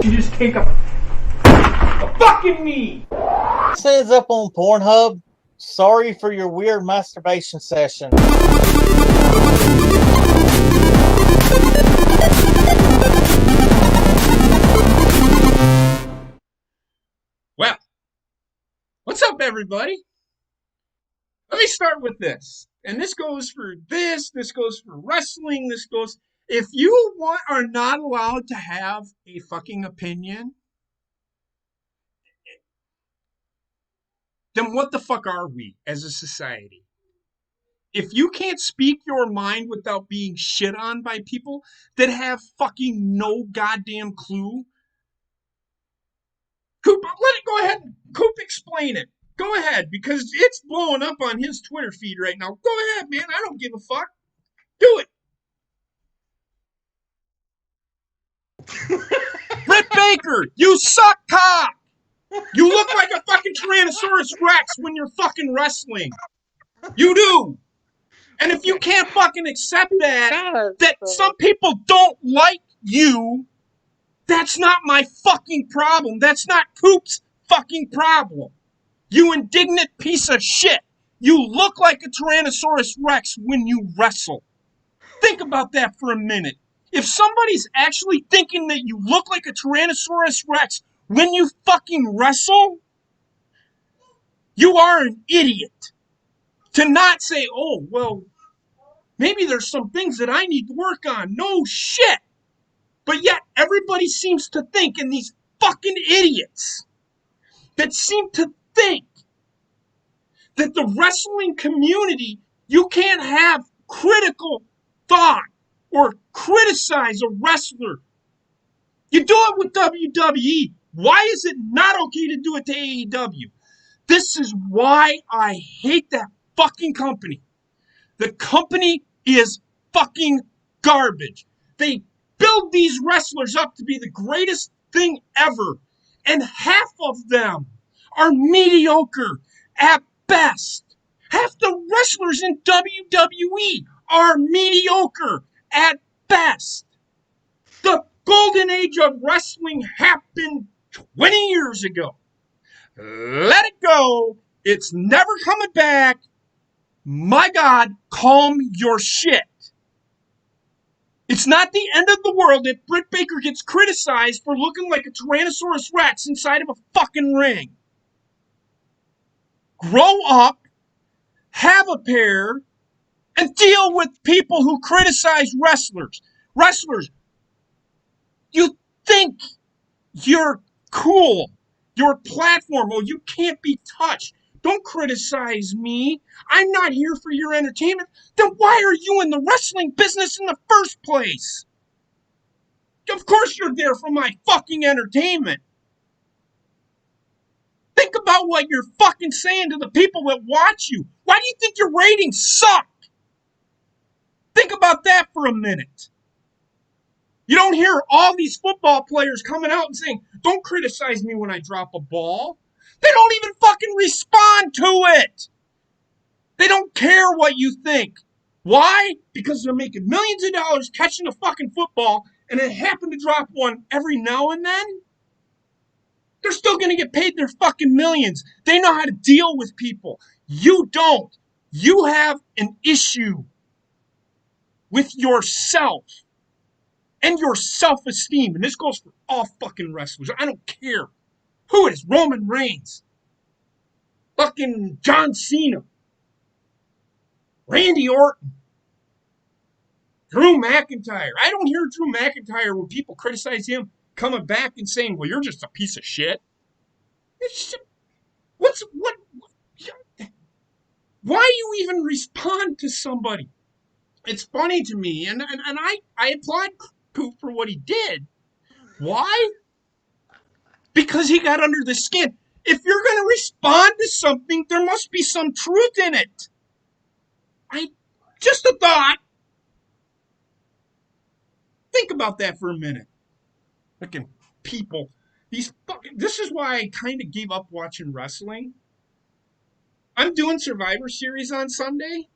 You just take a fucking knee. Says up on Pornhub. Sorry for your weird masturbation session. Well, what's up, everybody? Let me start with this. And this goes for this goes for wrestling, this goes... If you are not allowed to have a fucking opinion, then what the fuck are we as a society? If you can't speak your mind without being shit on by people that have fucking no goddamn clue, Coop, let it go ahead. Coop, explain it. Go ahead, because it's blowing up on his Twitter feed right now. Go ahead, man. I don't give a fuck. Do it. Britt Baker, you suck cock. You look like a fucking Tyrannosaurus Rex when you're fucking wrestling. You do. And if you can't fucking accept that some people don't like you, that's not my fucking problem. That's not Coop's fucking problem. You indignant piece of shit. You look like a Tyrannosaurus Rex when you wrestle. Think about that for a minute. If somebody's actually thinking that you look like a Tyrannosaurus Rex when you fucking wrestle, you are an idiot. To not say, oh, well, maybe there's some things that I need to work on. No shit. But yet everybody seems to think, and these fucking idiots that seem to think that the wrestling community, you can't have critical thought or criticize a wrestler. You do it with WWE. Why is it not okay to do it to AEW? This is why I hate that fucking company. The company is fucking garbage. They build these wrestlers up to be the greatest thing ever, and half of them are mediocre at best. Half the wrestlers in WWE are mediocre at best. The golden age of wrestling happened 20 years ago. Let it go. It's never coming back. My God, calm your shit. It's not the end of the world if Britt Baker gets criticized for looking like a Tyrannosaurus Rex inside of a fucking ring. Grow up, have a pair, and deal with people who criticize wrestlers. Wrestlers, you think you're cool. Your platform, oh, you can't be touched. Don't criticize me. I'm not here for your entertainment. Then why are you in the wrestling business in the first place? Of course you're there for my fucking entertainment. Think about what you're fucking saying to the people that watch you. Why do you think your ratings suck? Think about that for a minute. You don't hear all these football players coming out and saying, don't criticize me when I drop a ball. They don't even fucking respond to it. They don't care what you think. Why? Because they're making millions of dollars catching a fucking football, and they happen to drop one every now and then. They're still going to get paid their fucking millions. They know how to deal with people. You don't. You have an issue with yourself and your self-esteem. And this goes for all fucking wrestlers. I don't care who it is. Roman Reigns. Fucking John Cena. Randy Orton. Drew McIntyre. I don't hear Drew McIntyre when people criticize him coming back and saying, well, you're just a piece of shit. What? Why do you even respond to somebody? It's funny to me, and I applaud Coop for what he did. Why? Because he got under the skin. If you're going to respond to something, there must be some truth in it. Just a thought. Think about that for a minute. Fucking people. This is why I kind of gave up watching wrestling. I'm doing Survivor Series on Sunday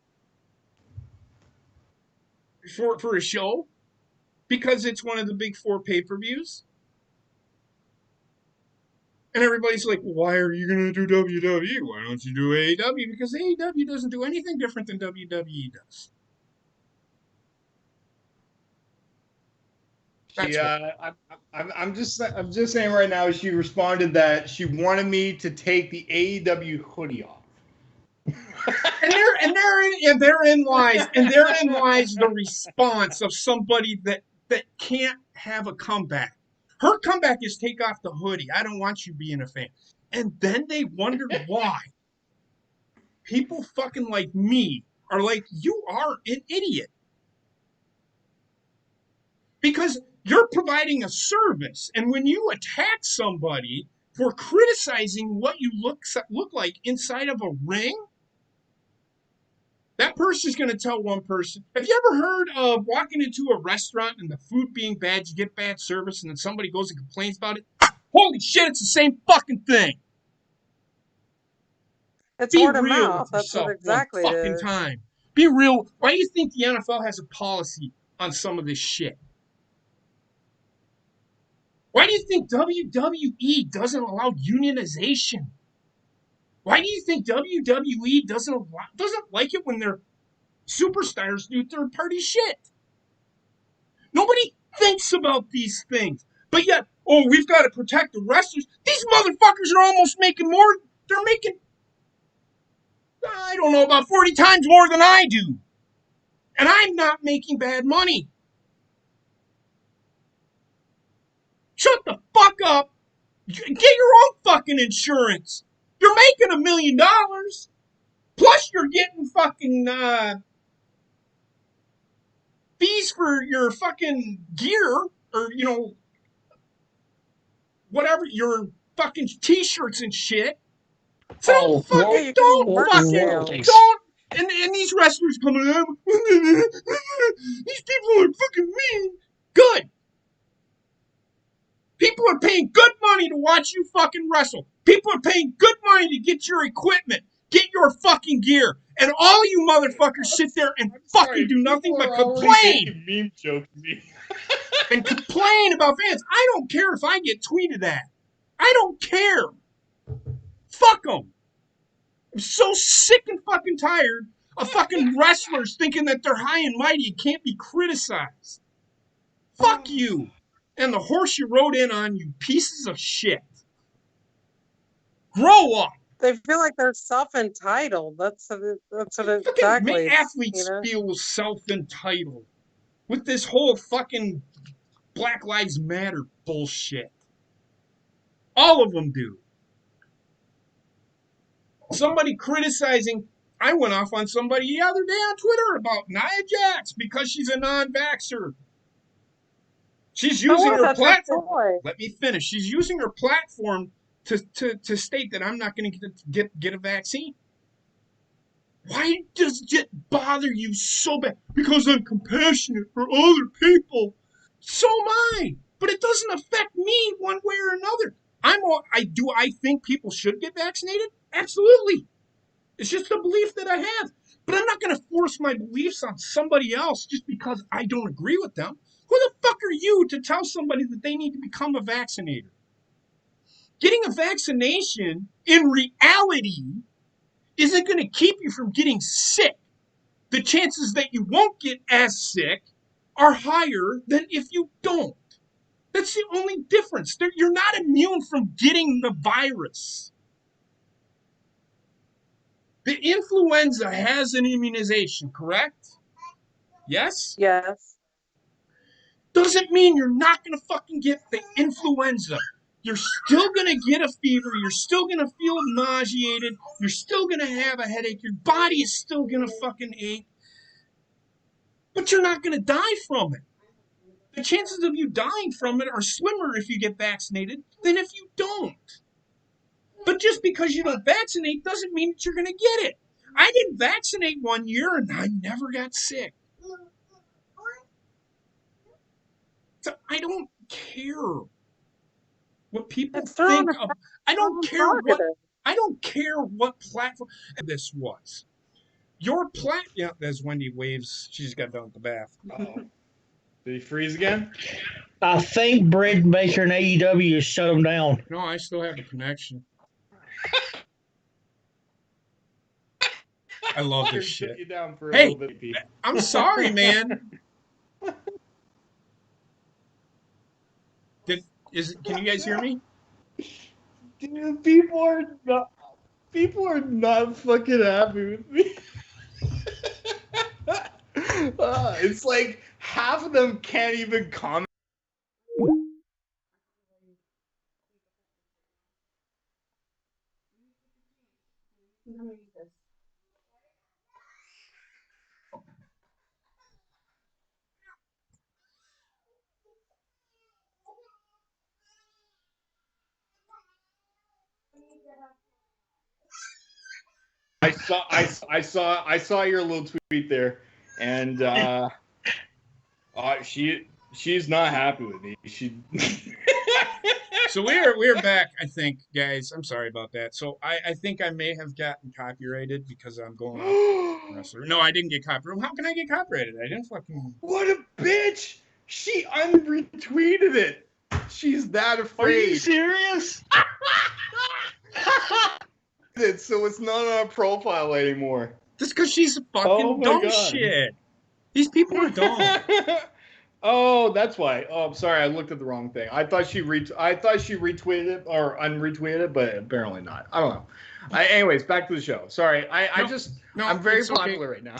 for a show because it's one of the big 4 pay-per-views. And everybody's like, well, why are you going to do WWE? Why don't you do AEW? Because AEW doesn't do anything different than WWE does. She, That's why. I'm just saying right now. She responded that she wanted me to take the AEW hoodie off. And therein lies the response of somebody that can't have a comeback. Her comeback is take off the hoodie. I don't want you being a fan. And then they wondered why people fucking like me are like, you are an idiot. Because you're providing a service. And when you attack somebody for criticizing what you look like inside of a ring, that person's going to tell one person. Have you ever heard of walking into a restaurant and the food being bad, you get bad service, and then somebody goes and complains about it? Holy shit, it's the same fucking thing. It's Be word of real mouth. with That's what yourself one exactly it fucking is. time. Be real. Why do you think the NFL has a policy on some of this shit? Why do you think WWE doesn't allow unionization? Why do you think WWE doesn't like it when their superstars do third party shit? Nobody thinks about these things. But yet, oh, we've got to protect the wrestlers. These motherfuckers are almost making more. They're making, I don't know, about 40 times more than I do. And I'm not making bad money. Shut the fuck up. Get your own fucking insurance. You're making $1 million. Plus, you're getting fucking fees for your fucking gear, or, whatever, your fucking t-shirts and shit. So Oh, fucking, Yeah, you don't can merch fucking, sales. don't, and these wrestlers coming in, these people are fucking mean. Good. People are paying good money to watch you fucking wrestle. People are paying good money to get your equipment, get your fucking gear. And all you motherfuckers sit there and fucking do nothing but complain. Meme joke to me. And complain about fans. I don't care if I get tweeted at. I don't care. Fuck them. I'm so sick and fucking tired of fucking wrestlers thinking that they're high and mighty and can't be criticized. Fuck you. And the horse you rode in on, you pieces of shit. Grow up. They feel like they're self-entitled. That's what it Fucking exactly. athletes feel self-entitled with this whole fucking Black Lives Matter bullshit. All of them do. Somebody criticizing, I went off on somebody the other day on Twitter about Nia Jax because she's a non-vaxxer. She's using her platform. Let me finish. She's using her platform to state that I'm not going to get a vaccine. Why does it bother you so bad? Because I'm compassionate for other people. So am I. But it doesn't affect me one way or another. I think people should get vaccinated? Absolutely. It's just a belief that I have. But I'm not going to force my beliefs on somebody else just because I don't agree with them. Who the fuck are you to tell somebody that they need to become a vaccinator? Getting a vaccination, in reality, isn't going to keep you from getting sick. The chances that you won't get as sick are higher than if you don't. That's the only difference. You're not immune from getting the virus. The influenza has an immunization, correct? Yes? Yes. Doesn't mean you're not going to fucking get the influenza. You're still going to get a fever. You're still going to feel nauseated. You're still going to have a headache. Your body is still going to fucking ache. But you're not going to die from it. The chances of you dying from it are slimmer if you get vaccinated than if you don't. But just because you don't vaccinate doesn't mean that you're going to get it. I didn't vaccinate 1 year and I never got sick. So I don't care what people think of. I don't care what platform this was. Your there's Wendy waves. She just got done with the bath. Uh-oh. Did he freeze again? I think Brett Baker and AEW has shut him down. No, I still have a connection. I love this Shut shit. you down for a Hey, little bit, Pete. I'm sorry, man. Can you guys hear me? Dude, people are not fucking happy with me. It's like half of them can't even comment. I saw your little tweet there, and she's not happy with me. So we're back, I think, guys. I'm sorry about that. So I think I may have gotten copyrighted because I'm going off wrestler. No, I didn't get copyrighted. How can I get copyrighted? I didn't fucking. What a bitch! She unretweeted it. She's that afraid. Are you serious? So it's not on our profile anymore. Just because she's fucking Oh my dumb God. shit. These people are dumb. Oh, that's why. Oh, I'm sorry. I looked at the wrong thing. I thought she retweeted it or unretweeted it, but apparently not. I don't know. Anyways, back to the show. Sorry. I'm very popular right now.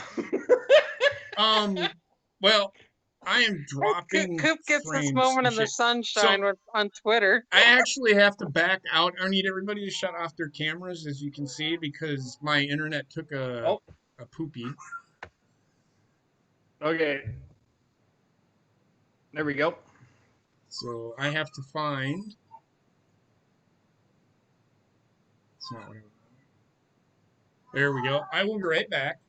Well, I am dropping. Coop gets this frames moment and in the shit. sunshine on Twitter. I actually have to back out. I need everybody to shut off their cameras, as you can see, because my internet took a poopy. Okay. There we go. So I have to find. It's not what I want. There we go. I will be right back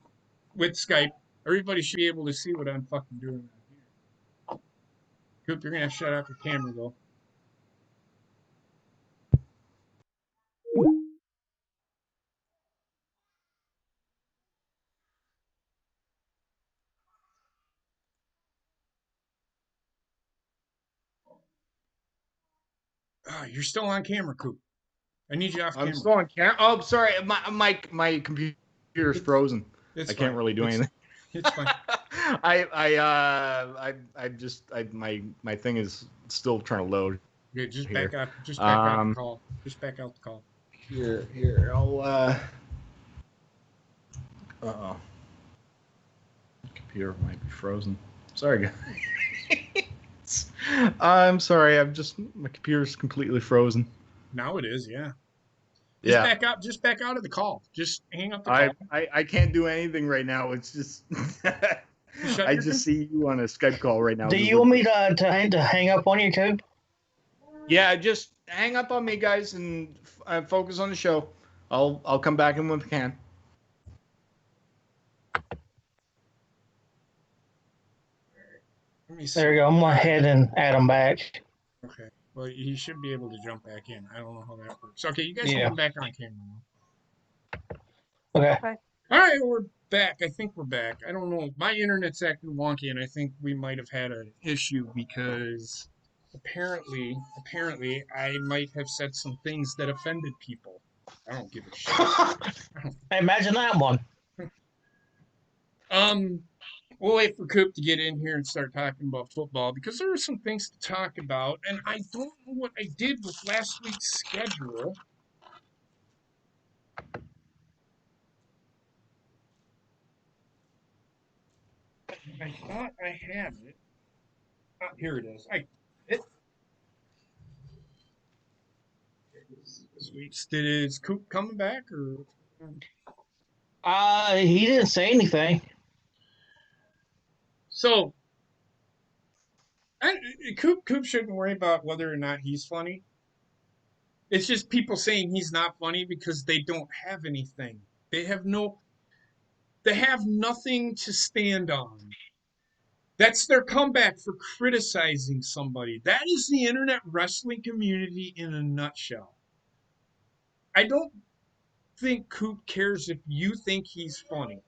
with Skype. Everybody should be able to see what I'm fucking doing out here. Coop, you're gonna have to shut off your camera though. Oh, you're still on camera, Coop. I need you off camera. I'm still on camera. Oh, sorry. My computer's frozen. I can't really do anything. It's fine. My thing is still trying to load. Okay, just Here. back out. Just back out the call. Just back out the call. Here. I'll. Uh-oh. Computer might be frozen. Sorry, guys. I'm sorry. My computer's completely frozen. Now it is, yeah. Just back out of the call. Just hang up the call. I can't do anything right now. It's just I just see you on a Skype call right now. Do you want me to hang up on you, Coop? Yeah, just hang up on me, guys, and focus on the show. I'll come back in when I can. Let me see. There you go. I'm going to head and add them back. Okay. Well, he should be able to jump back in. I don't know how that works. Okay, you guys can come back on camera now. Okay. All right, we're back. I think we're back. I don't know. My internet's acting wonky, and I think we might have had an issue because apparently, I might have said some things that offended people. I don't give a shit. Imagine that one. We'll wait for Coop to get in here and start talking about football because there are some things to talk about, and I don't know what I did with last week's schedule. I thought I had it. Oh, here it is. Sweet. Is Coop coming back or? He didn't say anything. So, Coop shouldn't worry about whether or not he's funny. It's just people saying he's not funny because they don't have anything. They have nothing to stand on. That's their comeback for criticizing somebody. That is the internet wrestling community in a nutshell. I don't think Coop cares if you think he's funny.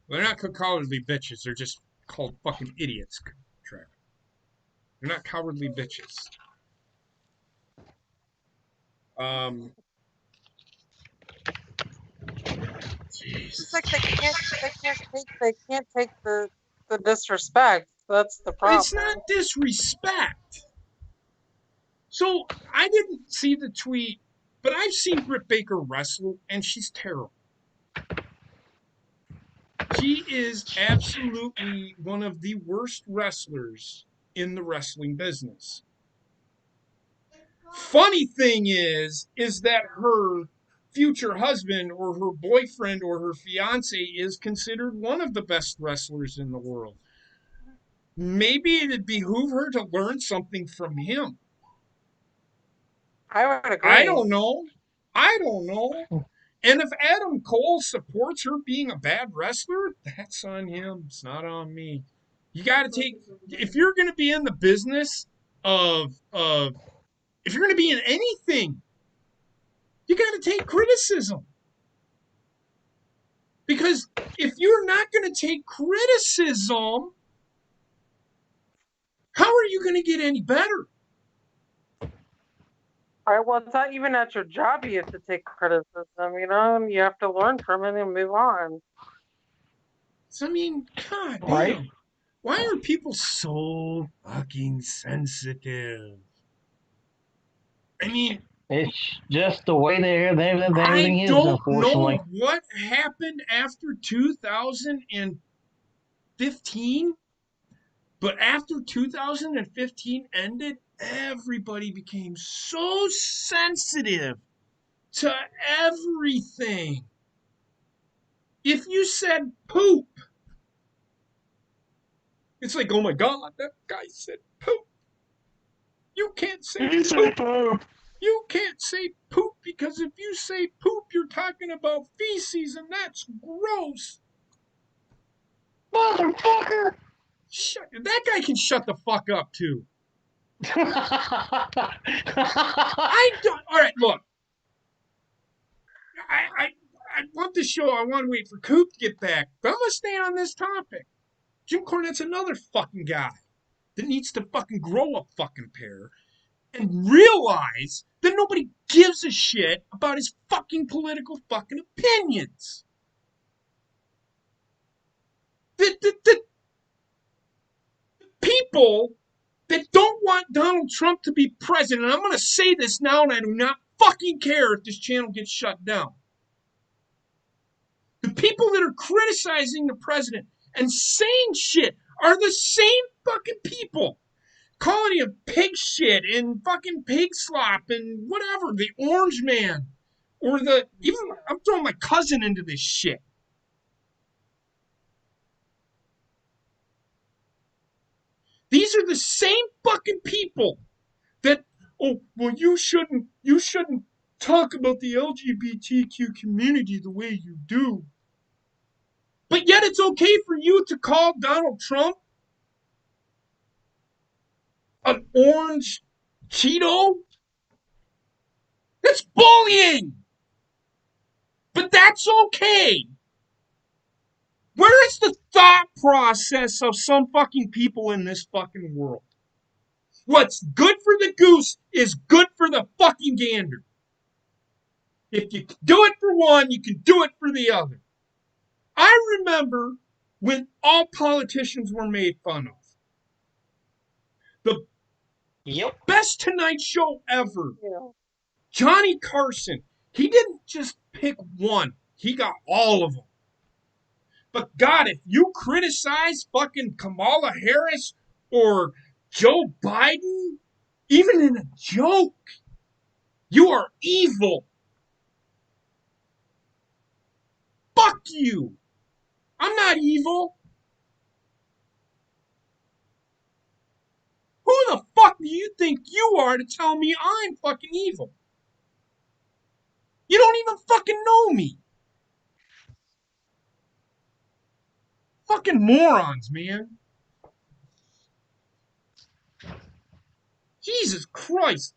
They're not cowardly bitches. They're just called fucking idiots, Trevor. They're not cowardly bitches. It's Jesus. like they can't take the disrespect. That's the It's problem. not disrespect. So I didn't see the tweet, but I've seen Britt Baker wrestle, and she's terrible. She is absolutely one of the worst wrestlers in the wrestling business. Funny thing is that her future husband or her boyfriend or her fiance is considered one of the best wrestlers in the world. Maybe it'd behoove her to learn something from him. I would I agree. don't know. I don't know. And if Adam Cole supports her being a bad wrestler, that's on him. It's not on me. You got to take, if you're going to be in the business of if you're going to be in anything, you got to take criticism. Because if you're not going to take criticism, how are you going to get any better? All right, well, it's not even at your job you have to take criticism, and you have to learn from it and move on. So, I mean, God Right. damn. Why are people so fucking sensitive? I mean, It's just the way I everything is, don't unfortunately. know what happened after 2015, but after 2015 ended, everybody became so sensitive to everything. If you said poop, it's like, oh my God, that guy said poop. You can't say poop. You can't say poop because if you say poop, you're talking about feces, and that's gross. Motherfucker! That guy can shut the fuck up too. I I don't. All right, look. I want the show. I want to wait for Coop to get back, but I'm gonna stay on this topic. Jim Cornette's another fucking guy that needs to fucking grow a fucking pair and realize that nobody gives a shit about his fucking political fucking opinions. The people that don't want Donald Trump to be president, and I'm going to say this now, and I do not fucking care if this channel gets shut down. The people that are criticizing the president and saying shit are the same fucking people calling him pig shit and fucking pig slop and whatever, the orange man. Or even, I'm throwing my cousin into this shit. These are the same fucking people that, oh, well, you shouldn't talk about the LGBTQ community the way you do. But yet it's okay for you to call Donald Trump an orange Cheeto? That's bullying. But that's okay. Where is the thought process of some fucking people in this fucking world? What's good for the goose is good for the fucking gander. If you can do it for one, you can do it for the other. I remember when all politicians were made fun of. The Yep. best Tonight Show ever. Yeah. Johnny Carson. He didn't just pick one. He got all of them. But God, if you criticize fucking Kamala Harris or Joe Biden, even in a joke, you are evil. Fuck you. I'm not evil. Who the fuck do you think you are to tell me I'm fucking evil? You don't even fucking know me. Fucking morons, man. Jesus Christ.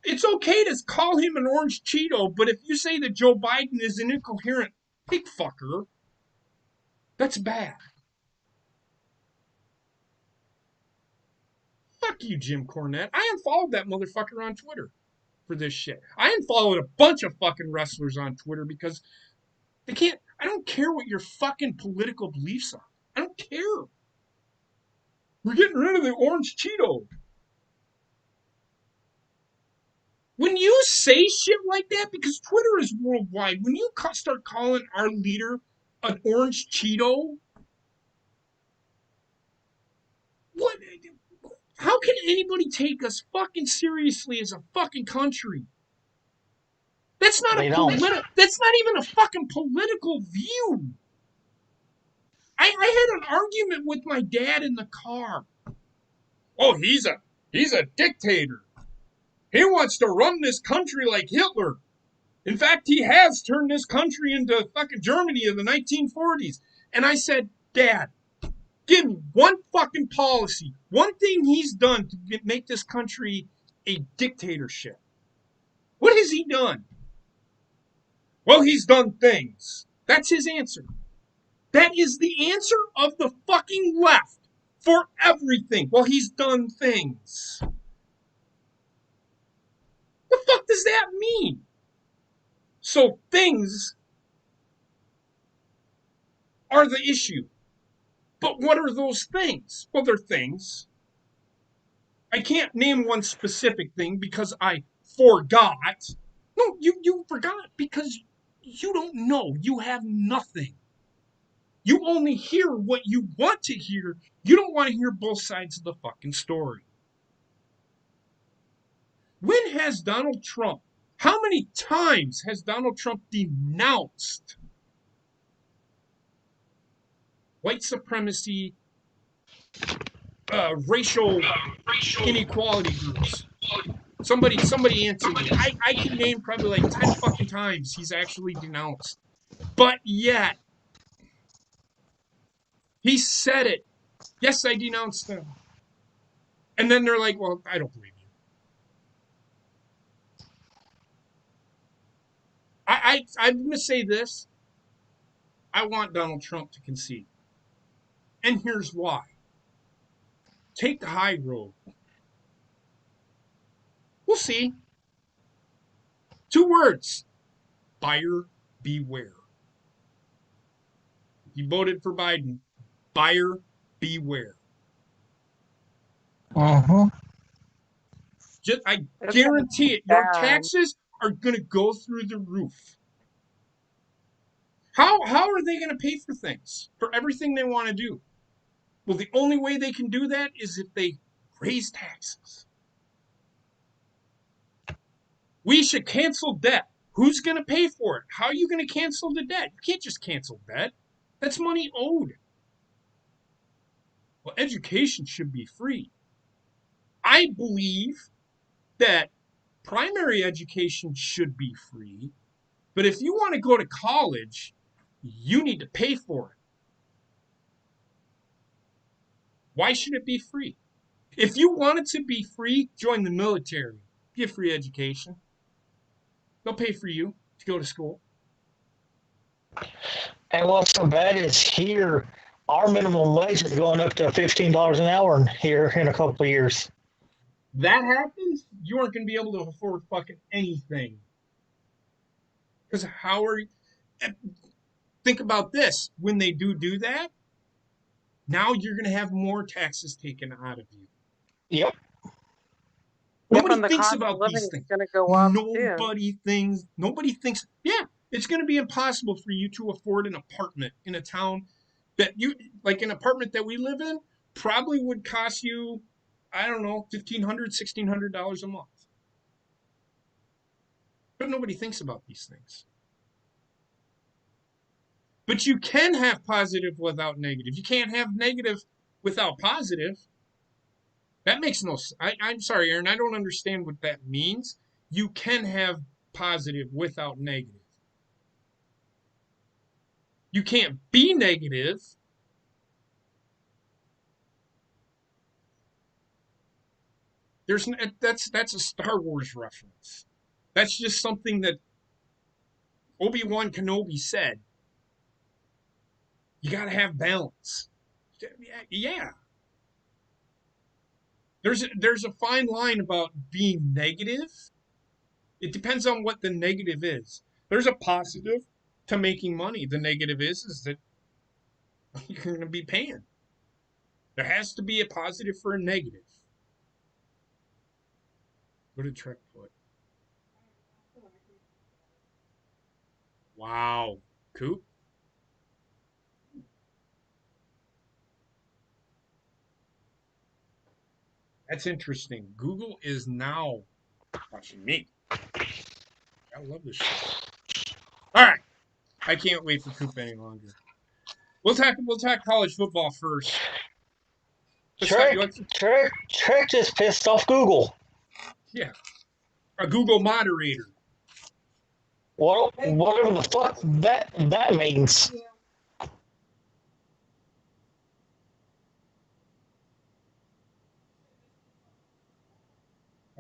It's okay to call him an orange Cheeto, but if you say that Joe Biden is an incoherent pig fucker, That's bad. Fuck you, Jim Cornette. I unfollowed that motherfucker on Twitter for this shit. I unfollowed a bunch of fucking wrestlers on Twitter because they can't. I don't care what your fucking political beliefs are. I don't care. We're getting rid of the orange Cheeto. When you say shit like that, because Twitter is worldwide, when you start calling our leader an orange Cheeto, what? How can anybody take us fucking seriously as a fucking country? That's not They a don't. That's not even a fucking political view. I had an argument with my dad in the car. Oh, he's a dictator. He wants to run this country like Hitler. In fact, he has turned this country into fucking Germany in the 1940s. And I said, Dad, give me one fucking policy, one thing he's done to make this country a dictatorship. What has he done? Well, he's done things. That's his answer. That is the answer of the fucking left for everything. Well, he's done things. The fuck does that mean? So things are the issue. But what are those things? Well, they're things. I can't name one specific thing because I forgot. No, you forgot because you don't know. You have nothing. You only hear what you want to hear. You don't want to hear both sides of the fucking story. When has Donald Trump, how many times has Donald Trump denounced white supremacy, racial inequality groups? Somebody answer me. I can name probably like 10 fucking times he's actually denounced. But yet, he said it. Yes, I denounced them. And then they're like, well, I don't believe you. I'm going to say this. I want Donald Trump to concede. And here's why. Take the high road. We'll see. 2 words. Buyer beware. You voted for Biden. Buyer beware. I guarantee it. Your taxes are going to go through the roof. How are they going to pay for things? For everything they want to do? Well, the only way they can do that is if they raise taxes. We should cancel debt. Who's going to pay for it? How are you going to cancel the debt? You can't just cancel debt. That's money owed. Well, education should be free. I believe that primary education should be free, but if you want to go to college, you need to pay for it. Why should it be free? If you want it to be free, join the military. Get free education. They'll pay for you to go to school. And what's so bad is here, our minimum wage is going up to $15 an hour here in a couple of years. That happens, you aren't going to be able to afford fucking anything. Because how are you? Think about this. When they do that, now you're going to have more taxes taken out of you. Yep. Nobody thinks about these things. Gonna go up Nobody thinks, yeah, it's going to be impossible for you to afford an apartment in a town that you, like an apartment that we live in, probably would cost you, I don't know, $1,500, $1,600 a month. But nobody thinks about these things. But you can have positive without negative. You can't have negative without positive. That makes no sense. I'm sorry, Aaron. I don't understand what that means. You can have positive without negative. You can't be negative. That's a Star Wars reference. That's just something that Obi-Wan Kenobi said. You got to have balance. Yeah. There's a fine line about being negative. It depends on what the negative is. There's a positive to making money. The negative is that you're going to be paying. There has to be a positive for a negative. What did Trek put? Wow. Coop? That's interesting. Google is now watching me. I love this shit. All right. I can't wait for Coop any longer. We'll talk college football first. Trek just pissed off Google. Yeah. A Google moderator. Whatever the fuck that means.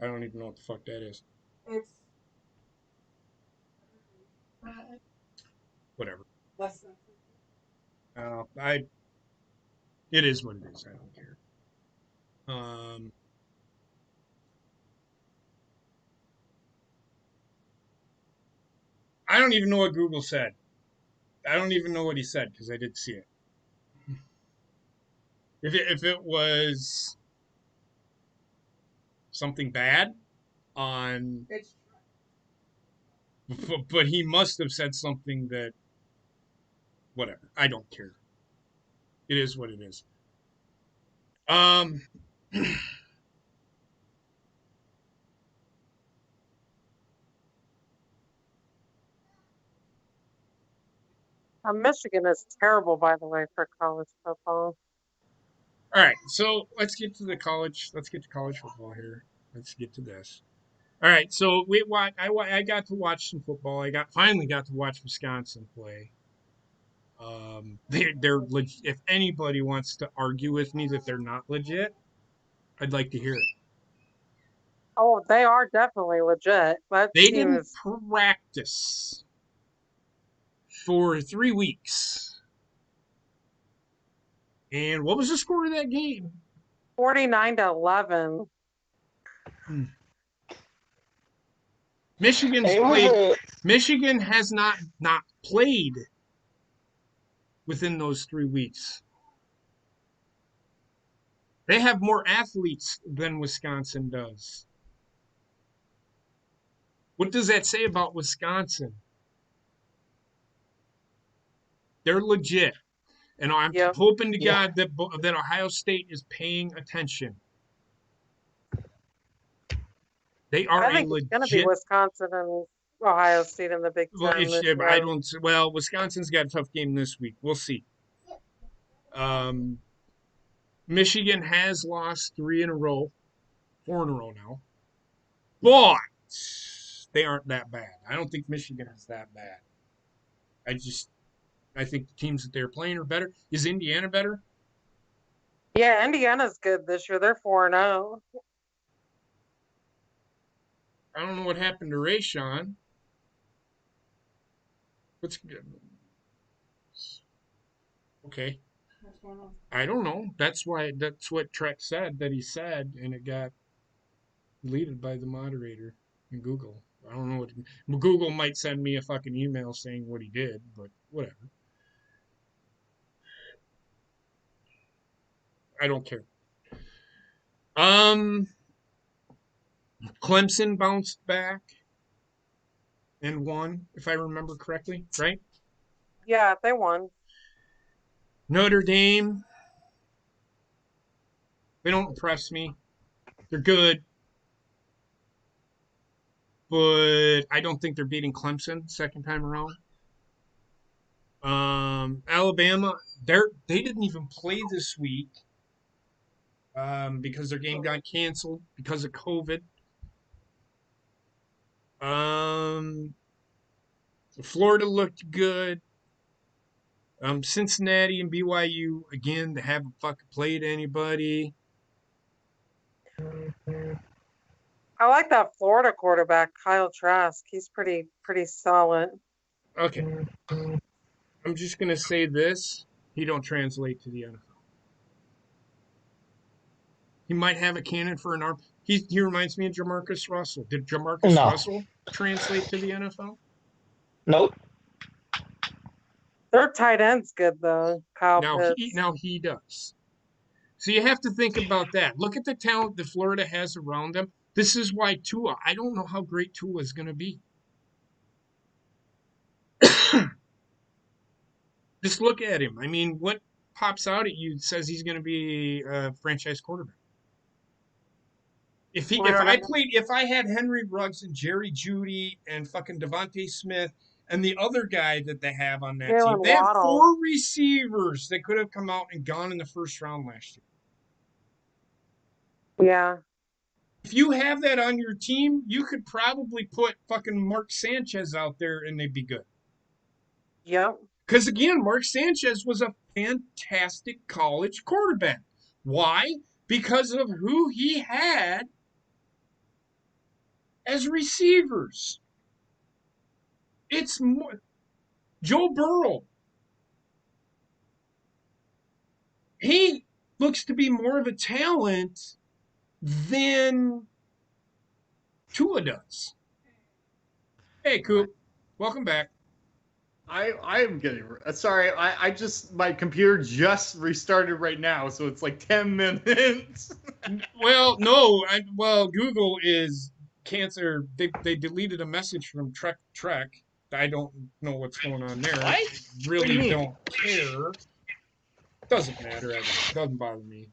I don't even know what the fuck that is. It's Whatever. less than. It is what it is. I don't care. I don't even know what Google said. I don't even know what he said because I did see it. If it was something bad on, It's but he must have said something that, whatever. I don't care. It is what it is. Michigan is terrible, by the way, for college football. All right, so let's get to college football here. Let's get to this. All right, so I got to watch some football. Finally got to watch Wisconsin play. They're legit. If anybody wants to argue with me that they're not legit, I'd like to hear it. Oh, they are definitely legit. That They team didn't is practice for 3 weeks. And what was the score of that game? 49-11. Michigan has not played within those 3 weeks. They have more athletes than Wisconsin does. What does that say about Wisconsin? They're legit. And I'm hoping to God that Ohio State is paying attention. They are I think a legit. it's going to be Wisconsin and Ohio State in the Big Ten this year. Wisconsin's got a tough game this week. We'll see. Michigan has lost 4 in a row now. But they aren't that bad. I don't think Michigan is that bad. I think the teams that they're playing are better. Is Indiana better? Yeah, Indiana's good this year. They're 4-0. I don't know what happened to Rayshon. What's good? Okay. I don't know. That's what Trek said that he said, and it got deleted by the moderator in Google. I don't know what Google might send me a fucking email saying what he did, but whatever. I don't care. Clemson bounced back and won, if I remember correctly, right? Yeah, they won. Notre Dame, they don't impress me. They're good, but I don't think they're beating Clemson second time around. Alabama, they didn't even play this week because their game got canceled because of COVID. Florida looked good. Cincinnati and BYU, again, they haven't fucking played anybody. I like that Florida quarterback, Kyle Trask. He's pretty solid. Okay. I'm just going to say this. He don't translate to the NFL. He might have a cannon for an arm. He reminds me of Jamarcus Russell. Did Jamarcus No. Russell translate to the NFL? Nope. Their tight end's good though. Kyle Pitts. Now he does. So you have to think about that. Look at the talent that Florida has around them. This is why Tua. I don't know how great Tua is going to be. Just look at him. I mean, what pops out at you says he's going to be a franchise quarterback. If I had Henry Ruggs and Jerry Jeudy and fucking Devontae Smith and the other guy that they have on that team, Jalen they have Waddle. 4 receivers that could have come out and gone in the first round last year. Yeah. If you have that on your team, you could probably put fucking Mark Sanchez out there and they'd be good. Yep. Because again, Mark Sanchez was a fantastic college quarterback. Why? Because of who he had as receivers. It's more Joe Burrow. He looks to be more of a talent than Tua does. Hey, Coop. Welcome back. I am getting sorry. I just my computer just restarted right now, so it's like 10 minutes. Well, no. Google is cancer. They deleted a message from Trek. I don't know what's going on there. What? I What do you really mean? don't care. Doesn't matter. Doesn't bother me.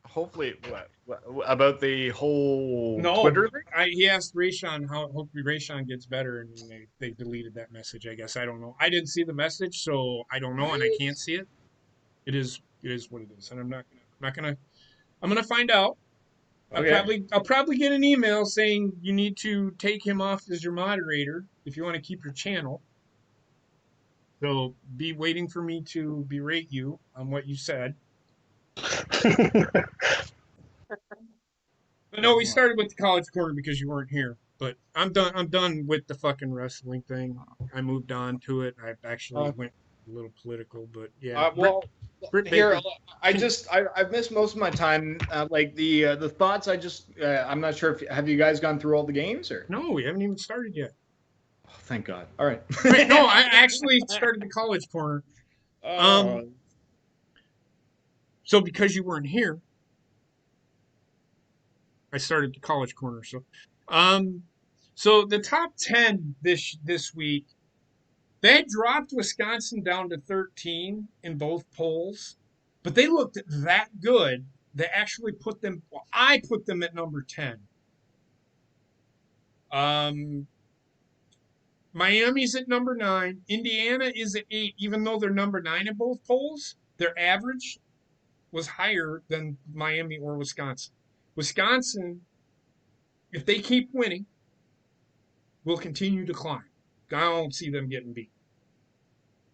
Hopefully, what about the whole No, Twitter thing? he asked Rayshawn how hopefully Rayshawn gets better, and they deleted that message. I guess I don't know. I didn't see the message, so I don't know, and I can't see it. It is what it is, and I'm gonna find out. Okay. I'll probably get an email saying you need to take him off as your moderator if you want to keep your channel. So be waiting for me to berate you on what you said. But no, we started with the college corner because you weren't here. But I'm done with the fucking wrestling thing. I moved on to it. I actually went a little political, but yeah. Britt here Baker. I've missed most of my time. Like the thoughts. I'm not sure if have you guys gone through all the games or No, we haven't even started yet. oh, thank God. All right. Right, no, I actually started the college corner. So because you weren't here, I started the college corner. So the top 10 this week, they dropped Wisconsin down to 13 in both polls, but they looked that good. They actually put them. Well, I put them at number 10. Miami's at number 9. Indiana is at 8, even though they're number 9 in both polls. Their average was higher than Miami or Wisconsin. Wisconsin, if they keep winning, will continue to climb. I don't see them getting beat.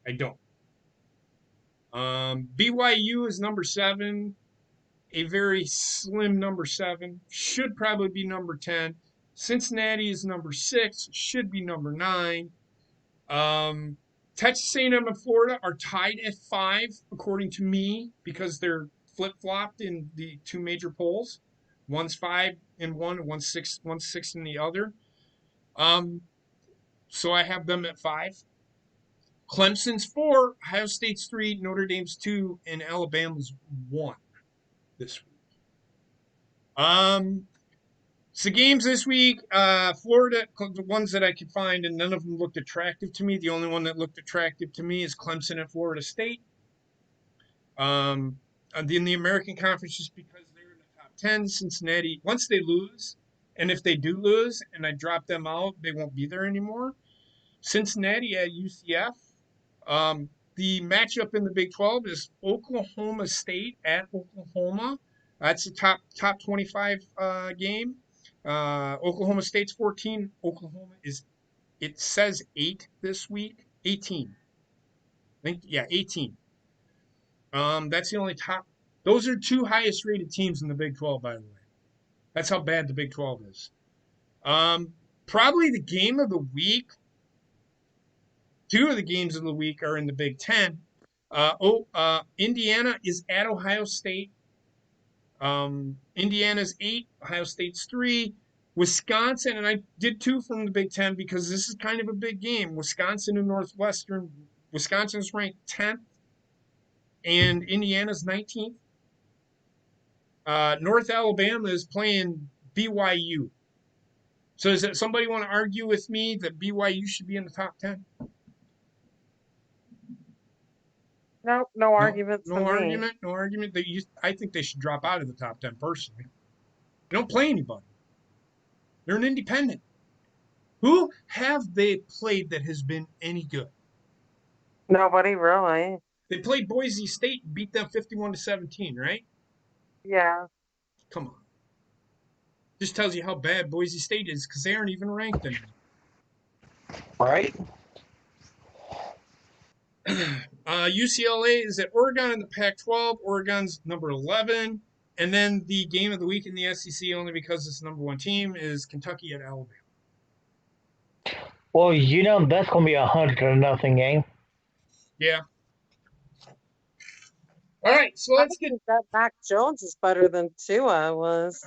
I don't. BYU is number 7, a very slim number 7. Should probably be number 10. Cincinnati is number 6, should be number 9. Texas A&M and Florida are tied at 5, according to me, because they're flip-flopped in the 2 major polls. One's 5 in one, and one's 6 in the other. So I have them at 5. Clemson's 4, Ohio State's 3, Notre Dame's 2, and Alabama's 1 this week. So games this week, Florida, the ones that I could find, and none of them looked attractive to me. The only one that looked attractive to me is Clemson and Florida State. In the American Conference, just because they're in the top 10, Cincinnati, once they lose, and if they do lose and I drop them out, they won't be there anymore. Cincinnati at UCF. The matchup in the Big 12 is Oklahoma State at Oklahoma. That's a top 25 game. Oklahoma State's 14. Oklahoma it says 8 this week. 18. I think, yeah, 18. That's the only top. Those are 2 highest rated teams in the Big 12, by the way. That's how bad the Big 12 is. Probably the game of the week. 2 of the games of the week are in the Big 10. Indiana is at Ohio State. Indiana's 8, Ohio State's 3. Wisconsin, and I did 2 from the Big Ten because this is kind of a big game. Wisconsin and Northwestern. Wisconsin's ranked 10th, and Indiana's 19th. North Alabama is playing BYU. So does somebody want to argue with me that BYU should be in the top 10? Nope, no arguments No from me. argument. No argument. I think they should drop out of the top 10 personally. They don't play anybody. They're an independent. Who have they played that has been any good? Nobody really. They played Boise State and beat them 51-17, right? Yeah. Come on. Just tells you how bad Boise State is because they aren't even ranked anymore. Right? UCLA is at Oregon in the Pac-12. Oregon's number 11. And then the game of the week in the SEC, only because it's the number 1 team, is Kentucky at Alabama. Well, that's going to be 100-0 game. Yeah. All right, so let's get. think that Mac Jones is better than Tua was.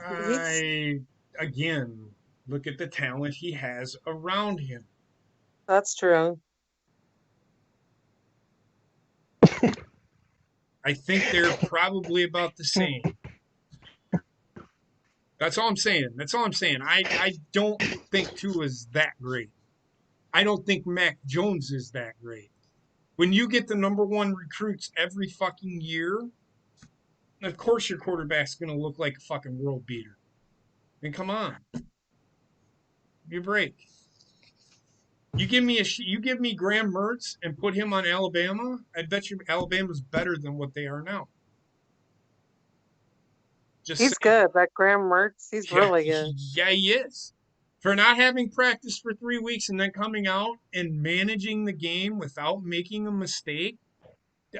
Again, look at the talent he has around him. That's true. I think they're probably about the same. That's all I'm saying. I don't think Tua is that great. I don't think Mac Jones is that great. When you get the number 1 recruits every fucking year, of course your quarterback's going to look like a fucking world beater. I mean, come on. Give me a break. You give me Graham Mertz and put him on Alabama, I bet you Alabama's better than what they are now. He's saying. Good. That Graham Mertz, he's really good. Yeah, he is. For not having practiced for 3 weeks and then coming out and managing the game without making a mistake,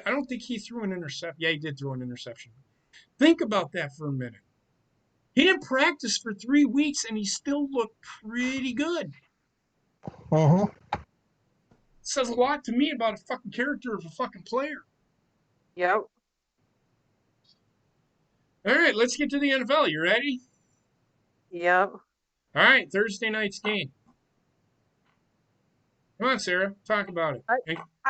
I don't think he threw an interception. Yeah, he did throw an interception. Think about that for a minute. He didn't practice for 3 weeks and he still looked pretty good. Uh-huh. Says a lot to me about a fucking character of a fucking player. Yep. All right, let's get to the NFL. You ready? Yep. All right, Thursday night's game. Come on, Sarah, talk about it.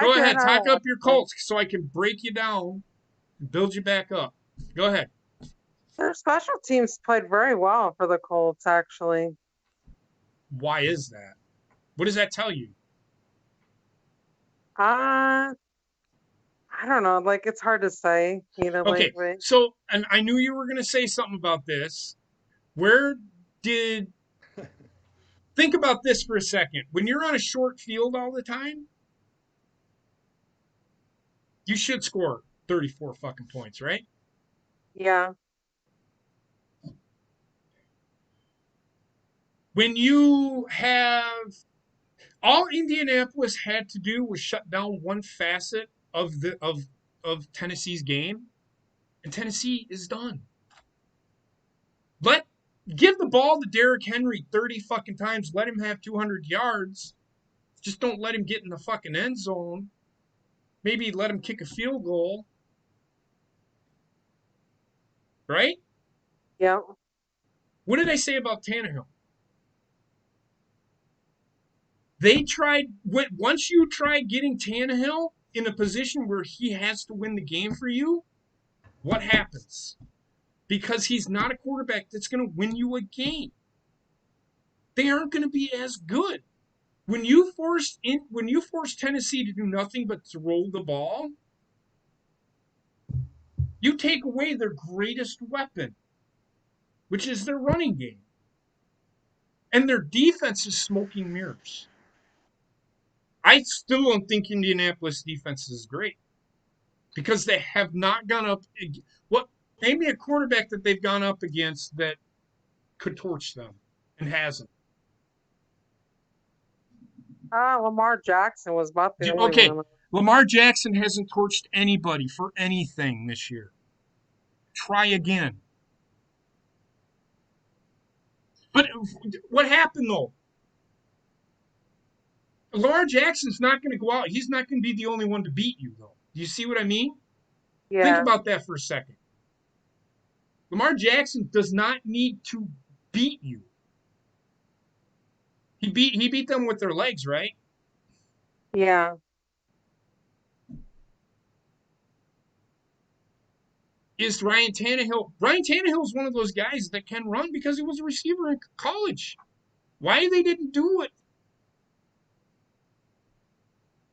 Go ahead, talk up your Colts so I can break you down and build you back up. Go ahead. Their special teams played very well for the Colts, actually. Why is that? What does that tell you? I don't know. Like, it's hard to say. Okay, so, and I knew you were going to say something about this. Think about this for a second. When you're on a short field all the time, you should score 34 fucking points, right? Yeah. When you have all Indianapolis had to do was shut down one facet of Tennessee's game, and Tennessee is done. Give the ball to Derrick Henry 30 fucking times. Let him have 200 yards. Just don't let him get in the fucking end zone. Maybe let him kick a field goal. Right? Yeah. What did I say about Tannehill? Once you try getting Tannehill in a position where he has to win the game for you, what happens? Because he's not a quarterback that's going to win you a game. They aren't going to be as good. When you force Tennessee to do nothing but throw the ball, you take away their greatest weapon, which is their running game. And their defense is smoking mirrors. I still don't think Indianapolis defense is great because they have not gone up. Name me a quarterback that they've gone up against that could torch them and hasn't. Lamar Jackson was about the only one. Lamar Jackson hasn't torched anybody for anything this year. Try again. But what happened, though? Lamar Jackson's not going to go out. He's not going to be the only one to beat you, though. Do you see what I mean? Yeah. Think about that for a second. Lamar Jackson does not need to beat you. He beat them with their legs, right? Yeah. Is Ryan Tannehill? Ryan Tannehill is one of those guys that can run because he was a receiver in college. Why they didn't do it?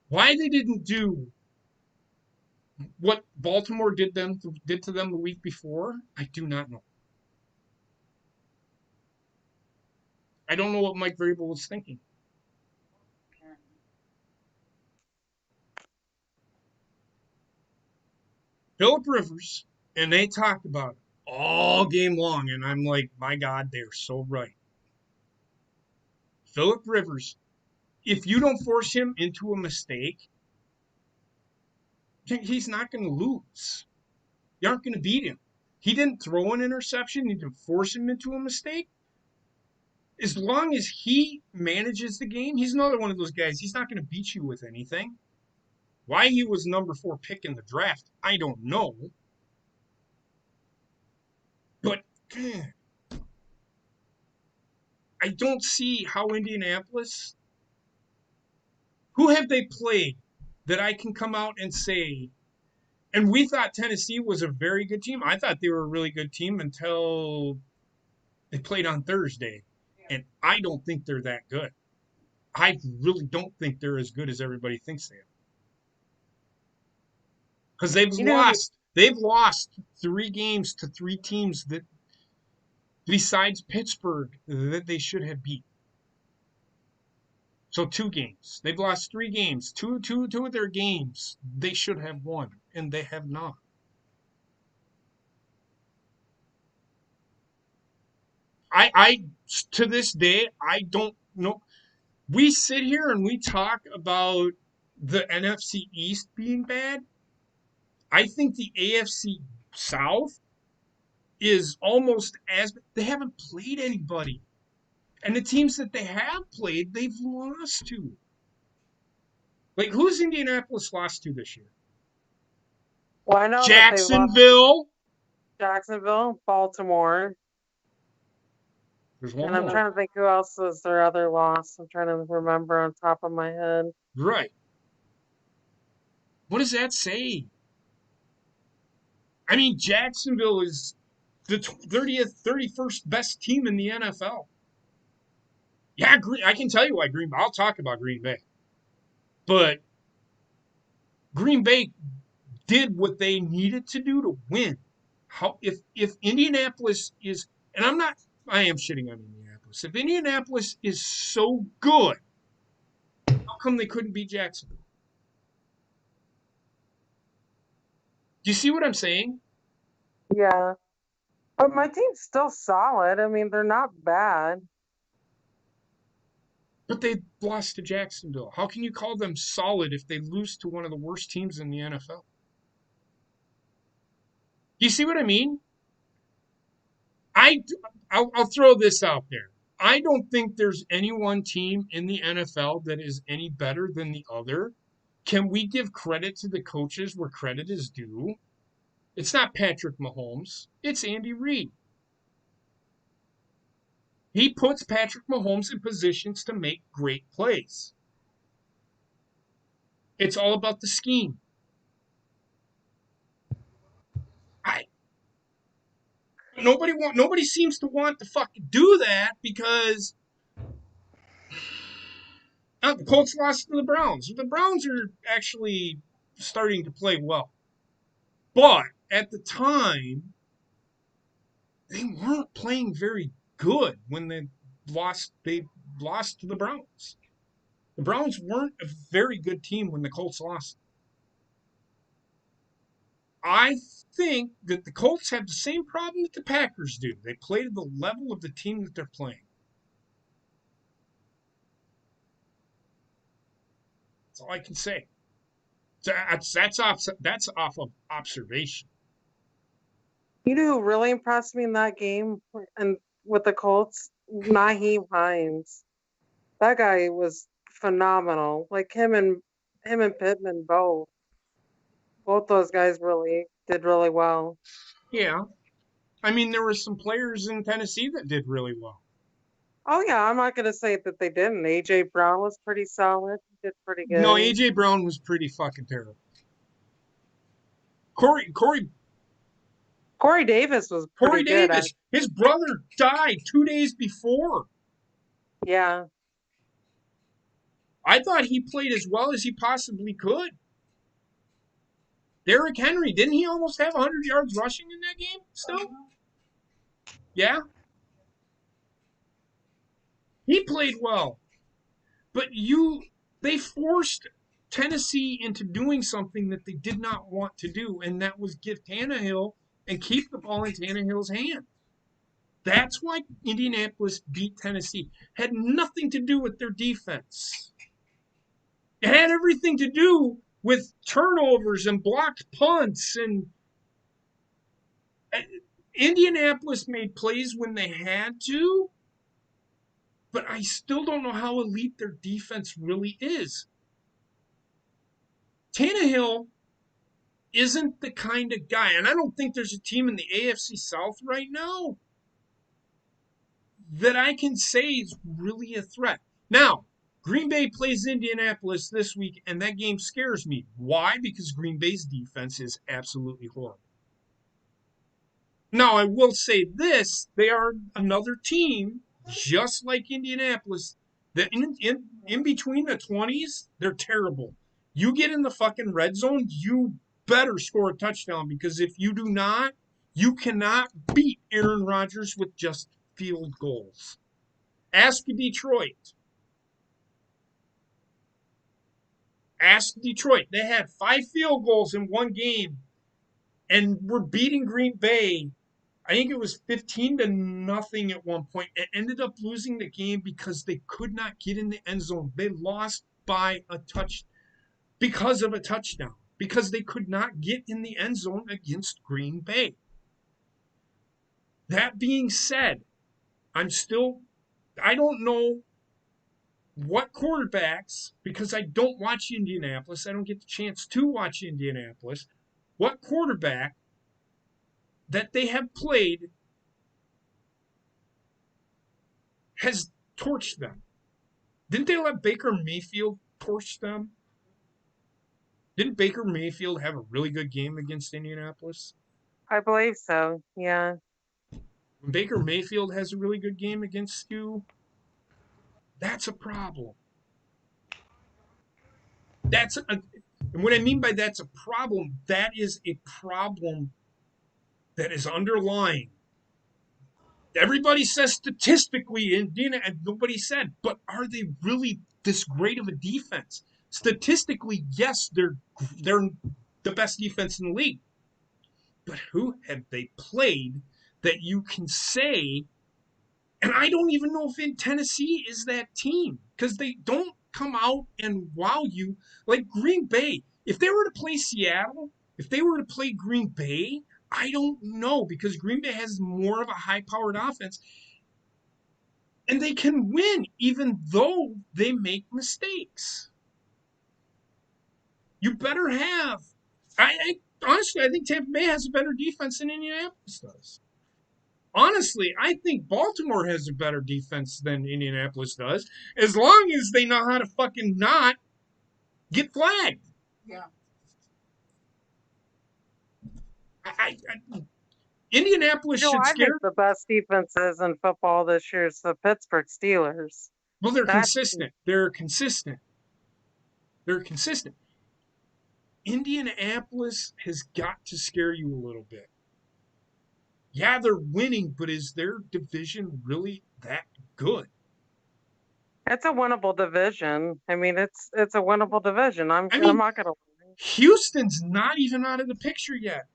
Why they didn't do what Baltimore did to them the week before? I do not know. I don't know what Mike Vrabel was thinking. Philip Rivers, and they talked about it all game long, and I'm like, my God, they're so right. Philip Rivers, if you don't force him into a mistake, he's not going to lose. You aren't going to beat him. He didn't throw an interception. You didn't force him into a mistake. As long as he manages the game, he's another one of those guys. He's not going to beat you with anything. Why he was number 4 pick in the draft, I don't know. But I don't see how Indianapolis, who have they played that I can come out and say, and we thought Tennessee was a very good team. I thought they were a really good team until they played on Thursday. And I don't think they're that good. I really don't think they're as good as everybody thinks they are. Because they've lost 3 games to 3 teams that, besides Pittsburgh, that they should have beat. So 2 games. They've lost 3 games. Two of their games they should have won, and they have not. I to this day, I don't know. We sit here and we talk about the NFC East being bad. I think the AFC South is almost as they haven't played anybody. And the teams that they have played, they've lost to. Like, who's Indianapolis lost to this year? Well, I know that they lost Jacksonville. Jacksonville, Baltimore, There's one and I'm more. trying to think who else was their other loss. I'm trying to remember on top of my head. Right. What does that say? I mean, Jacksonville is the 30th, 31st best team in the NFL. Yeah, I can tell you why Green Bay. I'll talk about Green Bay. But Green Bay did what they needed to do to win. How if Indianapolis is, and I am shitting on Indianapolis. If Indianapolis is so good, how come they couldn't beat Jacksonville? Do you see what I'm saying? Yeah. But my team's still solid. I mean, they're not bad. But they lost to Jacksonville. How can you call them solid if they lose to one of the worst teams in the NFL? You see what I mean? I'll throw this out there. I don't think there's any one team in the NFL that is any better than the other. Can we give credit to the coaches where credit is due? It's not Patrick Mahomes. It's Andy Reid. He puts Patrick Mahomes in positions to make great plays. It's all about the scheme. Nobody seems to want to fucking do that because the Colts lost to the Browns. The Browns are actually starting to play well. But at the time, they weren't playing very good when they lost to the Browns. The Browns weren't a very good team when the Colts lost. I think that the Colts have the same problem that the Packers do. They play to the level of the team that they're playing. That's all I can say. That's off of observation. You know who really impressed me in that game and with the Colts? Naheem Hines. That guy was phenomenal. Like him and Pittman both. Both those guys really did really well. Yeah. I mean, there were some players in Tennessee that did really well. Oh yeah, I'm not gonna say that they didn't. AJ Brown was pretty solid. He did pretty No, good. A.J. Brown was pretty fucking terrible. Corey Corey Davis was Corey pretty good. Davis, his brother died 2 days before. Yeah. I thought he played as well as he possibly could. Derrick Henry, didn't he almost have 100 yards rushing in that game still? Yeah. He played well. But they forced Tennessee into doing something that they did not want to do, and that was give Tannehill and keep the ball in Tannehill's hand. That's why Indianapolis beat Tennessee. Had nothing to do with their defense. It had everything to do with turnovers and blocked punts, and Indianapolis made plays when they had to, but I still don't know how elite their defense really is. Tannehill isn't the kind of guy, and I don't think there's a team in the AFC South right now that I can say is really a threat. Now, Green Bay plays Indianapolis this week, and that game scares me. Why? Because Green Bay's defense is absolutely horrible. Now, I will say this, they are another team, just like Indianapolis, that in between the 20s, they're terrible. You get in the fucking red zone, you better score a touchdown, because if you do not, you cannot beat Aaron Rodgers with just field goals. Ask Detroit. Ask Detroit. They had 5 field goals in one game and were beating Green Bay. I think it was 15-0 at one point. It ended up losing the game because they could not get in the end zone. They lost by a touch because of a touchdown, because they could not get in the end zone against Green Bay. That being said, I don't know what quarterbacks, because I don't watch Indianapolis, I don't get the chance to watch Indianapolis, what quarterback that they have played has torched them. Didn't they let Baker Mayfield torch them? Didn't Baker Mayfield have a really good game against Indianapolis? I believe so. Yeah. When Baker Mayfield has a really good game against you, that's a problem. And what I mean by that's a problem, that is a problem that is underlying. Everybody says statistically, Indiana, and nobody said, but are they really this great of a defense? Statistically, yes, they're the best defense in the league. But who have they played that you can say? And I don't even know if in Tennessee is that team, because they don't come out and wow you like Green Bay. If they were to play Seattle, if they were to play Green Bay, I don't know, because Green Bay has more of a high-powered offense, and they can win even though they make mistakes. You better have. I honestly, I think Tampa Bay has a better defense than Indianapolis does. Honestly, I think Baltimore has a better defense than Indianapolis does, as long as they know how to fucking not get flagged. Yeah. Indianapolis You know, should I think scare. the best defenses in football this year is the Pittsburgh Steelers. Well, they're That consistent. They're consistent. They're consistent. Indianapolis has got to scare you a little bit. Yeah, they're winning, but is their division really that good? it's a winnable division. I mean, it's a winnable division. I I'm mean, not gonna lie. Houston's not even out of the picture yet.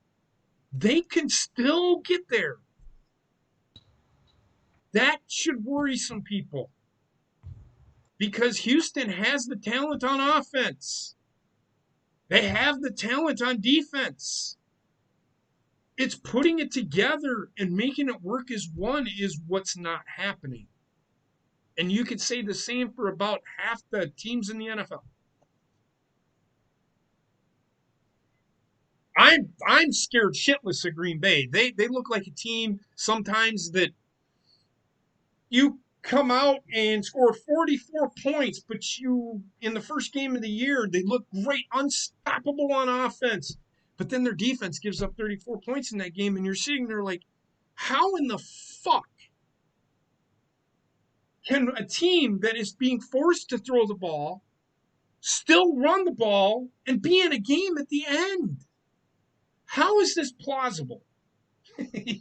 They can still get there. That should worry some people, because Houston has the talent on offense. They have the talent on defense. It's putting it together and making it work as one is what's not happening. And you could say the same for about half the teams in the NFL. I'm scared shitless of Green Bay. They look like a team sometimes that you come out and score 44 points, but you in the first game of the year they look great, unstoppable on offense. But then their defense gives up 34 points in that game, and you're sitting there like, how in the fuck can a team that is being forced to throw the ball still run the ball and be in a game at the end? How is this plausible? Do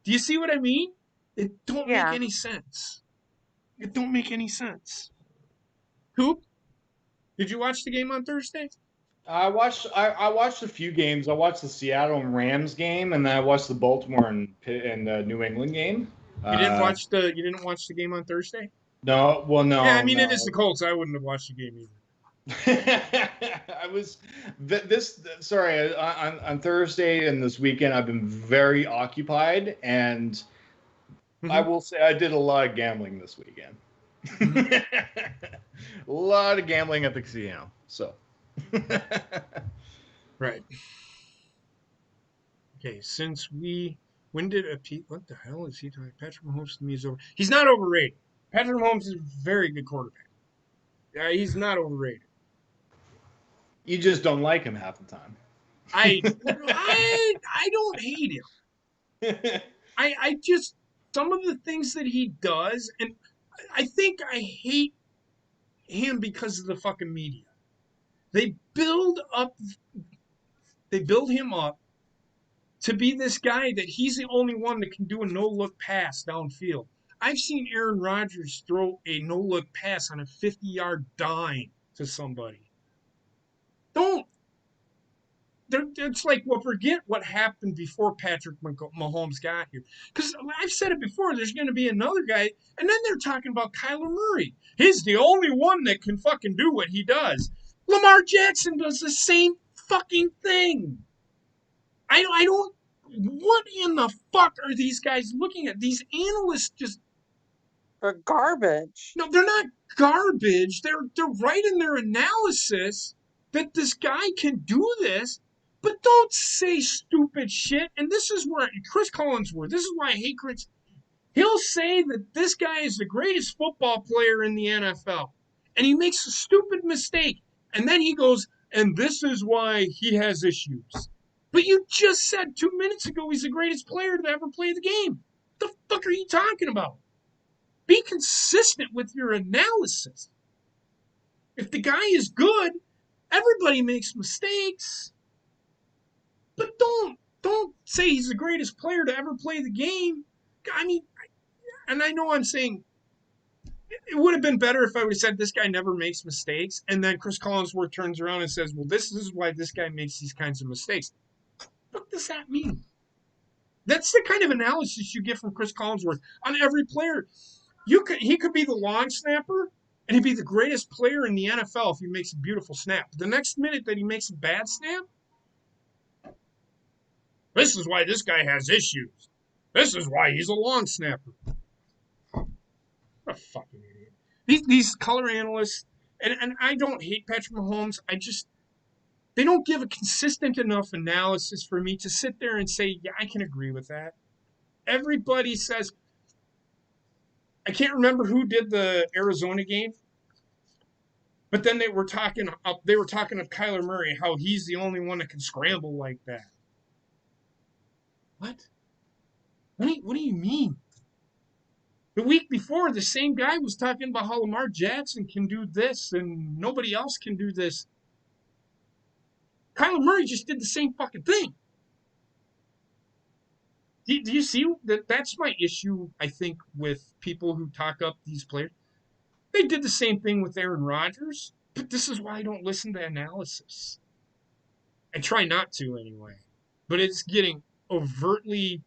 you see what I mean? It don't make Yeah. any sense. It don't make any sense. Coop, did you watch the game on Thursday? I watched a few games. I watched the Seattle Rams game, and then I watched the Baltimore and New England game. You didn't watch the game on Thursday? No, well, Yeah, I no, mean no. it is the Colts. I wouldn't have watched the game either. I was this sorry on Thursday and this weekend. I've been very occupied, and I will say I did a lot of gambling this weekend. A lot of gambling at the casino. So. Right. Okay, when did what the hell is he talking? Patrick Mahomes to me is over. He's not overrated. Patrick Mahomes is a very good quarterback. Yeah, he's not overrated. You just don't like him half the time. I don't hate him. I just some of the things that he does, and I think I hate him because of the fucking media. They build him up to be this guy that he's the only one that can do a no-look pass downfield. I've seen Aaron Rodgers throw a no-look pass on a 50-yard dime to somebody. It's like, well, forget what happened before Patrick Mahomes got here. Because I've said it before, there's going to be another guy, and then they're talking about Kyler Murray. He's the only one that can fucking do what he does. Lamar Jackson does the same fucking thing. I don't. What in the fuck are these guys looking at? These analysts just. They're garbage. No, they're not garbage. They're right in their analysis that this guy can do this, but don't say stupid shit. And this is where Chris Collinsworth. This is why I hate Chris. He'll say that this guy is the greatest football player in the NFL, and he makes a stupid mistake, and then he goes, and this is why he has issues. But you just said 2 minutes ago he's the greatest player to ever play the game. What the fuck are you talking about? Be consistent with your analysis. If the guy is good, everybody makes mistakes. But don't say he's the greatest player to ever play the game. I mean, and I know I'm saying it would have been better if I would have said this guy never makes mistakes, and then Chris Collinsworth turns around and says, well, this is why this guy makes these kinds of mistakes. What does that mean? That's the kind of analysis you get from Chris Collinsworth on every player. He could be the long snapper, and he'd be the greatest player in the NFL if he makes a beautiful snap. The next minute that he makes a bad snap, this is why this guy has issues. This is why he's a long snapper. What a fucking idiot. These color analysts, and I don't hate Patrick Mahomes. They don't give a consistent enough analysis for me to sit there and say, yeah, I can agree with that. Everybody says, I can't remember who did the Arizona game, but then they were talking of Kyler Murray, how he's the only one that can scramble like that. What? What do you mean? The week before, the same guy was talking about how Lamar Jackson can do this and nobody else can do this. Kyler Murray just did the same fucking thing. Do you see that? That's my issue, I think, with people who talk up these players. They did the same thing with Aaron Rodgers, but this is why I don't listen to analysis. I try not to anyway. But it's getting overtly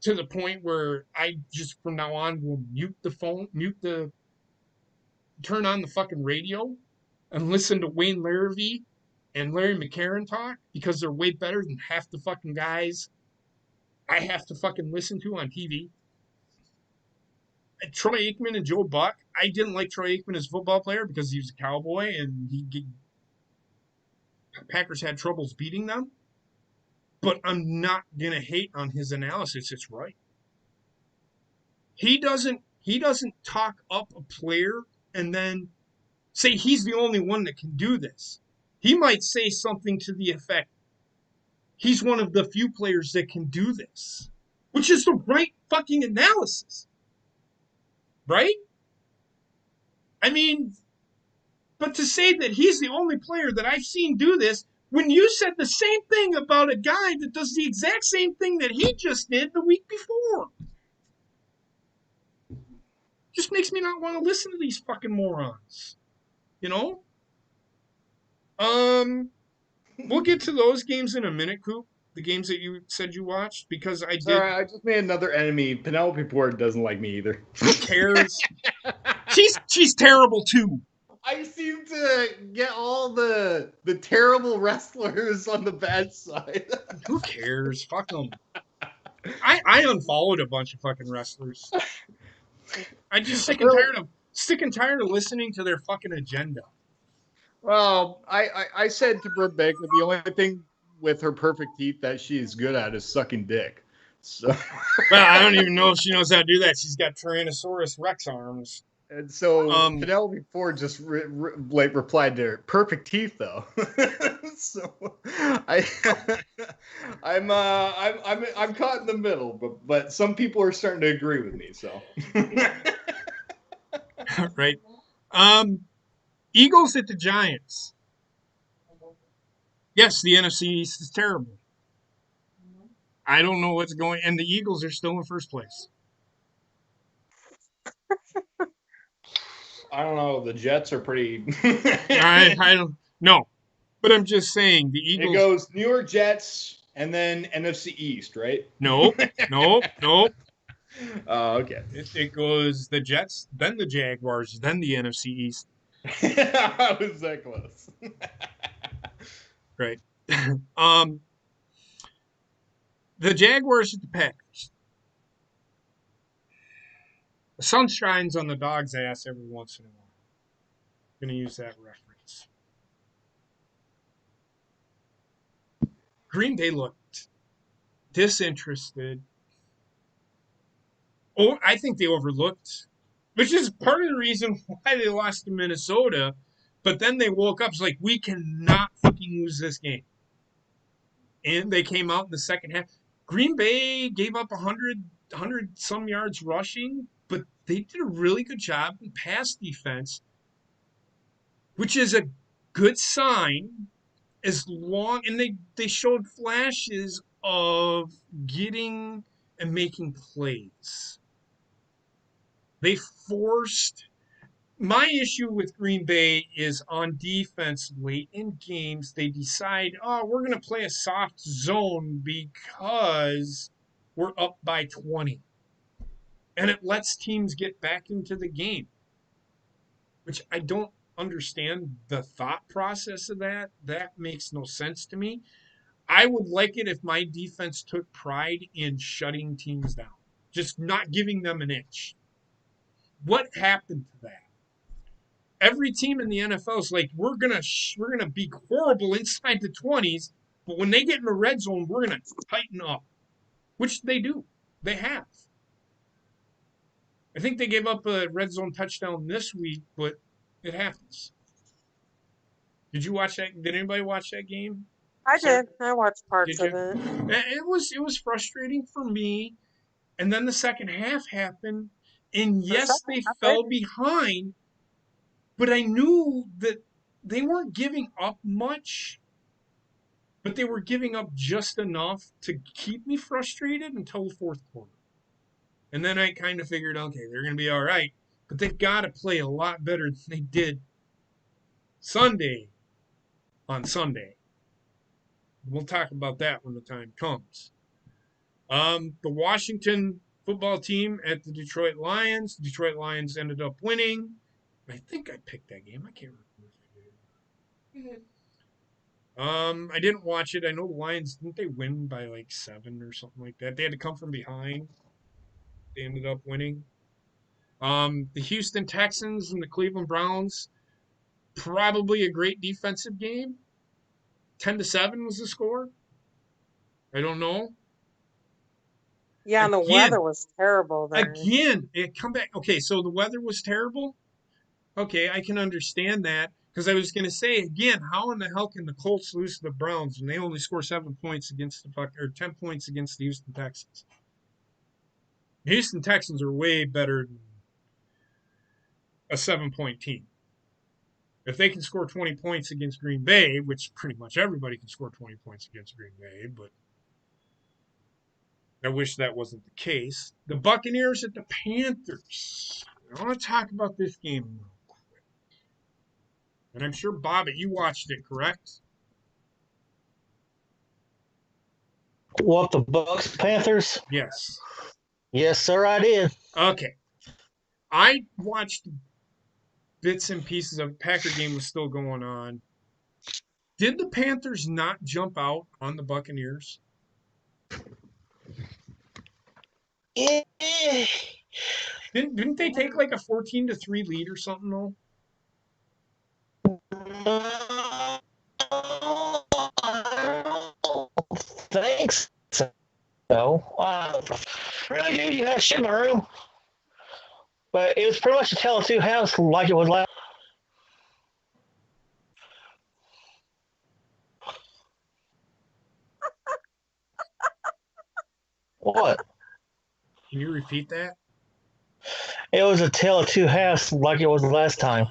to the point where I just from now on will turn on the fucking radio and listen to Wayne Larrivee and Larry McCarron talk because they're way better than half the fucking guys I have to fucking listen to on TV. Troy Aikman and Joe Buck. I didn't like Troy Aikman as a football player because he was a cowboy and Packers had troubles beating them, but I'm not gonna hate on his analysis. It's right. He doesn't talk up a player and then say he's the only one that can do this. He might say something to the effect, he's one of the few players that can do this, which is the right fucking analysis, right? I mean, but to say that he's the only player that I've seen do this, when you said the same thing about a guy that does the exact same thing that he just did the week before, just makes me not want to listen to these fucking morons, you know? Um, we'll get to those games in a minute, Coop. The games that you said you watched, because I did. Sorry, I just made another enemy. Penelope Ford doesn't like me either. Who cares? She's terrible too. I seem to get all the terrible wrestlers on the bad side. Who cares? Fuck them. I unfollowed a bunch of fucking wrestlers. I'm just sick and tired of listening to their fucking agenda. Well, I said to Britt Baker, the only thing with her perfect teeth that she's good at is sucking dick. So, well, I don't even know if she knows how to do that. She's got Tyrannosaurus Rex arms. And so Penelope Ford just replied to her, perfect teeth though. So I'm caught in the middle, but some people are starting to agree with me. So right. Eagles at the Giants. Yes, the NFC East is terrible. I don't know what's going, and the Eagles are still in first place. I don't know. The Jets are pretty. I don't know, but I'm just saying the Eagles. It goes New York Jets and then NFC East, right? Nope. Okay. It goes the Jets, then the Jaguars, then the NFC East. I was that close. Right. The Jaguars at the Packers. The sun shines on the dog's ass every once in a while. I'm going to use that reference. Green Bay looked disinterested. Oh, I think they overlooked, which is part of the reason why they lost to Minnesota. But then they woke up. It's like, we cannot fucking lose this game. And they came out in the second half. Green Bay gave up 100 some yards rushing, but they did a really good job in pass defense, which is a good sign as long, and they showed flashes of getting and making plays. They forced. My issue with Green Bay is on defense late in games, they decide, oh, we're going to play a soft zone because we're up by 20. And it lets teams get back into the game, which I don't understand the thought process of that. That makes no sense to me. I would like it if my defense took pride in shutting teams down, just not giving them an inch. What happened to that? Every team in the NFL is like, we're gonna be horrible inside the 20s, but when they get in the red zone, we're gonna tighten up, which they do. They have. I think they gave up a red zone touchdown this week, but it happens. Did you watch that? Did anybody watch that game? I did. I watched parts of it. It was frustrating for me, and then the second half happened, and yes, they fell behind. But I knew that they weren't giving up much, but they were giving up just enough to keep me frustrated until the fourth quarter. And then I kind of figured, okay, they're going to be all right, but they've got to play a lot better than they did on Sunday. We'll talk about that when the time comes. The Washington football team at the Detroit Lions. The Detroit Lions ended up winning. I think I picked that game. I can't remember if I did. I didn't watch it. I know the Lions, didn't they win by like 7 or something like that? They had to come from behind. They ended up winning. The Houston Texans and the Cleveland Browns, probably a great defensive game. 10-7 was the score. I don't know. Yeah, and the Again, weather was terrible there. Again, it come back. Okay, so the weather was terrible. Okay, I can understand that because I was going to say again, how in the hell can the Colts lose to the Browns when they only score 7 points against the or 10 points against the Houston Texans? The Houston Texans are way better than a 7-point team. If they can score 20 points against Green Bay, which pretty much everybody can score 20 points against Green Bay, but I wish that wasn't the case. The Buccaneers at the Panthers. I want to talk about this game real quick. And I'm sure, Bobby, you watched it, correct? What, the Bucks Panthers? Yes. Yes, sir, I did. Okay. I watched bits and pieces of Packer game was still going on. Did the Panthers not jump out on the Buccaneers? Yeah. Didn't they take like a 14-3 lead or something though? Thanks. So, really, dude, you got shit in my room. But it was pretty much a tale of two halves like it was last. What? Can you repeat that? It was a tale of two halves like it was last time.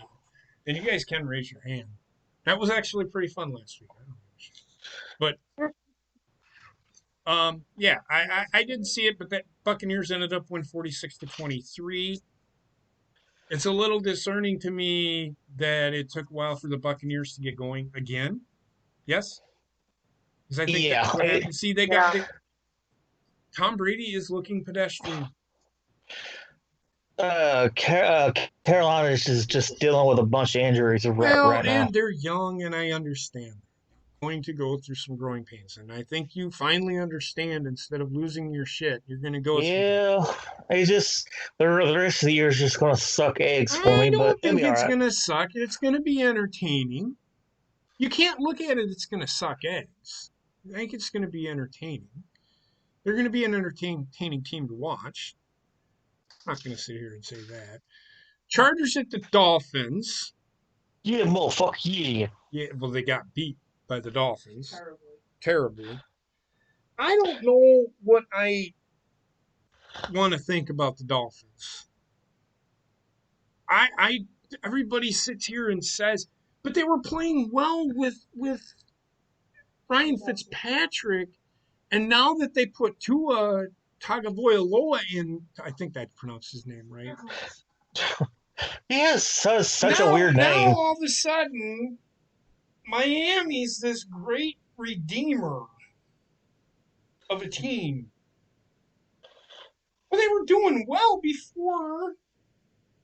And you guys can raise your hand. That was actually pretty fun last week. But yeah, I didn't see it, but the Buccaneers ended up winning 46-23. It's a little discerning to me that it took a while for the Buccaneers to get going again. Yes? Because I think that's what happened. See, Tom Brady is looking pedestrian. Carolina is just dealing with a bunch of injuries right now. And they're young, and I understand. Going to go through some growing pains, and I think you finally understand. Instead of losing your shit, you're going to go. It's just the rest of the year is just going to suck eggs for me. I don't but think it's going to suck. It's going to be entertaining. You can't look at it. It's going to suck eggs. I think it's going to be entertaining. They're going to be an entertaining team to watch. I'm not going to sit here and say that. Chargers at the Dolphins. Yeah, motherfucker, yeah. Yeah, well, they got beat by the Dolphins. Terribly. I don't know what I want to think about the Dolphins. Everybody sits here and says, but they were playing well with Ryan Fitzpatrick, and now that they put Tua Tagovailoa in, I think that pronounced his name right. He has such a weird name. Now all of a sudden, Miami's this great redeemer of a team. Well, they were doing well before.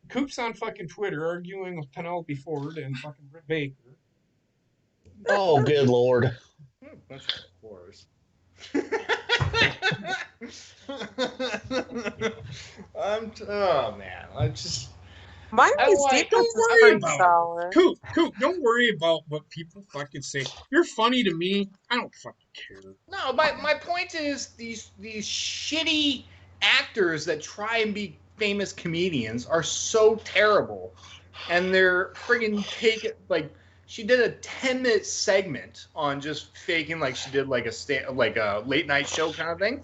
Coop's on fucking Twitter arguing with Penelope Ford and fucking Britt Baker. Oh, good lord. Bunch of whores. Oh man, Miami's defense is pretty solid. Coop, don't worry about what people fucking say. You're funny to me. I don't fucking care. No, my point is these shitty actors that try and be famous comedians are so terrible, and they're friggin' she did a 10-minute segment on just faking like she did like a late night show kind of thing,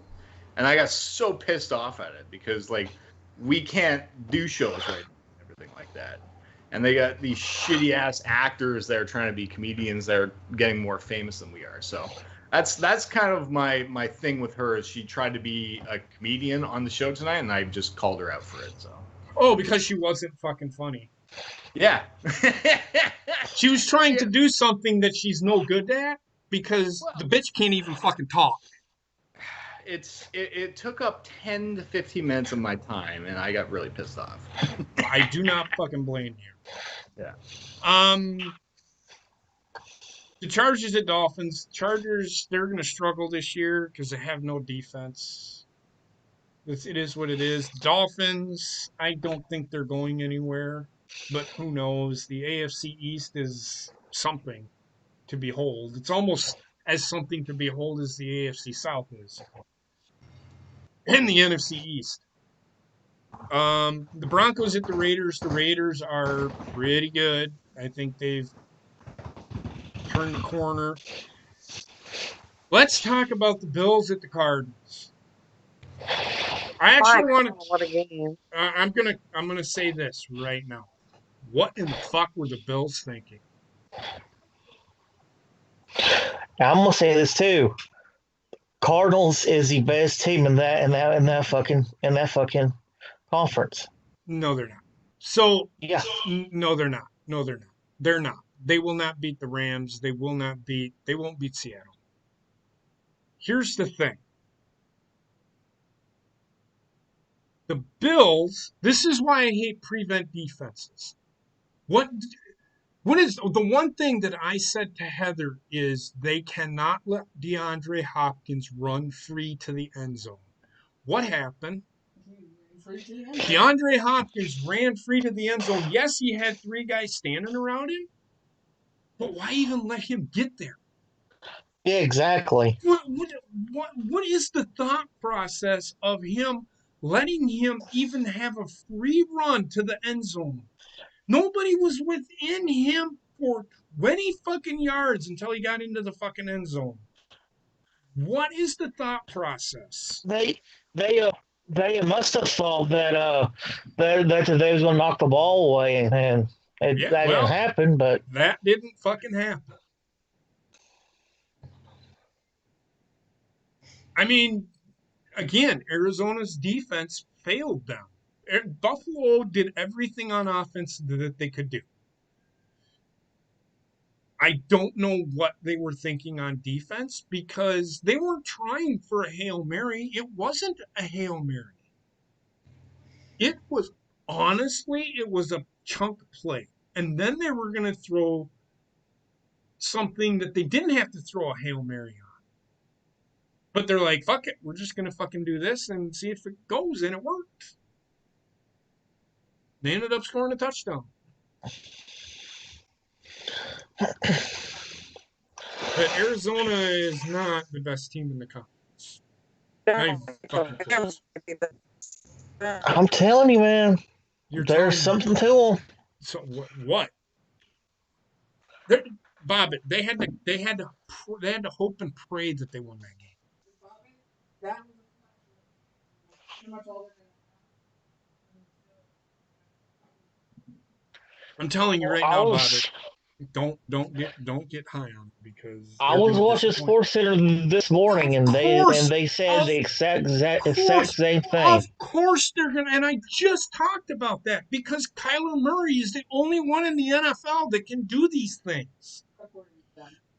and I got so pissed off at it because like we can't do shows right now and everything like that, and they got these shitty ass actors that are trying to be comedians that are getting more famous than we are. So that's kind of my thing with her is she tried to be a comedian on the show tonight, and I just called her out for it. So because she wasn't fucking funny. Yeah. She was trying to do something that she's no good at because the bitch can't even fucking talk. It took up 10 to 15 minutes of my time, and I got really pissed off. I do not fucking blame you. Yeah. The Chargers at Dolphins. Chargers, they're going to struggle this year because they have no defense. It is what it is. Dolphins, I don't think they're going anywhere, but who knows? The AFC East is something. to behold. It's almost as something to behold as the AFC South is, and the NFC East. The Broncos at the Raiders. The Raiders are pretty good. I think they've turned the corner. Let's talk about the Bills at the Cardinals. I actually want to. What a game. I'm gonna say this right now. What in the fuck were the Bills thinking? Now, I'm gonna say this too. Cardinals is the best team in that fucking conference. No, they're not. So Yeah. no, they're not. No, they're not. They're not. They will not beat the Rams. They won't beat Seattle. Here's the thing. The Bills, this is why I hate prevent defenses. What is the one thing that I said to Heather is they cannot let DeAndre Hopkins run free to the end zone. What happened? DeAndre Hopkins ran free to the end zone. Yes, he had 3 guys standing around him, but why even let him get there? Yeah, exactly. What is the thought process of him letting him even have a free run to the end zone? Nobody was within him for 20 fucking yards until he got into the fucking end zone. What is the thought process? They must have thought that they was gonna knock the ball away, and that didn't happen. But that didn't fucking happen. I mean, again, Arizona's defense failed them. Buffalo did everything on offense that they could do. I don't know what they were thinking on defense because they weren't trying for a Hail Mary. It wasn't a Hail Mary. It was, honestly, it was a chunk play. And then they were going to throw something that they didn't have to throw a Hail Mary on. But they're like, fuck it, we're just going to fucking do this and see if it goes, and it worked. They ended up scoring a touchdown. But Arizona is not the best team in the conference. Fucking close. I'm telling you, man, there's something to them. So what? Bob, they had to hope and pray that they won that game. I'm telling you right now, Bob. Don't get high on it because I was watching Sports Center this morning, and they said the exact same thing. Of course they're gonna, and I just talked about that because Kyler Murray is the only one in the NFL that can do these things.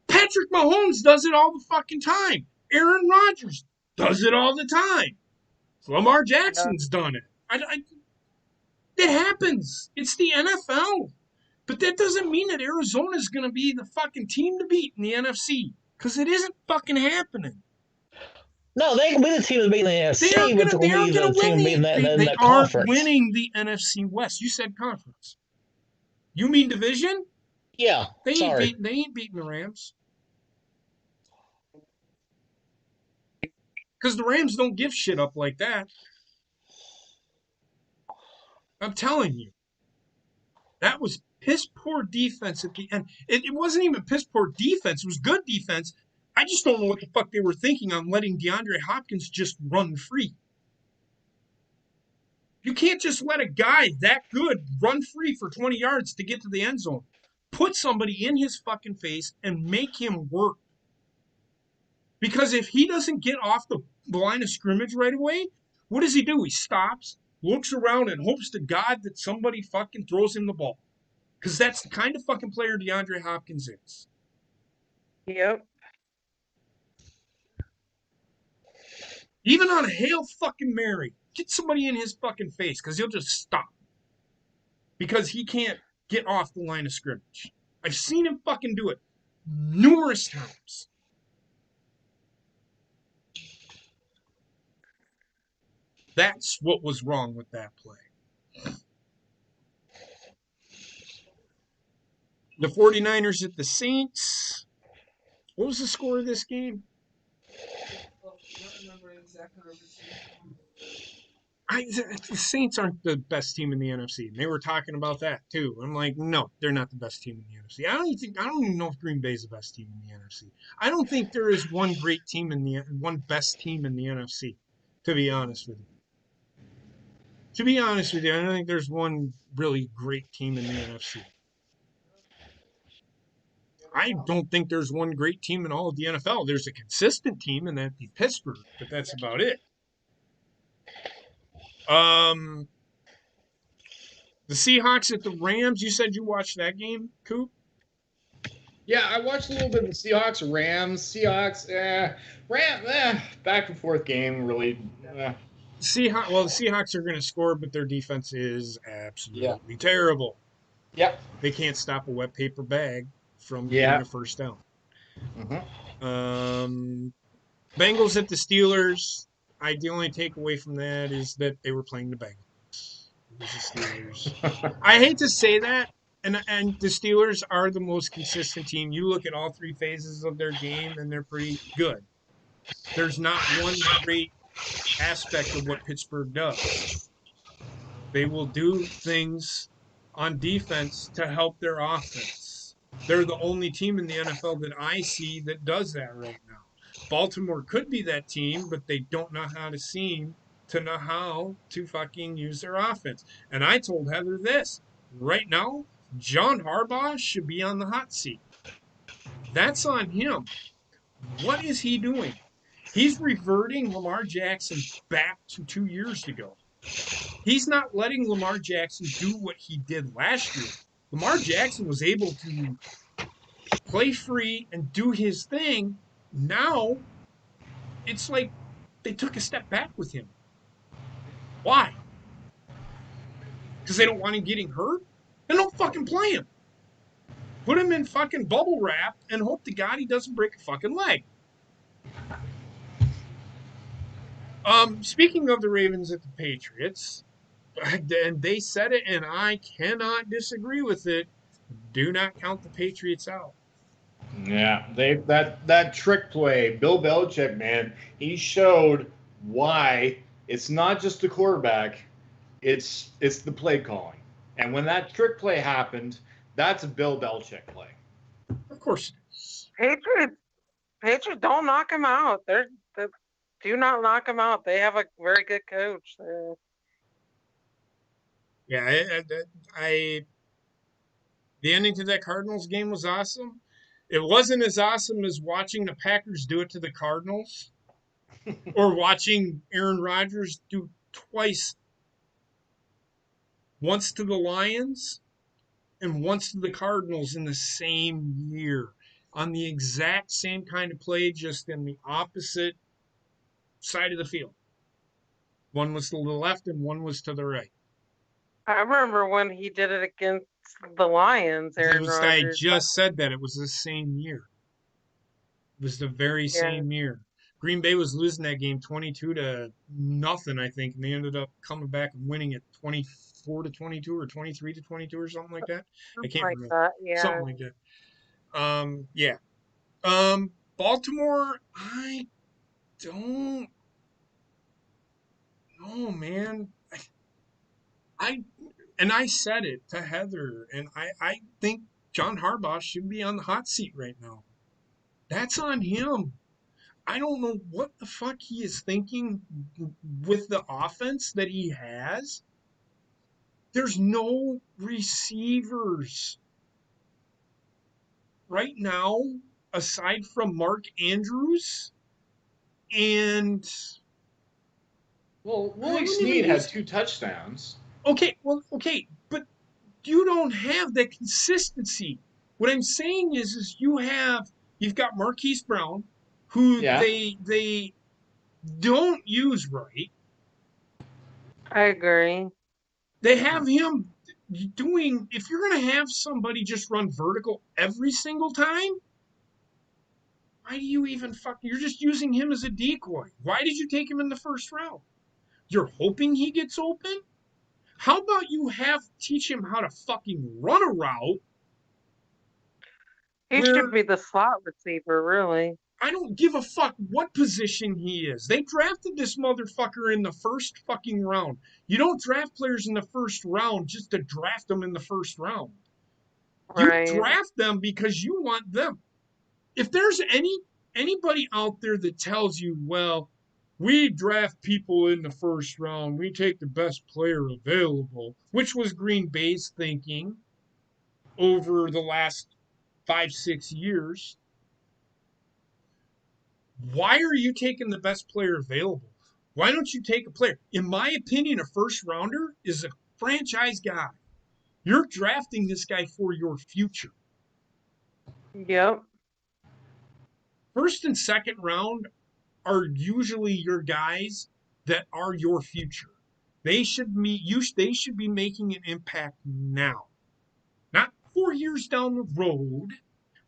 Patrick Mahomes does it all the fucking time. Aaron Rodgers does it all the time. Lamar Jackson's done it. It happens. It's the NFL. But that doesn't mean that Arizona's going to be the fucking team to beat in the NFC. Because it isn't fucking happening. No, they can be the team to beat in the NFC. They aren't going to win they aren't winning the NFC West. You said conference. You mean division? Yeah, they ain't beating the Rams. Because the Rams don't give shit up like that. I'm telling you. That was piss poor defense at the end. It wasn't even piss poor defense. It was good defense. I just don't know what the fuck they were thinking on letting DeAndre Hopkins just run free. You can't just let a guy that good run free for 20 yards to get to the end zone. Put somebody in his fucking face and make him work. Because if he doesn't get off the line of scrimmage right away, what does he do? He stops, looks around, and hopes to God that somebody fucking throws him the ball. Because that's the kind of fucking player DeAndre Hopkins is. Yep. Even on a Hail fucking Mary, get somebody in his fucking face because he'll just stop. Because he can't get off the line of scrimmage. I've seen him fucking do it numerous times. That's what was wrong with that play. The 49ers at the Saints. What was the score of this game? The Saints aren't the best team in the NFC. And they were talking about that too. I'm like, no, they're not the best team in the NFC. I don't even know if Green Bay's the best team in the NFC. I don't think there is one best team in the NFC, to be honest with you. To be honest with you, I don't think there's one really great team in the NFC. I don't think there's one great team in all of the NFL. There's a consistent team, and that'd be Pittsburgh, but that's about it. The Seahawks at the Rams. You said you watched that game, Coop? Yeah, I watched a little bit of the Seahawks, Rams, back and forth game, really. The Seahawks are going to score, but their defense is absolutely terrible. Yep. They can't stop a wet paper bag from getting a first down. Bengals at the Steelers. The only takeaway from that is that they were playing the Bengals. It was the Steelers. I hate to say that, and the Steelers are the most consistent team. You look at all three phases of their game, and they're pretty good. There's not one great aspect of what Pittsburgh does. They will do things on defense to help their offense. They're the only team in the NFL that I see that does that right now. Baltimore could be that team, but they don't know how to fucking use their offense. And I told Heather this. Right now, John Harbaugh should be on the hot seat. That's on him. What is he doing? He's reverting Lamar Jackson back to 2 years ago. He's not letting Lamar Jackson do what he did last year. Lamar Jackson was able to play free and do his thing. Now, it's like they took a step back with him. Why? Because they don't want him getting hurt? Then don't fucking play him. Put him in fucking bubble wrap and hope to God he doesn't break a fucking leg. Speaking of the Ravens at the Patriots, and they said it, and I cannot disagree with it. Do not count the Patriots out. Yeah, that trick play, Bill Belichick, man, he showed why it's not just the quarterback, it's the play calling. And when that trick play happened, that's a Bill Belichick play. Of course it is. Patriots don't knock him out. Do not knock him out. They have a very good coach there. Yeah, the ending to that Cardinals game was awesome. It wasn't as awesome as watching the Packers do it to the Cardinals or watching Aaron Rodgers do twice, once to the Lions and once to the Cardinals in the same year on the exact same kind of play, just in the opposite side of the field. One was to the left and one was to the right. I remember when he did it against the Lions, Aaron Rodgers. I just said that. It was the same year. It was the very same year. Green Bay was losing that game 22-0, I think, and they ended up coming back and winning it 24-22 or 23-22 or something like that. I can't remember. Something like that. Baltimore, I don't know, man. I said it to Heather, and I think John Harbaugh should be on the hot seat right now. That's on him. I don't know what the fuck he is thinking with the offense that he has. There's no receivers right now aside from Mark Andrews and Willie Snead had 2 touchdowns. Okay, but you don't have that consistency. What I'm saying is you've got Marquise Brown, who they don't use right. I agree. They have him doing, if you're going to have somebody just run vertical every single time, why do you even you're just using him as a decoy. Why did you take him in the first round? You're hoping he gets open? How about you teach him how to fucking run a route He should be the slot receiver, really. I don't give a fuck what position he is. They drafted this motherfucker in the first fucking round. You don't draft players in the first round just to draft them in the first round. You Right. draft them because you want them. If there's anybody out there that tells you, well, we draft people in the first round, we take the best player available, which was Green Bay's thinking over the last 5, 6 years. Why are you taking the best player available? Why don't you take a player? In my opinion, a first rounder is a franchise guy. You're drafting this guy for your future. Yep. First and second round are usually your guys that are your future. They should be making an impact now, not 4 years down the road,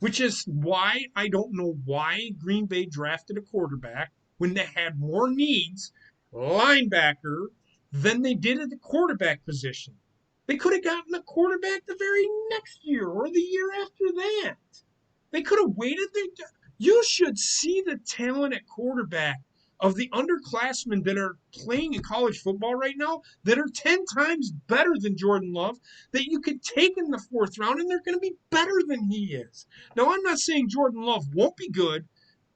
which is why I don't know why Green Bay drafted a quarterback when they had more needs, linebacker, than they did at the quarterback position. They could have gotten a quarterback the very next year or the year after that. They could have waited. You should see the talent at quarterback of the underclassmen that are playing in college football right now that are 10 times better than Jordan Love that you could take in the fourth round and they're going to be better than he is. Now, I'm not saying Jordan Love won't be good,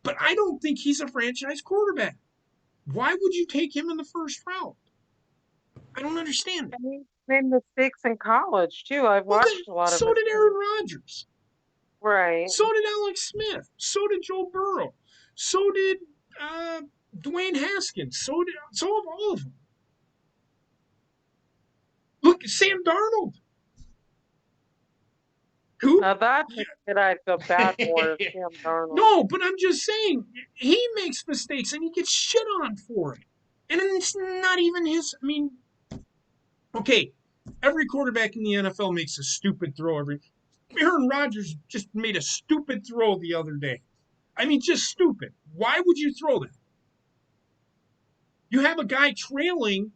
but I don't think he's a franchise quarterback. Why would you take him in the first round? I don't understand it. And he made mistakes in college, too. I've Well, watched a lot of so his did Aaron Rodgers. Right. So did Alex Smith. So did Joe Burrow. So did Dwayne Haskins. So have all of them. Look, Sam Darnold. Who? Now that's a kid I'd feel bad for, Sam Darnold. No, but I'm just saying he makes mistakes and he gets shit on for it. And it's not even his. I mean, okay, every quarterback in the NFL makes a stupid throw every. Aaron Rodgers just made a stupid throw the other day. I mean, just stupid. Why would you throw that? You have a guy trailing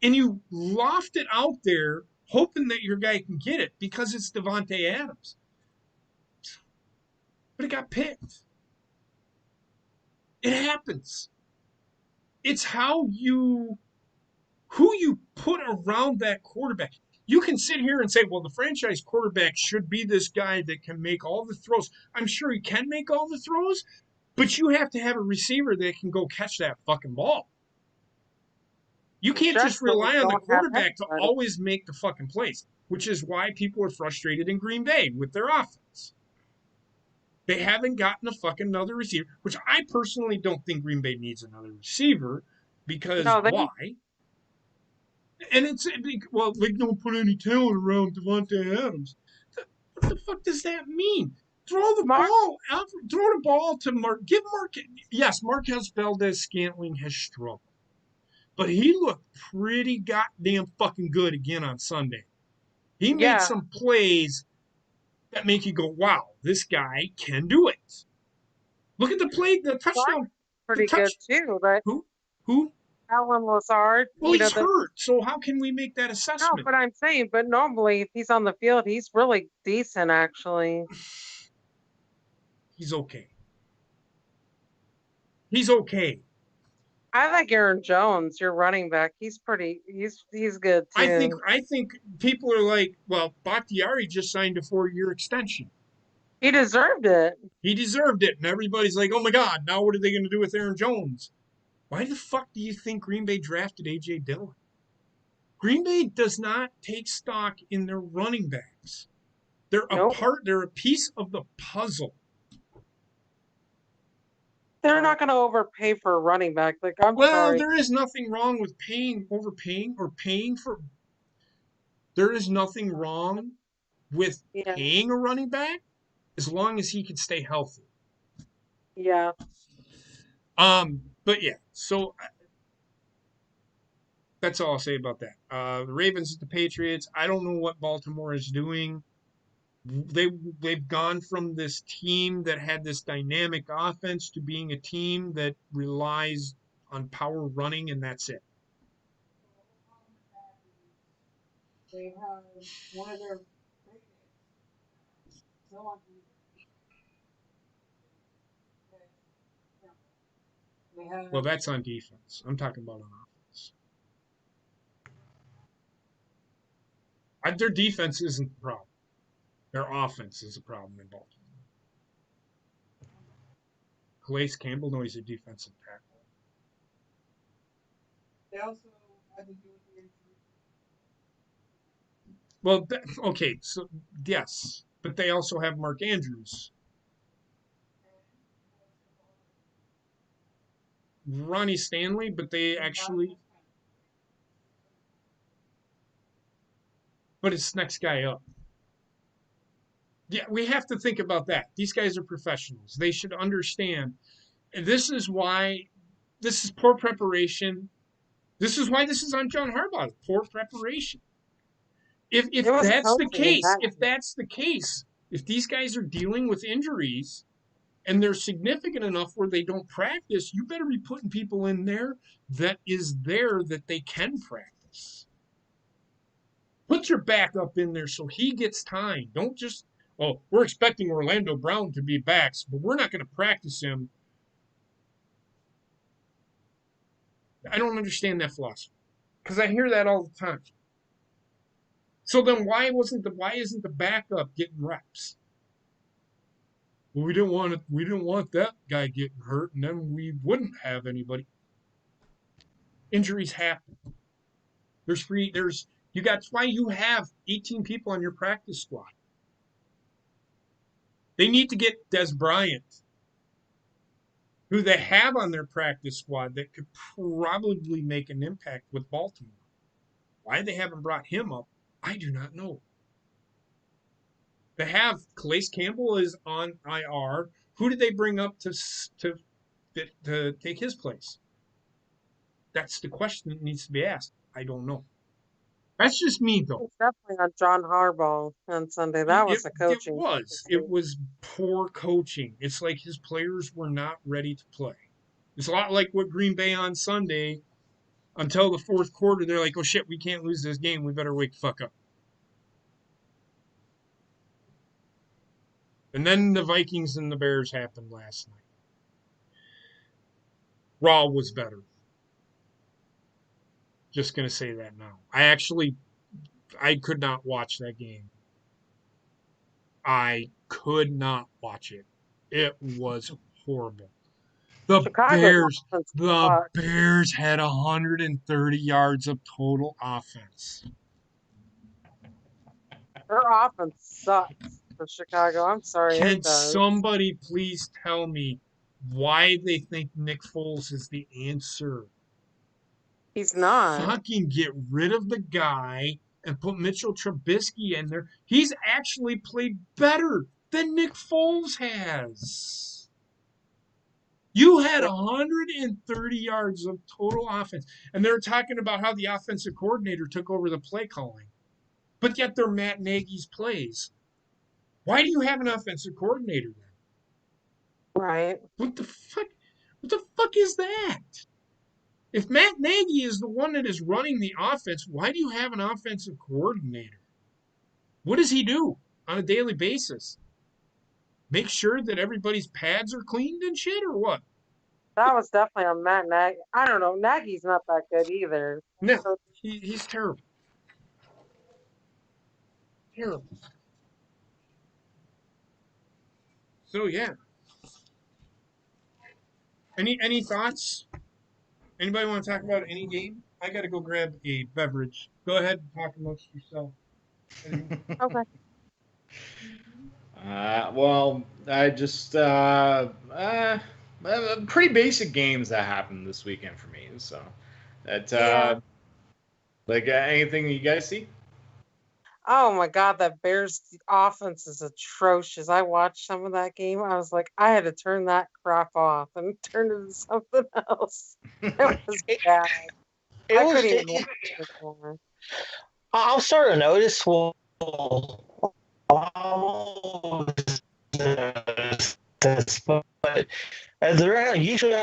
and you loft it out there hoping that your guy can get it because it's Devontae Adams. But it got picked. It happens. It's who you put around that quarterback. You can sit here and say, well, the franchise quarterback should be this guy that can make all the throws. I'm sure he can make all the throws, but you have to have a receiver that can go catch that fucking ball. You can't just rely on the quarterback to always make the fucking plays, which is why people are frustrated in Green Bay with their offense. They haven't gotten a fucking another receiver, which I personally don't think Green Bay needs another receiver because why? And it's, well, they don't put any talent around Devontae Adams. What the fuck does that mean? Throw the ball out. Throw the ball to Mark. Give Mark. Yes, Marquez Valdez-Scantling has struggled, but he looked pretty goddamn fucking good again on Sunday. He made some plays that make you go, wow, this guy can do it. Look at the play, the touchdown. Pretty good too, but who? Alan Lazard. Well, he's hurt, so how can we make that assessment? No, but I'm saying, but normally if he's on the field, he's really decent, actually. He's okay. He's okay. I like Aaron Jones, your running back. He's good too. I think people are like, well, Bakhtiari just signed a 4-year extension. He deserved it. He deserved it, and everybody's like, oh my God, now what are they going to do with Aaron Jones? Why the fuck do you think Green Bay drafted A.J. Dillon? Green Bay does not take stock in their running backs. They're they're a piece of the puzzle. They're not going to overpay for a running back. Like, I'm sorry. There is nothing wrong with overpaying, or paying for. There is nothing wrong with paying a running back as long as he can stay healthy. Yeah. But yeah, so that's all I'll say about that. The Ravens, the Patriots. I don't know what Baltimore is doing. They've gone from this team that had this dynamic offense to being a team that relies on power running, and that's it. They have one of their Well, that's on defense. I'm talking about on offense. Their defense isn't the problem. Their offense is a problem in Baltimore. Calais Campbell, no, he's a defensive tackle. They also had to do with the injury. Well, okay, so yes, but they also have Mark Andrews. Ronnie Stanley, but they actually. But it's next guy up. Yeah, we have to think about that. These guys are professionals. They should understand. And this is why this is poor preparation. This is why this is on John Harbaugh. Poor preparation. If It was that's the coaching in case, that. if these guys are dealing with injuries and they're significant enough where they don't practice, you better be putting people in there that they can practice. Put your backup in there so he gets time. Don't just, oh, we're expecting Orlando Brown to be back, but we're not going to practice him. I don't understand that philosophy because I hear that all the time. So then why isn't the backup getting reps? Well, we didn't want that guy getting hurt, and then we wouldn't have anybody. Injuries happen. That's why you have 18 people on your practice squad. They need to get Des Bryant, who they have on their practice squad that could probably make an impact with Baltimore. Why they haven't brought him up, I do not know. They have Calais Campbell is on IR. Who did they bring up to take his place? That's the question that needs to be asked. I don't know. That's just me, though. It's definitely on John Harbaugh on Sunday. That was the coaching. It was poor coaching. It's like his players were not ready to play. It's a lot like what Green Bay on Sunday. Until the fourth quarter, they're like, oh shit, we can't lose this game. We better wake the fuck up. And then the Vikings and the Bears happened last night. Raw was better. Just going to say that now. I could not watch that game. I could not watch it. It was horrible. The Bears had 130 yards of total offense. Their offense sucks for Chicago. I'm sorry. Can somebody please tell me why they think Nick Foles is the answer? He's not. Fucking get rid of the guy and put Mitchell Trubisky in there. He's actually played better than Nick Foles has. You had 130 yards of total offense. And they're talking about how the offensive coordinator took over the play calling. But yet they're Matt Nagy's plays. Why do you have an offensive coordinator then? Right. What the fuck is that? If Matt Nagy is the one that is running the offense, why do you have an offensive coordinator? What does he do on a daily basis? Make sure that everybody's pads are cleaned and shit, or what? That was definitely on Matt Nagy. I don't know. Nagy's not that good either. No, he's terrible. Terrible. So yeah. Any thoughts? Anybody want to talk about any game? I got to go grab a beverage. Go ahead and talk amongst yourself. Okay. Well, I just pretty basic games that happened this weekend for me. So that anything you guys see? Oh my God, that Bears offense is atrocious. I watched some of that game. I was like, I had to turn that crap off and turn it into something else. It was bad. I couldn't even watch it anymore. I'm starting to notice. But as around usually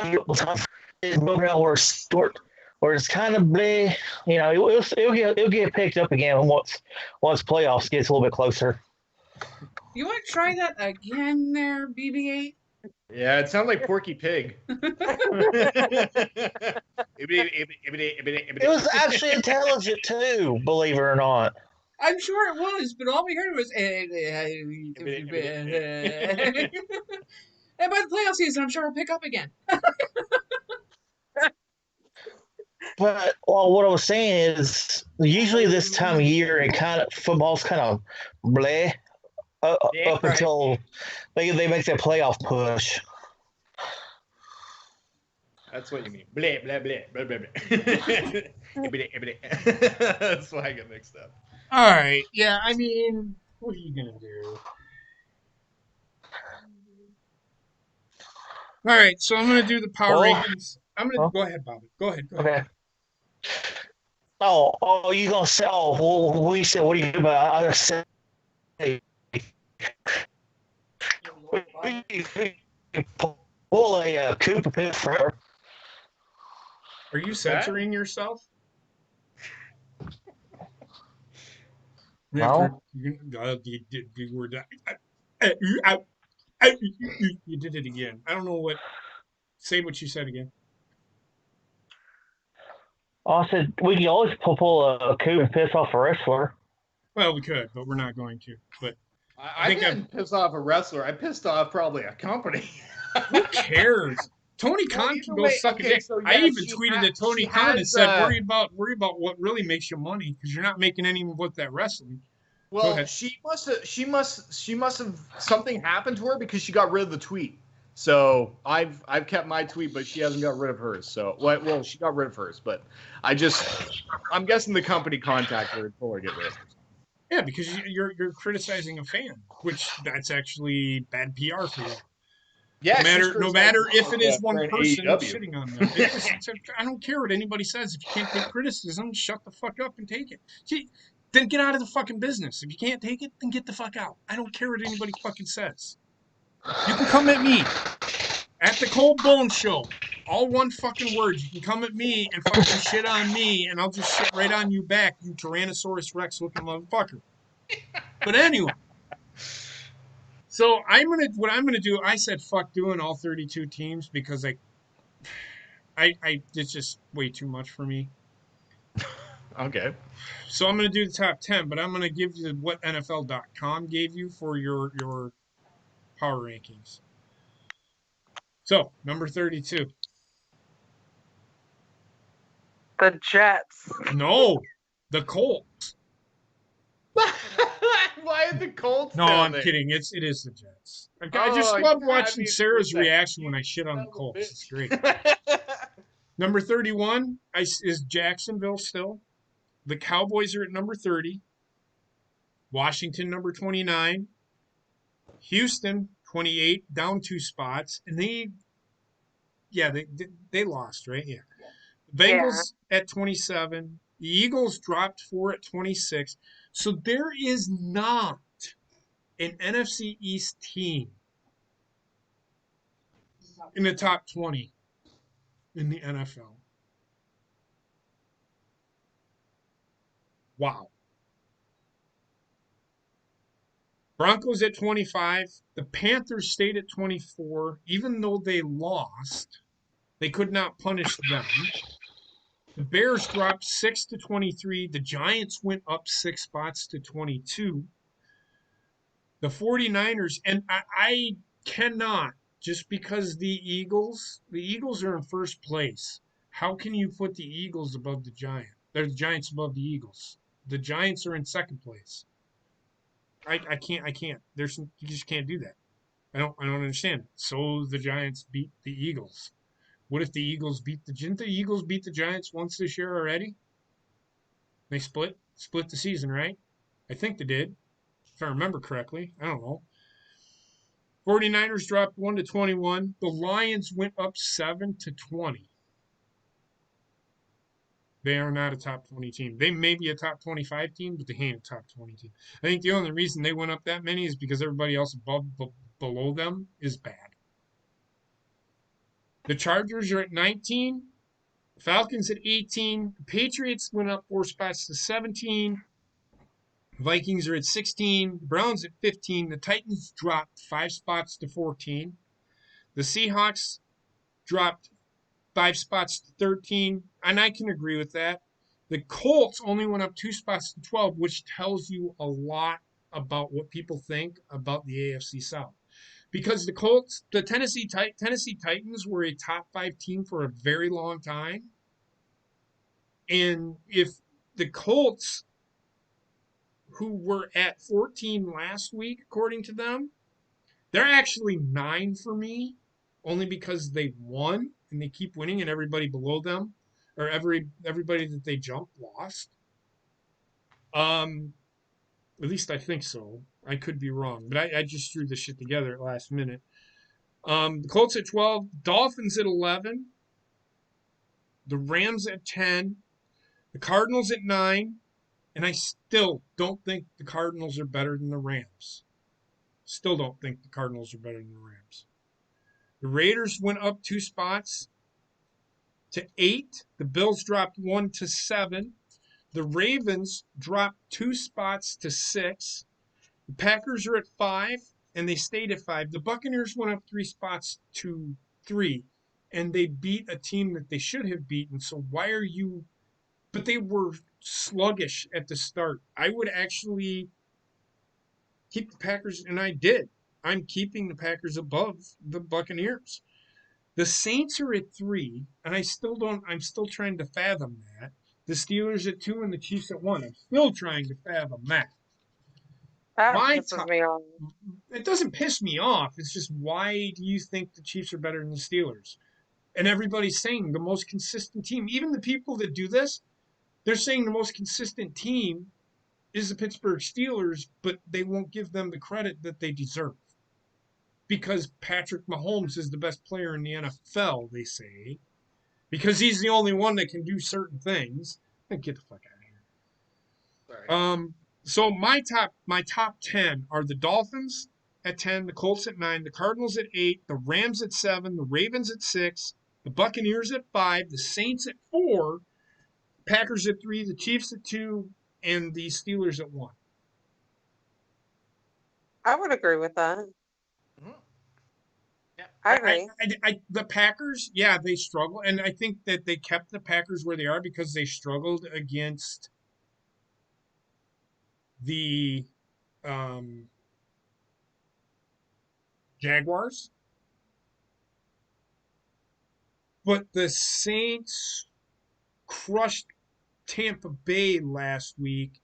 where it's kind of bleh, it'll get picked up again once playoffs gets a little bit closer. You want to try that again there, BB-8? Yeah, it sounds like Porky Pig. It was actually intelligent too, believe it or not. I'm sure it was, but all we heard was. And by the playoff season, I'm sure it'll pick up again. But what I was saying is, usually this time of year, it kind of football's kind of bleh up until they make that playoff push. That's what you mean. Blah, blah, blah, blah, blah, blah. That's why I get mixed up. All right. Yeah, I mean, what are you going to do? All right, so I'm going to do the power rankings. I'm going to go ahead, Bobby. Go ahead. Okay. Oh, you gonna say? Oh, well, we said, what do you do about? I said, pull a Cooper pit forever. Are you censoring yourself? No. You did it again. I don't know what. Say what you said again. I said we can always pull a Cooper and piss off a wrestler. Well, we could, but we're not going to. But I didn't piss off a wrestler. I pissed off probably a company. Who cares? Tony Khan can go suck a dick. So, yeah, I even tweeted at Tony Khan and said, worry about what really makes you money because you're not making any with that wrestling. Well, she must have something happened to her because she got rid of the tweet. So I've kept my tweet, but she hasn't got rid of hers. So well, she got rid of hers, but I'm guessing the company contacted her and told her to get rid of hers. Yeah, because you're criticizing a fan, which that's actually bad PR for you. Yeah, no matter if it is one person shitting on them. I don't care what anybody says. If you can't take criticism, shut the fuck up and take it. Then get out of the fucking business. If you can't take it, then get the fuck out. I don't care what anybody fucking says. You can come at me at the Cold Bone Show. All one fucking word. You can come at me and fucking shit on me, and I'll just shit right on you back, you Tyrannosaurus Rex looking motherfucker. But anyway. So what I'm gonna do, I said fuck doing all 32 teams because it's just way too much for me. Okay. So I'm gonna do the top 10, but I'm gonna give you what NFL.com gave you for your power rankings. So number 32. The Jets. No, the Colts. Why are the Colts? No, I'm kidding. It is the Jets. I just love watching Sarah's reaction when I shit on the Colts. It's great. Number 31 is Jacksonville still. The Cowboys are at number 30. Washington, number 29. Houston, 28, down 2 spots. And they lost, right? Yeah. Bengals at 27. The Eagles dropped 4 at 26. So there is not an NFC East team in the top 20 in the NFL. Wow. Broncos at 25. The Panthers stayed at 24. Even though they lost, they could not punish them. The Bears dropped 6 to 23. The Giants went up 6 spots to 22. The 49ers, and I cannot, just because the Eagles are in first place. How can you put the Eagles above the Giants? There's the Giants above the Eagles. The Giants are in second place. I can't. You just can't do that. I don't understand. So the Giants beat the Eagles. What if the Eagles didn't the Eagles beat the Giants once this year already? They split the season, right? I think they did. If I remember correctly. I don't know. 49ers dropped 1 to 21. The Lions went up 7 to 20. They are not a top 20 team. They may be a top 25 team, but they ain't a top 20 team. I think the only reason they went up that many is because everybody else below them is bad. The Chargers are at 19. Falcons at 18. The Patriots went up 4 spots to 17. Vikings are at 16. The Browns at 15. The Titans dropped 5 spots to 14. The Seahawks dropped 5 spots to 13, and I can agree with that. The Colts only went up 2 spots to 12, which tells you a lot about what people think about the AFC South. Because the Tennessee Titans were a top 5 team for a very long time. And if the Colts, who were at 14 last week, according to them, they're actually 9 for me, only because they won and they keep winning, and everybody below them, or everybody that they jumped, lost. At least I think so. I could be wrong, but I just threw this shit together at last minute. The Colts at 12, Dolphins at 11, the Rams at 10, the Cardinals at 9, and I still don't think the Cardinals are better than the Rams. Still don't think the Cardinals are better than the Rams. The Raiders went up 2 spots to 8. The Bills dropped 1 to 7. The Ravens dropped 2 spots to 6. The Packers are at 5, and they stayed at 5. The Buccaneers went up 3 spots to 3, and they beat a team that they should have beaten. So why are you? But they were sluggish at the start. I would actually keep the Packers, and I did. I'm keeping the Packers above the Buccaneers. The Saints are at 3, and I'm still trying to fathom that. The Steelers at 2 and the Chiefs at 1. I'm still trying to fathom that. That My pisses top, me off. it doesn't piss me off. It's just, why do you think the Chiefs are better than the Steelers? And everybody's saying the most consistent team. Even the people that do this, they're saying the most consistent team is the Pittsburgh Steelers, but they won't give them the credit that they deserve. Because Patrick Mahomes is the best player in the NFL, they say. Because he's the only one that can do certain things. Get the fuck out of here. Sorry. So my top 10 are the Dolphins at 10, the Colts at 9, the Cardinals at 8, the Rams at 7, the Ravens at 6, the Buccaneers at 5, the Saints at 4, Packers at 3, the Chiefs at 2, and the Steelers at 1. I would agree with that. Mhm. Yeah. I agree. The Packers, yeah, they struggle, and I think that they kept the Packers where they are because they struggled against the Jaguars. But the Saints crushed Tampa Bay last week,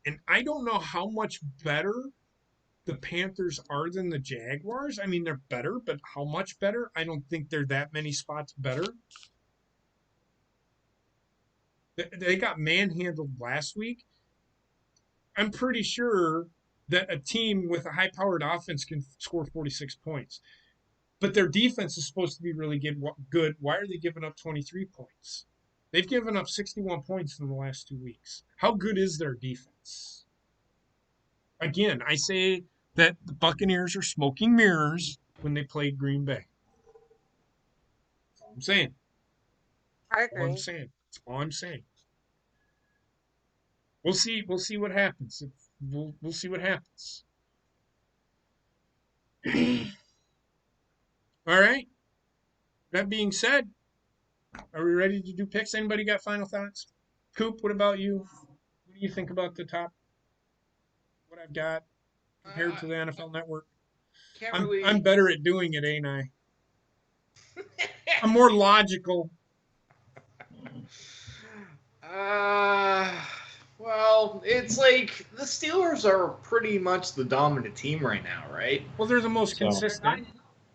and I don't know how much better the Panthers are than the Jaguars. I mean, they're better, but how much better? I don't think they're that many spots better. They got manhandled last week. I'm pretty sure that a team with a high-powered offense can score 46 points. But their defense is supposed to be really good. Why are they giving up 23 points? They've given up 61 points in the last 2 weeks. How good is their defense? Again, I say that the Buccaneers are smoking mirrors when they played Green Bay. That's all I'm saying. I That's all I'm agree. saying. That's all I'm saying. We'll see. We'll see what happens. We'll see what happens. All right. That being said, are we ready to do picks? Anybody got final thoughts? Coop, what about you? What do you think about the top? What I've got compared I to the NFL Network? can't I'm really. better at doing it, ain't I? I'm more logical. Uh, well, it's like the Steelers are pretty much the dominant team right now, right? Well, they're the most So consistent.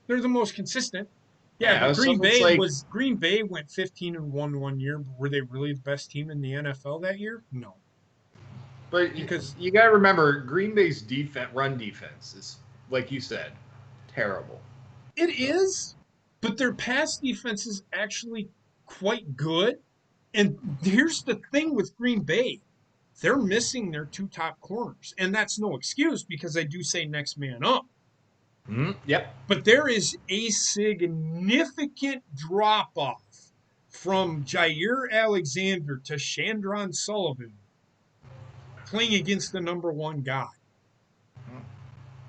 They're the most consistent. Yeah, yeah, but so it's like, Green Bay went 15-1 one year, but were they really the best team in the NFL that year? No. but Because you got to remember Green Bay's run defense is, like you said, terrible. it So is, but their pass defense is actually quite good. And here's the thing with Green Bay. They're missing their 2 top corners, and that's no excuse because I do say next man up. yep. But there is a significant drop off from Jair Alexander to Chandron Sullivan playing against the number 1 guy.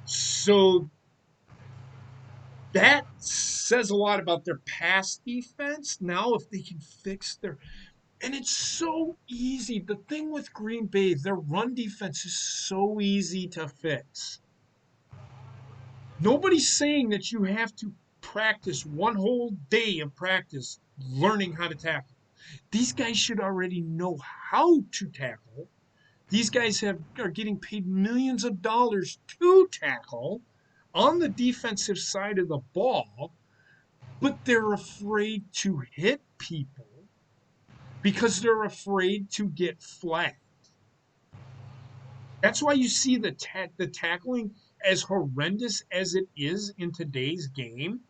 So That says a lot about their pass defense. Now, if they can fix their, and it's so easy. The thing with Green Bay, their run defense is so easy to fix. Nobody's saying that you have to practice one whole day of practice learning how to tackle. These guys should already know how to tackle. These guys are getting paid millions of dollars to tackle on the defensive side of the ball, but they're afraid to hit people because they're afraid to get flagged. That's why you see the tackling, as horrendous as it is in today's game,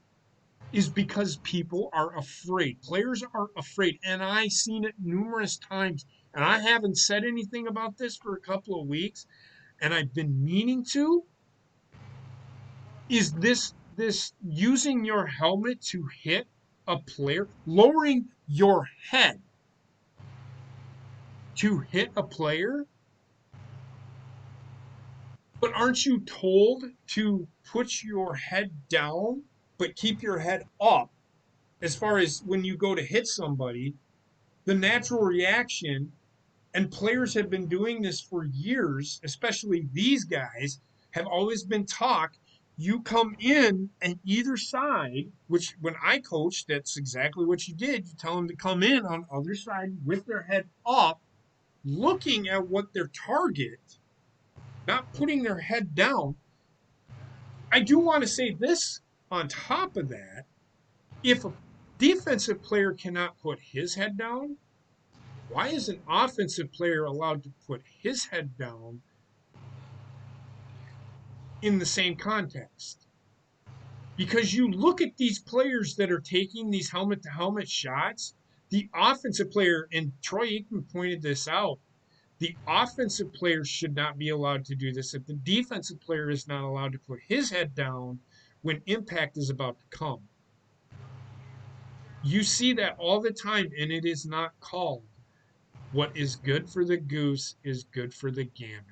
is because people are afraid. Players are afraid. And I've seen it numerous times. And I haven't said anything about this for a couple of weeks, and I've been meaning to. Is this using your helmet to hit a player, lowering your head to hit a player? But aren't you told to put your head down, but keep your head up? As far as when you go to hit somebody, the natural reaction, and players have been doing this for years, especially these guys, have always been taught you come in and either side, which when I coached, that's exactly what you did. You tell them to come in on the other side with their head up, looking at what their target, not putting their head down. I do want to say this on top of that. If a defensive player cannot put his head down, why is an offensive player allowed to put his head down in the same context? Because you look at these players that are taking these helmet to helmet shots, the offensive player, and Troy Aikman pointed this out, the offensive player should not be allowed to do this. If the defensive player is not allowed to put his head down when impact is about to come. You see that all the time, and it is not called. What is good for the goose is good for the gander.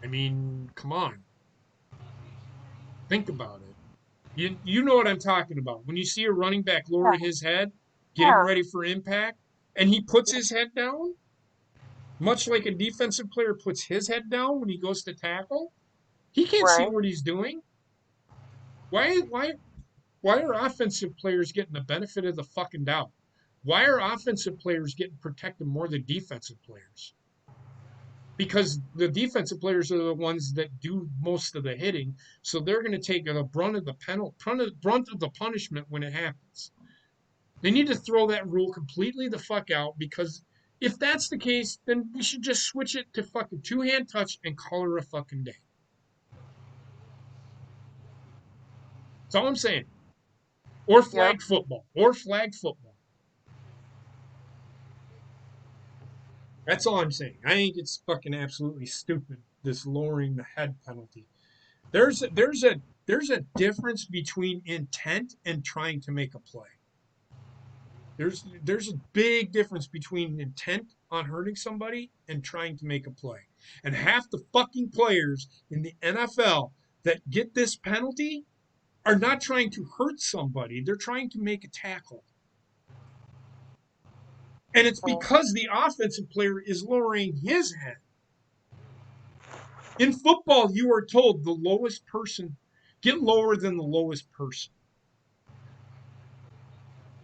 I mean, come on. Think about it. You know what I'm talking about. When you see a running back lower his head, getting Yeah. ready for impact, and he puts his head down, much like a defensive player puts his head down when he goes to tackle, he can't see Right. what he's doing. Why are offensive players getting the benefit of the fucking doubt? Why are offensive players getting protected more than defensive players? Because the defensive players are the ones that do most of the hitting, so they're going to take the brunt of the brunt of the punishment when it happens. They need to throw that rule completely the fuck out, because if that's the case, then we should just switch it to fucking two-hand touch and call her a fucking day. That's all I'm saying. Or Yep. flag football. Or flag football. That's all I'm saying. I think it's fucking absolutely stupid, this lowering the head penalty. There's a difference between intent and trying to make a play. There's a big difference between intent on hurting somebody and trying to make a play. And half the fucking players in the NFL that get this penalty are not trying to hurt somebody, they're trying to make a tackle. And it's because the offensive player is lowering his head. In football, you are told the lowest person, get lower than the lowest person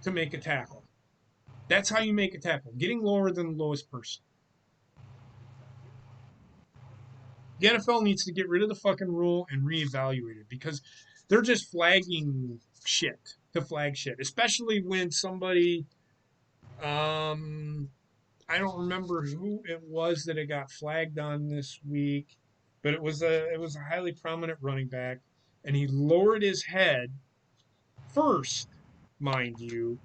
to make a tackle. That's how you make a tackle, getting lower than the lowest person. The NFL needs to get rid of the fucking rule and reevaluate it, because they're just flagging shit to flag shit, especially when somebody, I don't remember who it was that it got flagged on this week, but it was a highly prominent running back, and he lowered his head first, mind you,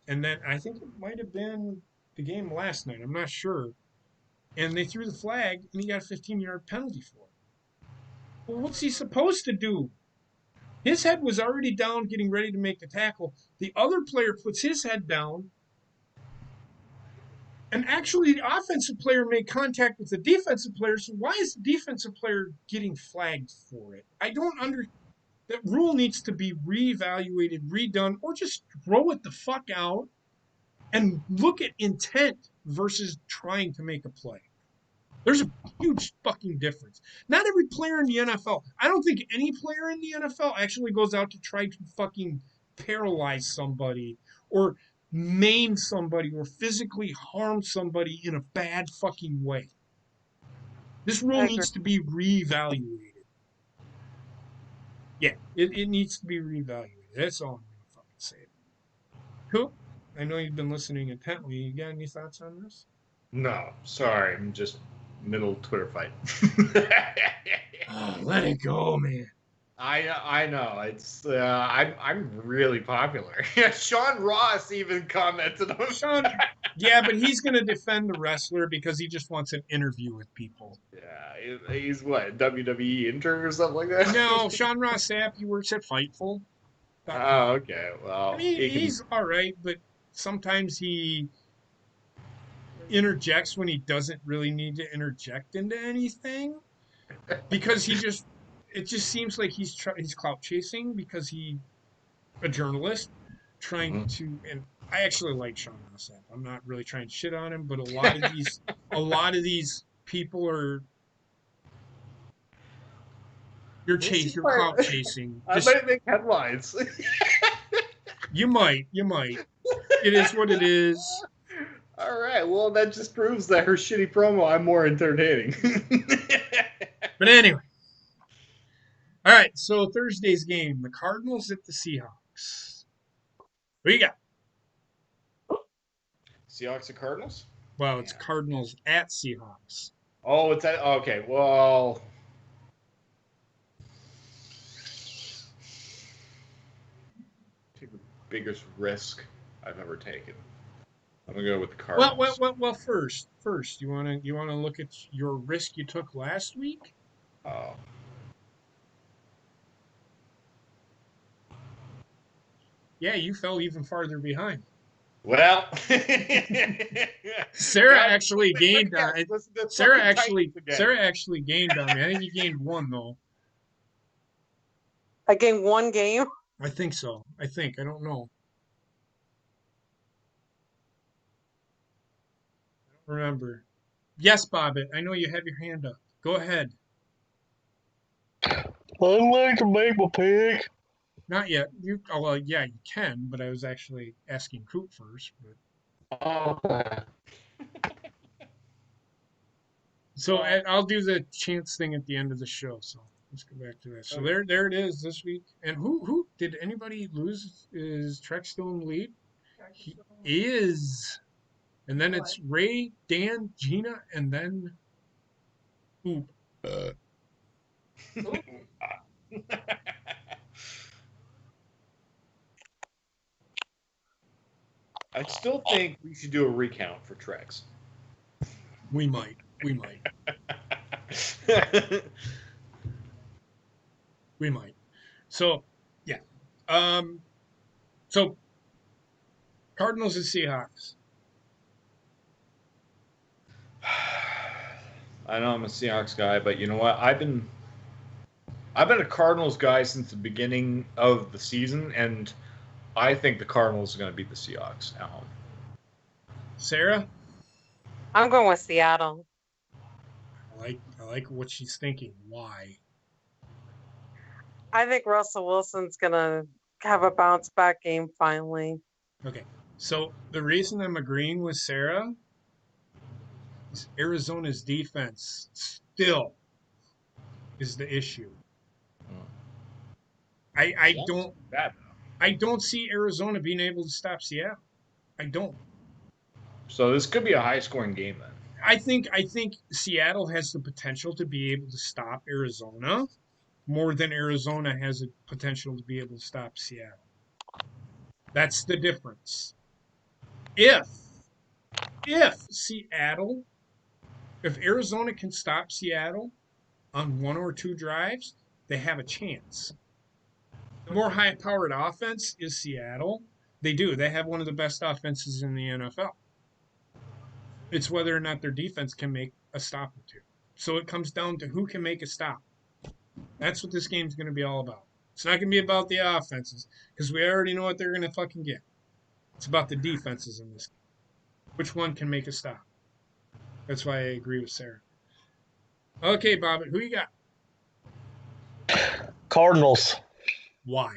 and then I think it might have been the game last night. I'm not sure. And they threw the flag, and he got a 15-yard penalty for it. Well, what's he supposed to do? His head was already down, getting ready to make the tackle. The other player puts his head down, And actually, the offensive player made contact with the defensive player. So why is the defensive player getting flagged for it? I don't under. That rule needs to be reevaluated, redone, or just throw it the fuck out and look at intent versus trying to make a play. There's a huge fucking difference. Not every player in the NFL, I don't think any player in the NFL actually goes out to try to fucking paralyze somebody or maim somebody or physically harm somebody in a bad fucking way. This rule I agree. needs to be reevaluated. Yeah, it needs to be reevaluated. That's all I'm going to fucking say. Cool. I know you've been listening intently. You got any thoughts on this? No, sorry, I'm just middle Twitter fight. Oh, let it go, man. I know it's I'm really popular. Sean Ross even commented on Sean, yeah, but he's going to defend the wrestler because he just wants an interview with people. Yeah, he's what, WWE intern or something like that. No, Sean Ross Sapp, he works at Fightful. Oh, okay. I Well, mean, he can. he's all right, but sometimes he interjects when he doesn't really need to interject into anything because it just seems like he's clout chasing because he a journalist trying Mhm. to, and I actually like Sean Ross Sapp. I'm not really trying to shit on him, but a lot of these people are you're clout chasing. I Just might make headlines. you might. It is what it is. All right. Well, that just proves that her shitty promo, I'm more entertaining. But anyway. All right, so Thursday's game, the Cardinals at the Seahawks. What you got? Seahawks and Cardinals? Well, it's Yeah. Cardinals at Seahawks. Oh, it's at okay. Well, take the biggest risk I've ever taken. I'm gonna go with the Cardinals. Well. First, you wanna look at your risk you took last week? Oh. Yeah, you fell even farther behind. Well, Sarah God, actually gained again, on it. listen to Sarah fucking actually Titans again. Sarah actually gained on me. I think you gained one though. I gained one game. I think so. I don't know. I don't remember. Yes, Bobbit. I know you have your hand up. Go ahead. I'd like to make my pick. Not yet. Well, yeah, you can, but I was actually asking Coop first. But. Okay. So I'll do the chance thing at the end of the show. So let's go back to that. So there it is this week. And who did anybody lose? Is Trek still in the lead? He is. And then it's Ray, Dan, Gina, and then Coop. I still think we should do a recount for Trex. We might. We might. So yeah. So Cardinals and Seahawks. I know I'm a Seahawks guy, but you know what? I've been a Cardinals guy since the beginning of the season, and I think the Cardinals are going to beat the Seahawks at home. Sarah? I'm going with Seattle. I like what she's thinking. Why? I think Russell Wilson's gonna have a bounce back game finally. Okay. So the reason I'm agreeing with Sarah is Arizona's defense still is the issue. I don't see Arizona being able to stop Seattle. I don't. So this could be a high-scoring game then. I think Seattle has the potential to be able to stop Arizona more than Arizona has the potential to be able to stop Seattle. That's the difference. If Arizona can stop Seattle on one or two drives, they have a chance. The more high-powered offense is Seattle. They do. They have one of the best offenses in the NFL. It's whether or not their defense can make a stop or two. So it comes down to who can make a stop. That's what this game's going to be all about. It's not going to be about the offenses because we already know what they're going to fucking get. It's about the defenses in this game. Which one can make a stop? That's why I agree with Sarah. Okay, Bobbit, who you got? Cardinals. Why?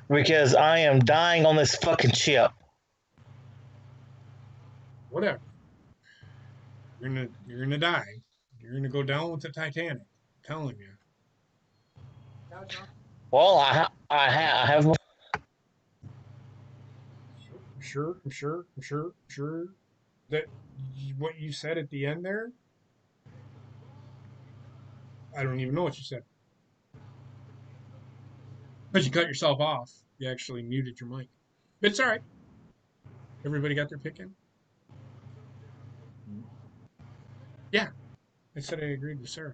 Because I am dying on this fucking ship. Whatever. You're gonna die. You're gonna go down with the Titanic. I'm telling you. Well, I have. I'm sure that what you said at the end there. I don't even know what you said. But you cut yourself off. You actually muted your mic. But it's all right. Everybody got their pick in? Yeah. I said I agreed with Sarah.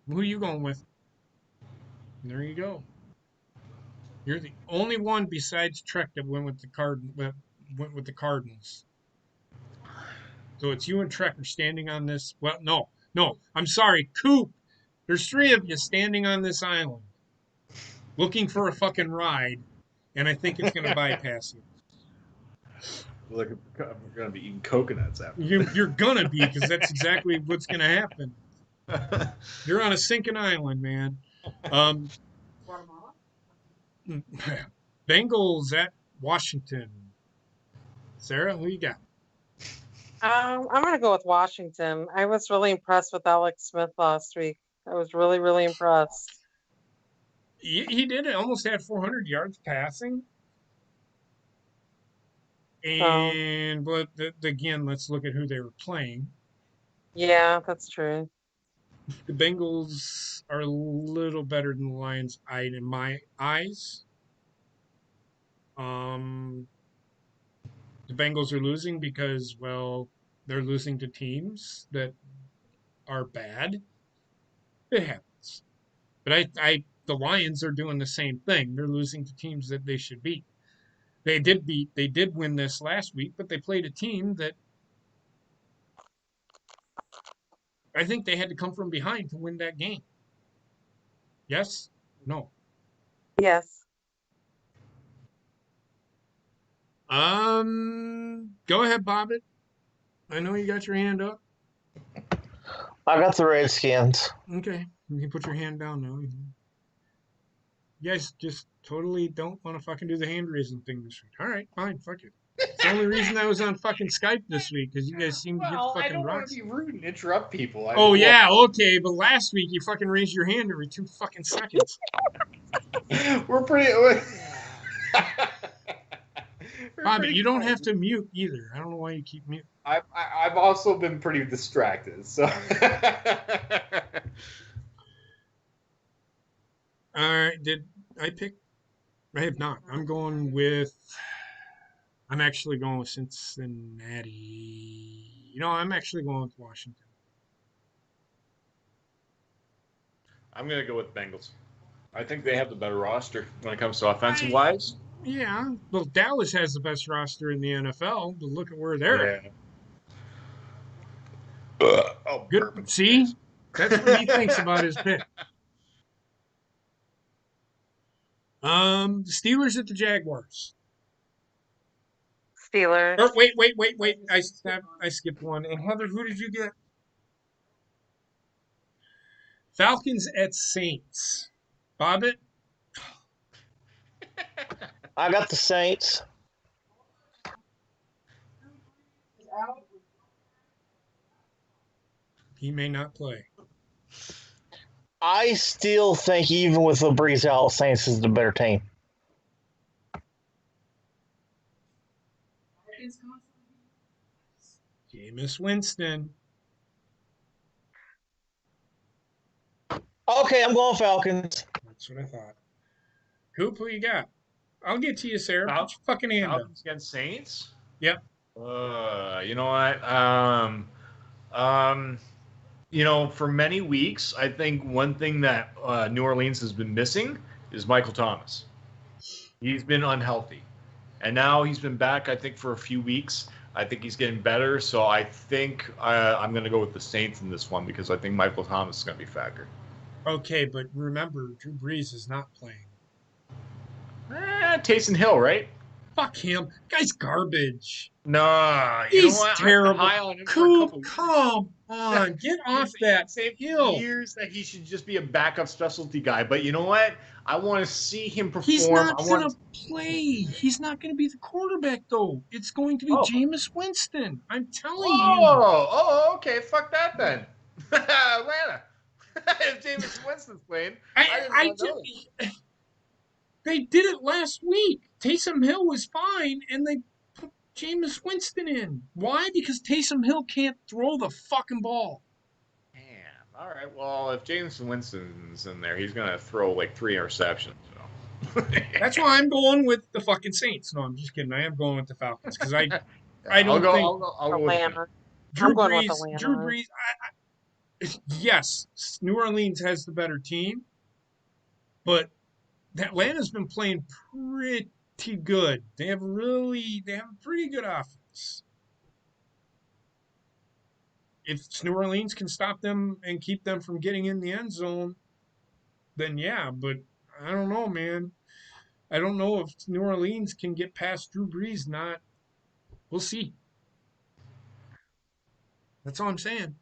Who are you going with? And there you go. You're the only one besides Trek that went with the Cardinals. So it's you and Trek are standing on this. Well, no. I'm sorry, Coop. There's 3 of you standing on this island, looking for a fucking ride, and I think it's going to bypass you. Look, I'm gonna be eating coconuts after. You're gonna be, because that's exactly what's going to happen. You're on a sinking island, man. Bengals at Washington. Sarah, who you got? I'm going to go with Washington. I was really impressed with Alex Smith last week. I was really, really impressed. He did it. Almost had 400 yards passing. But again, let's look at who they were playing. Yeah, that's true. The Bengals are a little better than the Lions in my eyes. The Bengals are losing because, well, they're losing to teams that are bad. It happens. But the Lions are doing the same thing. They're losing to teams that they should beat. They did win this last week, but they played a team that I think they had to come from behind to win that game. Yes? No. Yes. Go ahead, Bobbit. I know you got your hand up. I got the Redskins. Okay, you can put your hand down now. You guys just totally don't want to fucking do the hand raising thing this week. All right, fine, fuck it. It's the only reason I was on fucking Skype this week, because you guys seem to get fucking I don't want rocks. to be rude and interrupt people. Okay, but last week you fucking raised your hand every 2 fucking seconds. We're pretty. Bobby, you don't have to mute either. I don't know why you keep mute. I've also been pretty distracted, so. All right, did I pick? I have not. I'm actually going with Cincinnati. I'm actually going with Washington. I'm going to go with Bengals. I think they have the better roster when it comes to offensive wise. Yeah, well, Dallas has the best roster in the NFL, but look at where they're at. Oh, good. Perfect. See, that's what he thinks about his pick. The Steelers at the Jaguars. Steelers. Or wait. I skipped one. And Heather, who did you get? Falcons at Saints. Bobbit? I got the Saints. He may not play. I still think, even with the Breeze out, Saints is the better team. Jameis Winston. Okay, I'm going Falcons. That's what I thought. Coop, who you got? I'll get to you, Sarah. Put your fucking hand up. Falcons against Saints? Yep. You know what? For many weeks, I think one thing that New Orleans has been missing is Michael Thomas. He's been unhealthy. And now he's been back, I think, for a few weeks. I think he's getting better. So I think I'm going to go with the Saints in this one because I think Michael Thomas is going to be a factor. Okay, but remember, Drew Brees is not playing. Taysom Hill, right? Fuck him. Guy's garbage. No, you know He's what? I've been terrible. high on him for a Coop, couple years. come on. Get off that Same hill. years that he should just be a backup specialty guy. But you know what? I want to see him perform. He's not going to play. He's not going to be the quarterback, though. It's going to be Jameis Winston. I'm telling you. Oh, okay. Fuck that then. Atlanta. If Jameis Winston's playing, they did it last week. Taysom Hill was fine, and they put Jameis Winston in. Why? Because Taysom Hill can't throw the fucking ball. Damn. All right. Well, if Jameis Winston's in there, he's gonna throw like 3 interceptions. So. That's why I'm going with the fucking Saints. No, I'm just kidding. I am going with the Falcons because I don't think I'll go Atlanta. Drew going with Brees. Atlanta. Drew Brees. Yes, New Orleans has the better team, but Atlanta's been playing pretty good. They have a pretty good offense. If New Orleans can stop them and keep them from getting in the end zone, then yeah, but I don't know, man. I don't know if New Orleans can get past Drew Brees. We'll see. That's all I'm saying.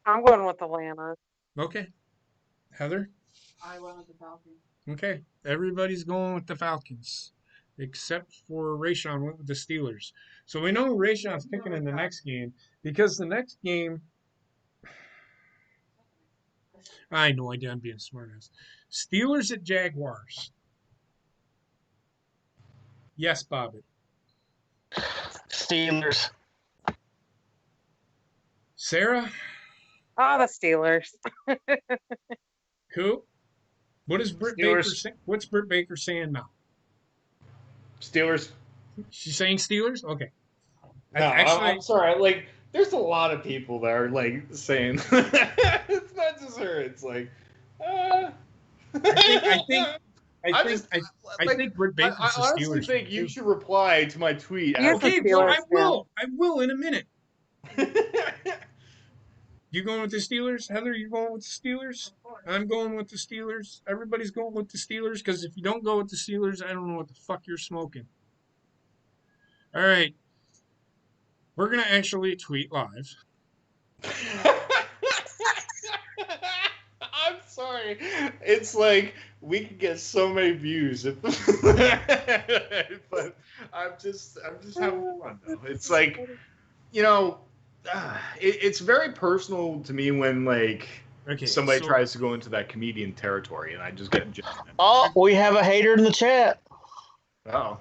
I'm going with Atlanta. Okay. Heather? I went with the Falcons. Okay. Everybody's going with the Falcons, except for Rayshon went with the Steelers. So we know Rayshon's picking in the next game because the next game, I know I'm being smartass. Steelers at Jaguars. Yes, Bobby. Steelers. Sarah? Oh, the Steelers. Who? What is Britt Baker saying? What's Britt Baker saying now? Steelers. She's saying Steelers? Okay. No, I'm sorry. Like, there's a lot of people that are like saying it's not just her. It's like, I think Britt Baker's I honestly Steelers think you should reply to my tweet. Okay, well, I will. I will in a minute. You going with the Steelers? Heather, you going with the Steelers? I'm going with the Steelers. Everybody's going with the Steelers because if you don't go with the Steelers, I don't know what the fuck you're smoking. All right. We're going to actually tweet live. I'm sorry. It's like we could get so many views, but I'm just having fun though. It's like, you know, it's very personal to me when like somebody tries to go into that comedian territory, and I just get judgment. Oh, we have a hater in the chat. Oh.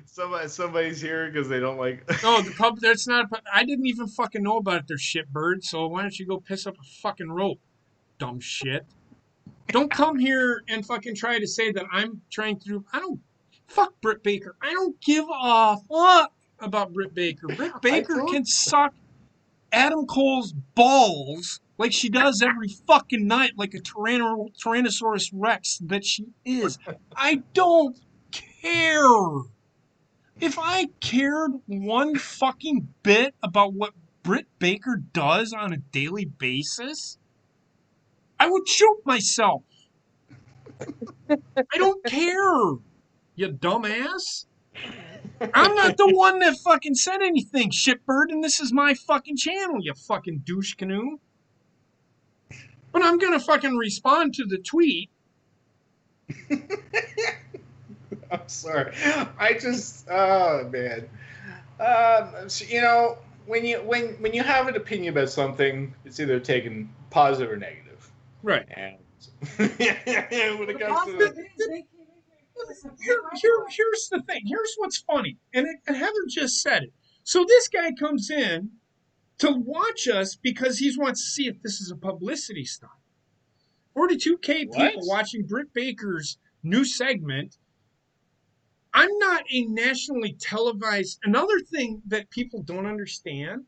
Somebody's here because they don't like. No, the pub. That's not. I didn't even fucking know about it. They're shitbirds. So why don't you go piss up a fucking rope, dumb shit? Don't come here and fucking try to say that I'm trying to do. I don't. Fuck Britt Baker. I don't give a fuck about Britt Baker. Britt Baker can suck Adam Cole's balls like she does every fucking night, like a Tyrannosaurus Rex that she is. I don't care. If I cared one fucking bit about what Britt Baker does on a daily basis, I would shoot myself. I don't care, you dumbass. I'm not the one that fucking said anything, shitbird, and this is my fucking channel, you fucking douche canoe. But I'm gonna fucking respond to the tweet. I'm sorry. I just, oh man. You know, when you have an opinion about something, it's either taken positive or negative. Right. And when it comes to here's the thing. Here's what's funny, and Heather just said it. So this guy comes in to watch us because he wants to see if this is a publicity stunt. 42K people watching Britt Baker's new segment. I'm not a nationally televised. Another thing that people don't understand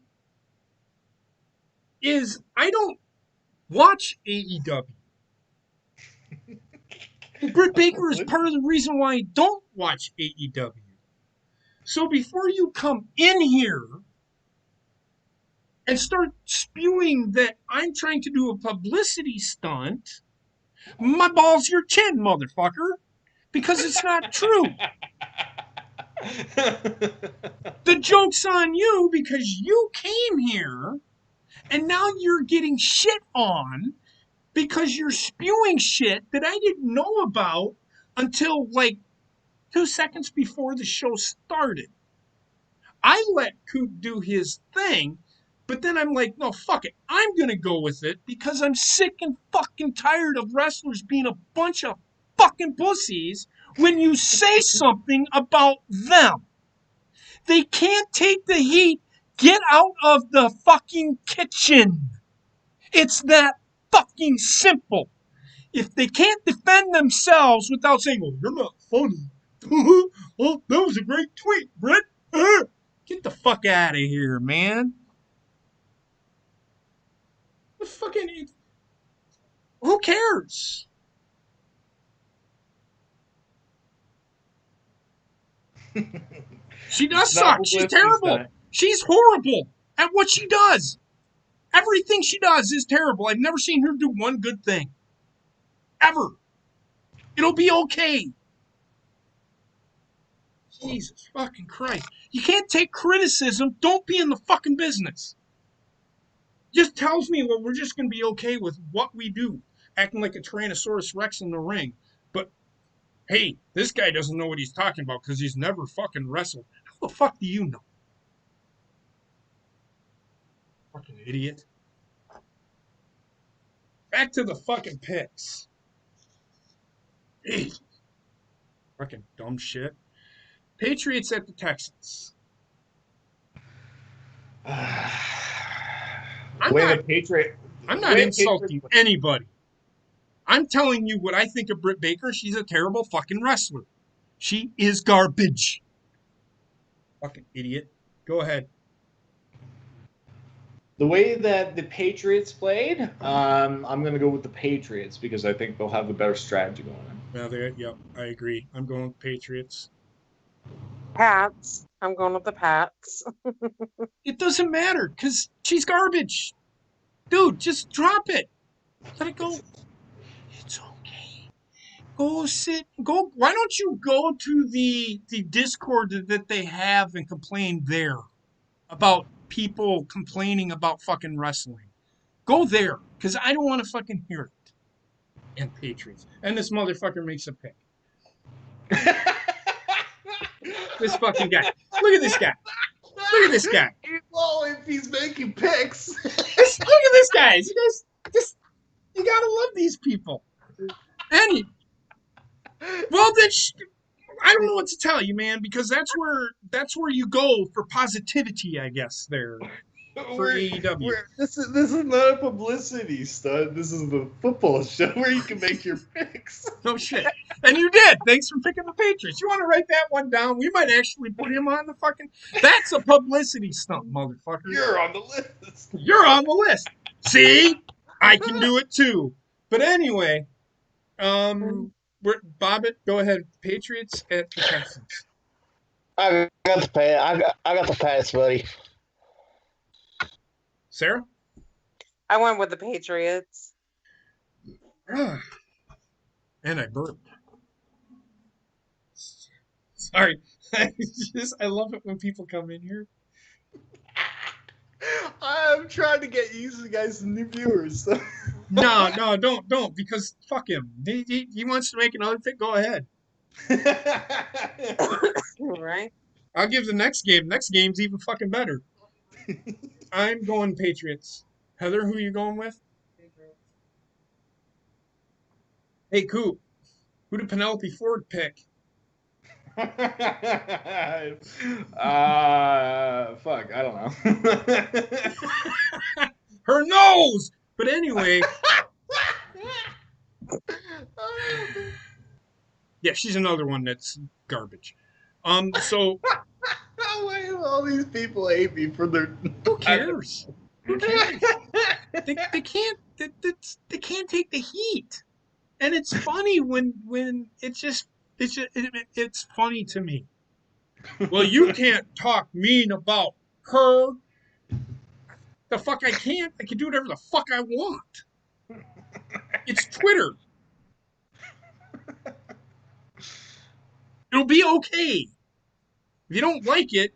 is I don't watch AEW. Britt Baker is part of the reason why I don't watch AEW. So before you come in here and start spewing that I'm trying to do a publicity stunt, my ball's your chin, motherfucker, because it's not true. The joke's on you because you came here and now you're getting shit on because you're spewing shit that I didn't know about until like 2 seconds before the show started. I let Coop do his thing, but then I'm like, no, fuck it. I'm going to go with it because I'm sick and fucking tired of wrestlers being a bunch of fucking pussies when you say something about them. They can't take the heat. Get out of the fucking kitchen. It's that fucking simple. If they can't defend themselves without saying, "Oh, you're not funny," "Oh, that was a great tweet, Brett," get the fuck out of here, man. The fucking who cares? She does It's not suck. She's publicity terrible. stunt. She's horrible at what she does. Everything she does is terrible. I've never seen her do one good thing. Ever. It'll be okay. Jesus fucking Christ. You can't take criticism. Don't be in the fucking business. Just tells me, well, we're just going to be okay with what we do, acting like a Tyrannosaurus Rex in the ring. But hey, this guy doesn't know what he's talking about because he's never fucking wrestled. How the fuck do you know? Fucking idiot. Back to the fucking picks. Hey, fucking dumb shit. Patriots at the Texans. I'm Way not the Patriot. I'm not way insulting Patriots- anybody. I'm telling you what I think of Britt Baker. She's a terrible fucking wrestler. She is garbage. Fucking idiot. Go ahead. The way that the Patriots played, I'm going to go with the Patriots because I think they'll have a better strategy going on. Well, yep, I agree. I'm going with Patriots. Pats. I'm going with the Pats. It doesn't matter because she's garbage. Dude, just drop it. Let it go. It's okay. Go sit. Go. Why don't you go to the Discord that they have and complain there about people complaining about fucking wrestling? Go there because I don't want to fucking hear it. And Patriots. And this motherfucker makes a pick. This fucking guy. Look at this guy. Look at this guy. Well, if he's making picks. Look at this guy. You guys, you gotta love these people. And well, then I don't know what to tell you, man, because that's where you go for positivity, I guess. There for AEW. This is not a publicity stunt. This is the football show where you can make your picks. No shit. And you did. Thanks for picking the Patriots. You want to write that one down? We might actually put him on the fucking. That's a publicity stunt, motherfucker. You're on the list. You're on the list. See, I can do it too. But anyway, Bobbit, go ahead. Patriots at the Texans. I got the I got the Pats, buddy. Sarah? I went with the Patriots. And I burped. Sorry. I love it when people come in here. I'm trying to get you guys some new viewers. No, don't, because fuck him. He wants to make another pick. Go ahead. Right? I'll give the next game. Next game's even fucking better. I'm going Patriots. Heather, who are you going with? Hey, Coop. Who did Penelope Ford pick? Fuck, I don't know. Her nose! But anyway. Yeah, she's another one that's garbage. So Why do all these people hate me for their? who cares? Who cares? They can't. They can't take the heat, and it's funny when it's funny to me. Well, you can't talk mean about her. The fuck I can't. I can do whatever the fuck I want. It's Twitter. It'll be okay. If you don't like it,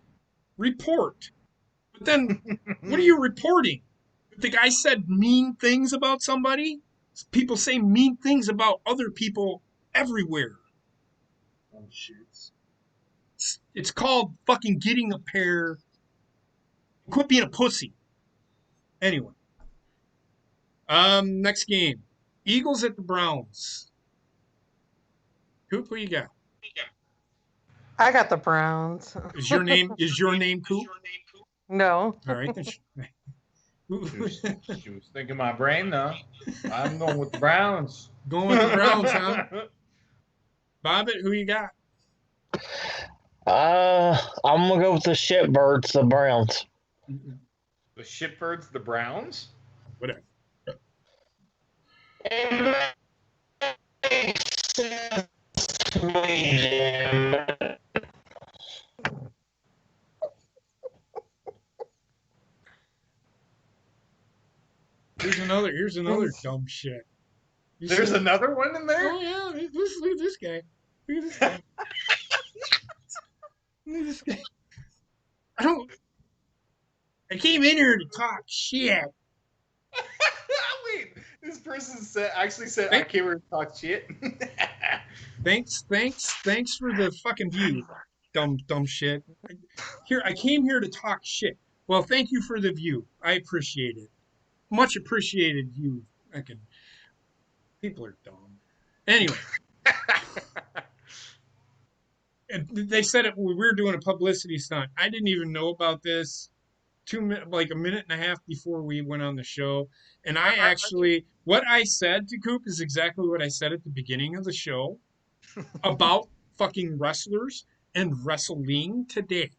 report. But then, what are you reporting? If the guy said mean things about somebody, people say mean things about other people everywhere. Oh, shit. It's called fucking getting a pair. Quit being a pussy. Anyway, next game, Eagles at the Browns. Coop, what you got? I got the Browns. Is your name Coop? No. All right, then. She was thinking my brain, though. I'm going with the Browns. Going with the Browns, huh? Bobbit, who you got? I'm gonna go with the shitbirds, the Browns. The Shitbirds, the Browns? Whatever. Here's another dumb shit. There's another one in there? Oh yeah, look at this guy. Look at this guy. Look at this guy. I came in here to talk shit. Wait, this person actually said I came here to talk shit. Thanks for the fucking view. Dumb shit. I came here to talk shit. Well, thank you for the view. I appreciate it. Much appreciated view. People are dumb. Anyway. And they said it when we were doing a publicity stunt. I didn't even know about this like a minute and a half before we went on the show. And what I said to Coop is exactly what I said at the beginning of the show about fucking wrestlers and wrestling today.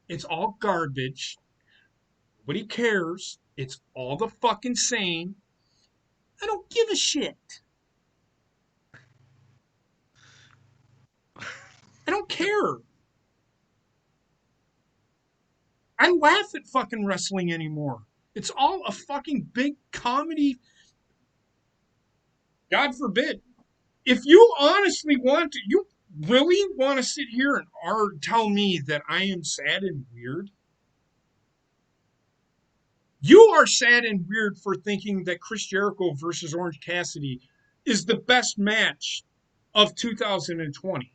It's all garbage. Nobody cares. It's all the fucking same. I don't give a shit. I don't care. I laugh at fucking wrestling anymore. It's all a fucking big comedy. God forbid. If you honestly want to, you really want to sit here and tell me that I am sad and weird? You are sad and weird for thinking that Chris Jericho versus Orange Cassidy is the best match of 2020.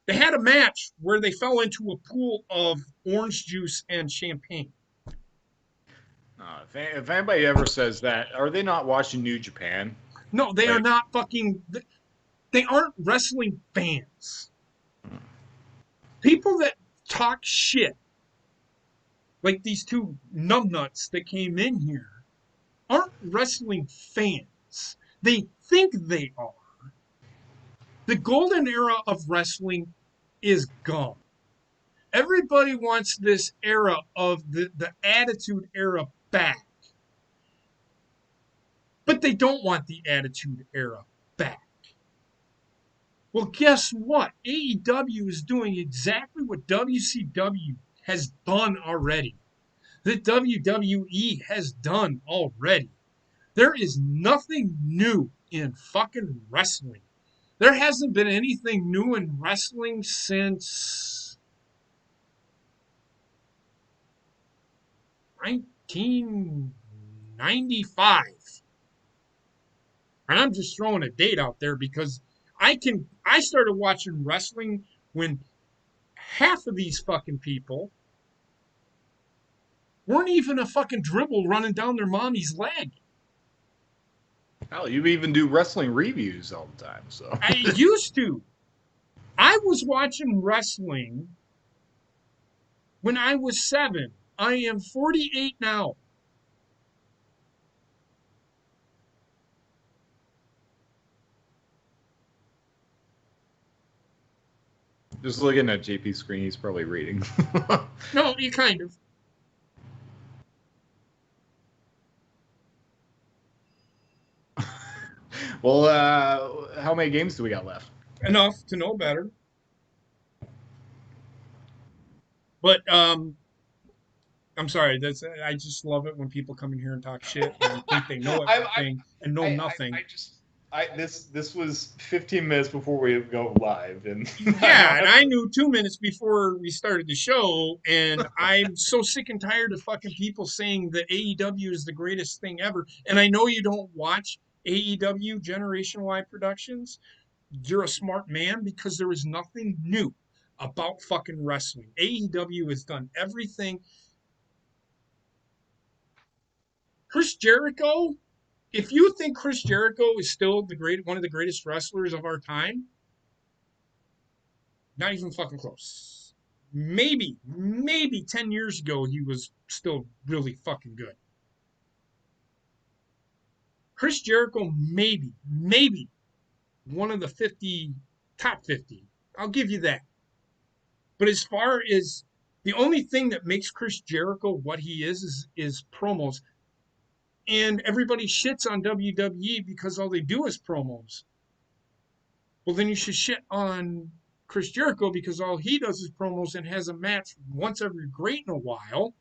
They had a match where they fell into a pool of orange juice and champagne. If anybody ever says that, are they not watching New Japan? No, they are not fucking. They aren't wrestling fans. People that talk shit, like these two numbnuts that came in here, aren't wrestling fans. They think they are. The golden era of wrestling is gone. Everybody wants this era of the Attitude Era back. But they don't want the Attitude Era back. Well, guess what? AEW is doing exactly what WCW has done already, that WWE has done already. There is nothing new in fucking wrestling. There hasn't been anything new in wrestling since 1995. And I'm just throwing a date out there because I started watching wrestling when half of these fucking people weren't even a fucking dribble running down their mommy's leg. Hell, you even do wrestling reviews all the time. So I used to. I was watching wrestling when I was 7. I am 48 now. Just looking at JP's screen, he's probably reading. No, you kind of. Well, how many games do we got left? Enough to know better. But I'm sorry. I just love it when people come in here and talk shit and think they know everything and know nothing. This was 15 minutes before we go live, and Yeah, and I knew 2 minutes before we started the show, and I'm so sick and tired of fucking people saying that AEW is the greatest thing ever. And I know you don't watch AEW Generation Y Productions. You're a smart man because there is nothing new about fucking wrestling. AEW has done everything. Chris Jericho, if you think Chris Jericho is still one of the greatest wrestlers of our time, not even fucking close. Maybe 10 years ago he was still really fucking good. Chris Jericho, maybe one of the top 50. I'll give you that. But as far as the only thing that makes Chris Jericho what he is promos. And everybody shits on WWE because all they do is promos. Well, then you should shit on Chris Jericho because all he does is promos and has a match once every great in a while.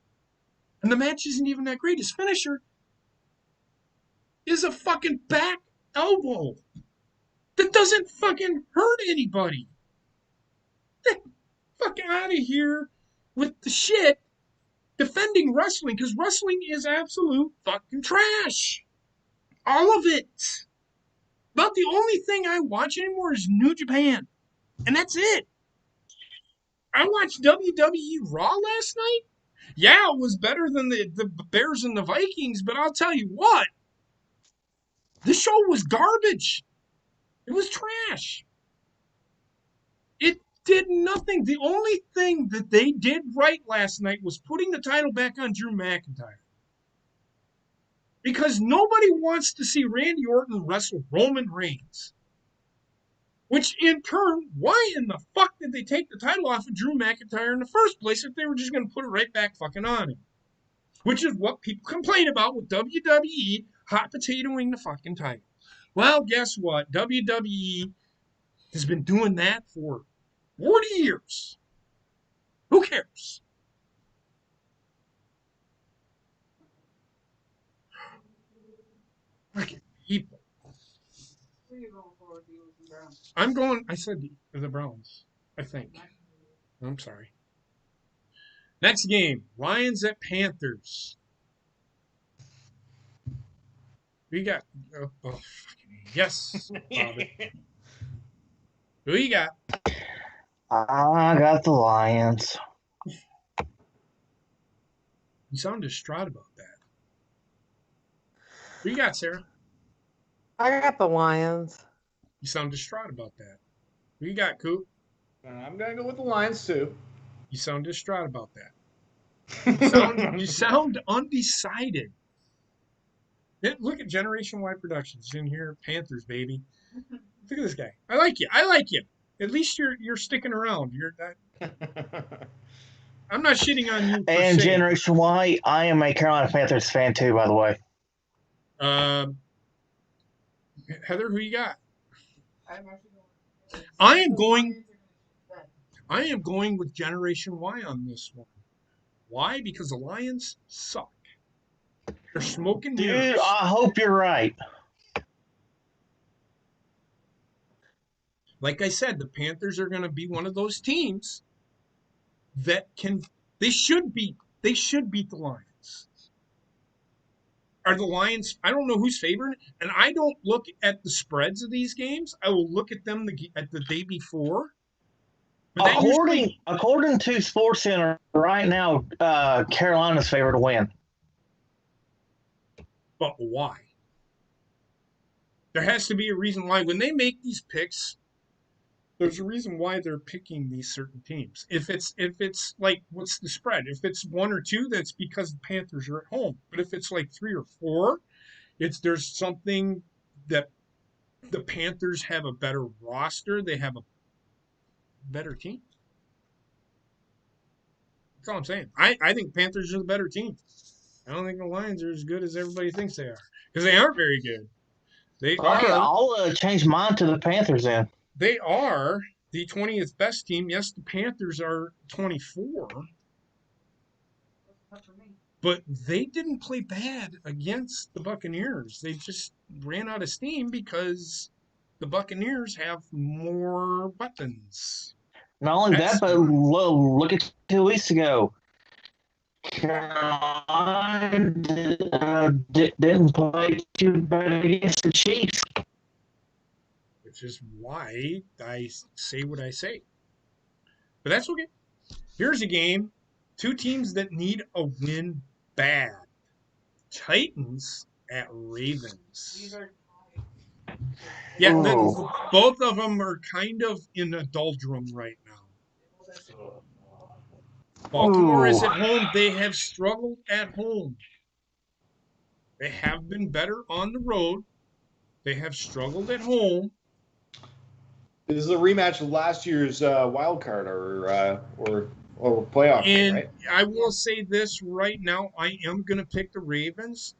And the match isn't even that great. His finisher is a fucking back elbow that doesn't fucking hurt anybody. Get fucking out of here with the shit defending wrestling because wrestling is absolute fucking trash. All of it. About the only thing I watch anymore is New Japan. And that's it. I watched WWE Raw last night. Yeah, it was better than the Bears and the Vikings, but I'll tell you what. The show was garbage. It was trash. It did nothing. The only thing that they did right last night was putting the title back on Drew McIntyre. Because nobody wants to see Randy Orton wrestle Roman Reigns. Which in turn, why in the fuck did they take the title off of Drew McIntyre in the first place if they were just going to put it right back fucking on him? Which is what people complain about with WWE hot potatoing the fucking title. Well, guess what? WWE has been doing that for 40 years. Who cares? Fucking people. I'm going, I said the Browns, I think. I'm sorry. Next game, Lions at Panthers. We got, yes, Bobby. Who you got? I got the Lions. You sound distraught about that. Who you got, Sarah? I got the Lions. You sound distraught about that. Who you got, Coop? I'm gonna go with the Lions too. You sound distraught about that. You sound undecided. Look at Generation Y Productions in here, Panthers, baby. Look at this guy. I like you. At least you're sticking around. I'm not shitting on you. And Generation Y, I am a Carolina Panthers fan too, by the way. Heather, who you got? I am going with Generation Y on this one. Why? Because the Lions suck. They're smoking mirrors. Dude, I hope you're right. Like I said, the Panthers are going to be one of those teams that they should beat the Lions. Are the Lions, I don't know who's favored, and I don't look at the spreads of these games. I will look at them at the day before. According to SportsCenter, right now, Carolina's favored to win. But why? There has to be a reason why. When they make these picks, there's a reason why they're picking these certain teams. If it's like, what's the spread? If it's 1 or 2, that's because the Panthers are at home. But if it's like 3 or 4, there's something that the Panthers have a better roster. They have a better team. That's all I'm saying. I think Panthers are the better team. I don't think the Lions are as good as everybody thinks they are. Because they aren't very good. I'll change mine to the Panthers then. They are the 20th best team. Yes, the Panthers are 24. But they didn't play bad against the Buccaneers. They just ran out of steam because the Buccaneers have more weapons. Not only That's that, but look at 2 weeks ago. Carolina didn't play too bad against the Chiefs. which is why I say what I say. But that's okay. Here's a game. Two teams that need a win bad. Titans at Ravens. Yeah, Ooh. both of them are kind of in a doldrum right now. Baltimore is Ooh. at home. They have struggled at home. They have been better on the road. They have struggled at home. This is a rematch of last year's wild card or playoff game, And right? I will say this right now. I am going to pick the Ravens.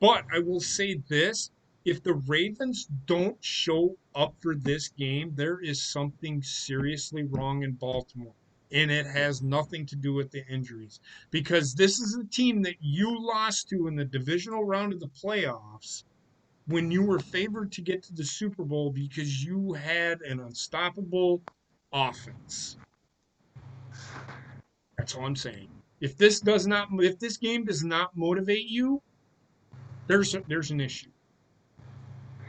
But I will say this. If the Ravens don't show up for this game, there is something seriously wrong in Baltimore. And it has nothing to do with the injuries. Because this is a team that you lost to in the divisional round of the playoffs when you were favored to get to the Super Bowl because you had an unstoppable offense. That's all I'm saying. If this game does not motivate you, there's an issue.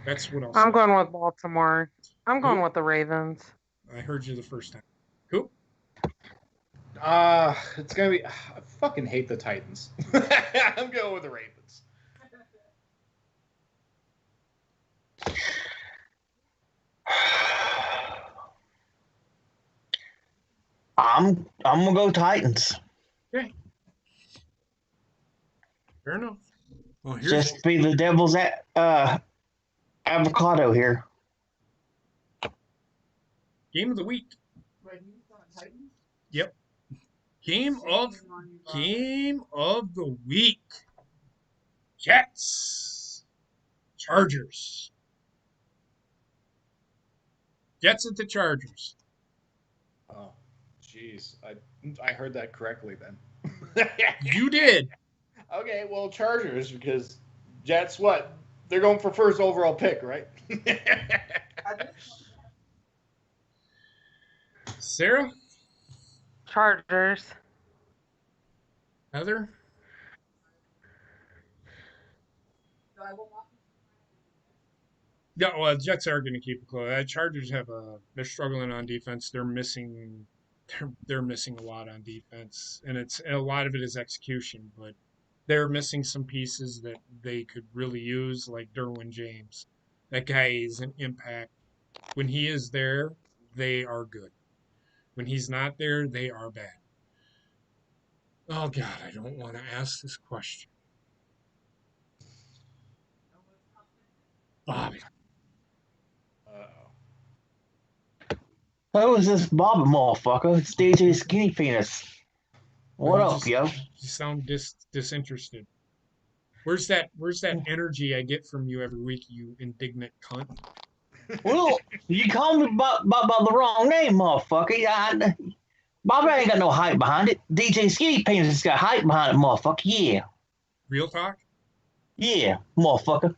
That's what I'll say. I'm going with Baltimore. I'm going Cool. with the Ravens. I heard you the first time. Cool. It's gonna be. I fucking hate the Titans. I'm going with the Ravens. I'm gonna go Titans. Okay. Fair enough. Well, here's Just be the devil's avocado here. game of the week. Yep. Game of the week. Jets. Chargers. Jets at the Chargers. Oh, jeez. I heard that correctly then. You did. Okay, well, Chargers because Jets what? They're going for first overall pick, right? Sarah? Chargers. Heather? Yeah, well, Jets are going to keep it close. Chargers they're struggling on defense. They're missing a lot on defense, and a lot of it is execution. But they're missing some pieces that they could really use, like Derwin James. That guy is an impact. When he is there, they are good. When he's not there, they are bad. Oh God, I don't want to ask this question. Bobby. Who is this Bob motherfucker? It's DJ Skinny Penis. Well, What up, yo? You sound disinterested. Where's that energy I get from you every week, you indignant cunt? Well, you called me by the wrong name, motherfucker. Bobby ain't got no hype behind it. DJ Skinny Penis has got hype behind it, motherfucker. Yeah. Real talk? Yeah, motherfucker.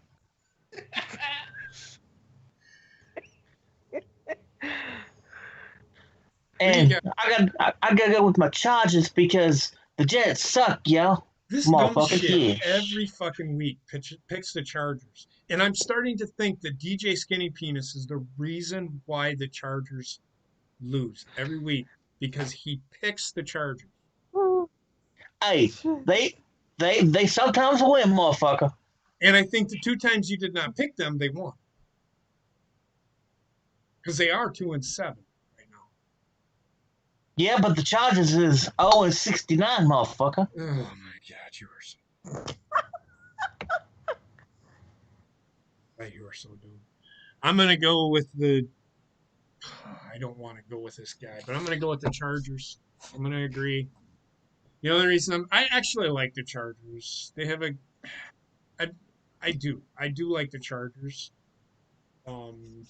And I gotta go with my Chargers because the Jets suck, yo. This dumb Motherfucker, shit yeah. every fucking week picks the Chargers. And I'm starting to think that DJ Skinny Penis is the reason why the Chargers lose every week because he picks the Chargers. Hey, they sometimes win, motherfucker. And I think the two times you did not pick them, they won. Because they are 2-7 right now. Yeah, but the Chargers is 0-69, motherfucker. Oh my God, you are so. You are so doomed. I'm gonna go with the. I don't want to go with this guy, but I'm gonna go with the Chargers. I'm gonna agree. The only reason I actually like the Chargers. They have I do like the Chargers. Um,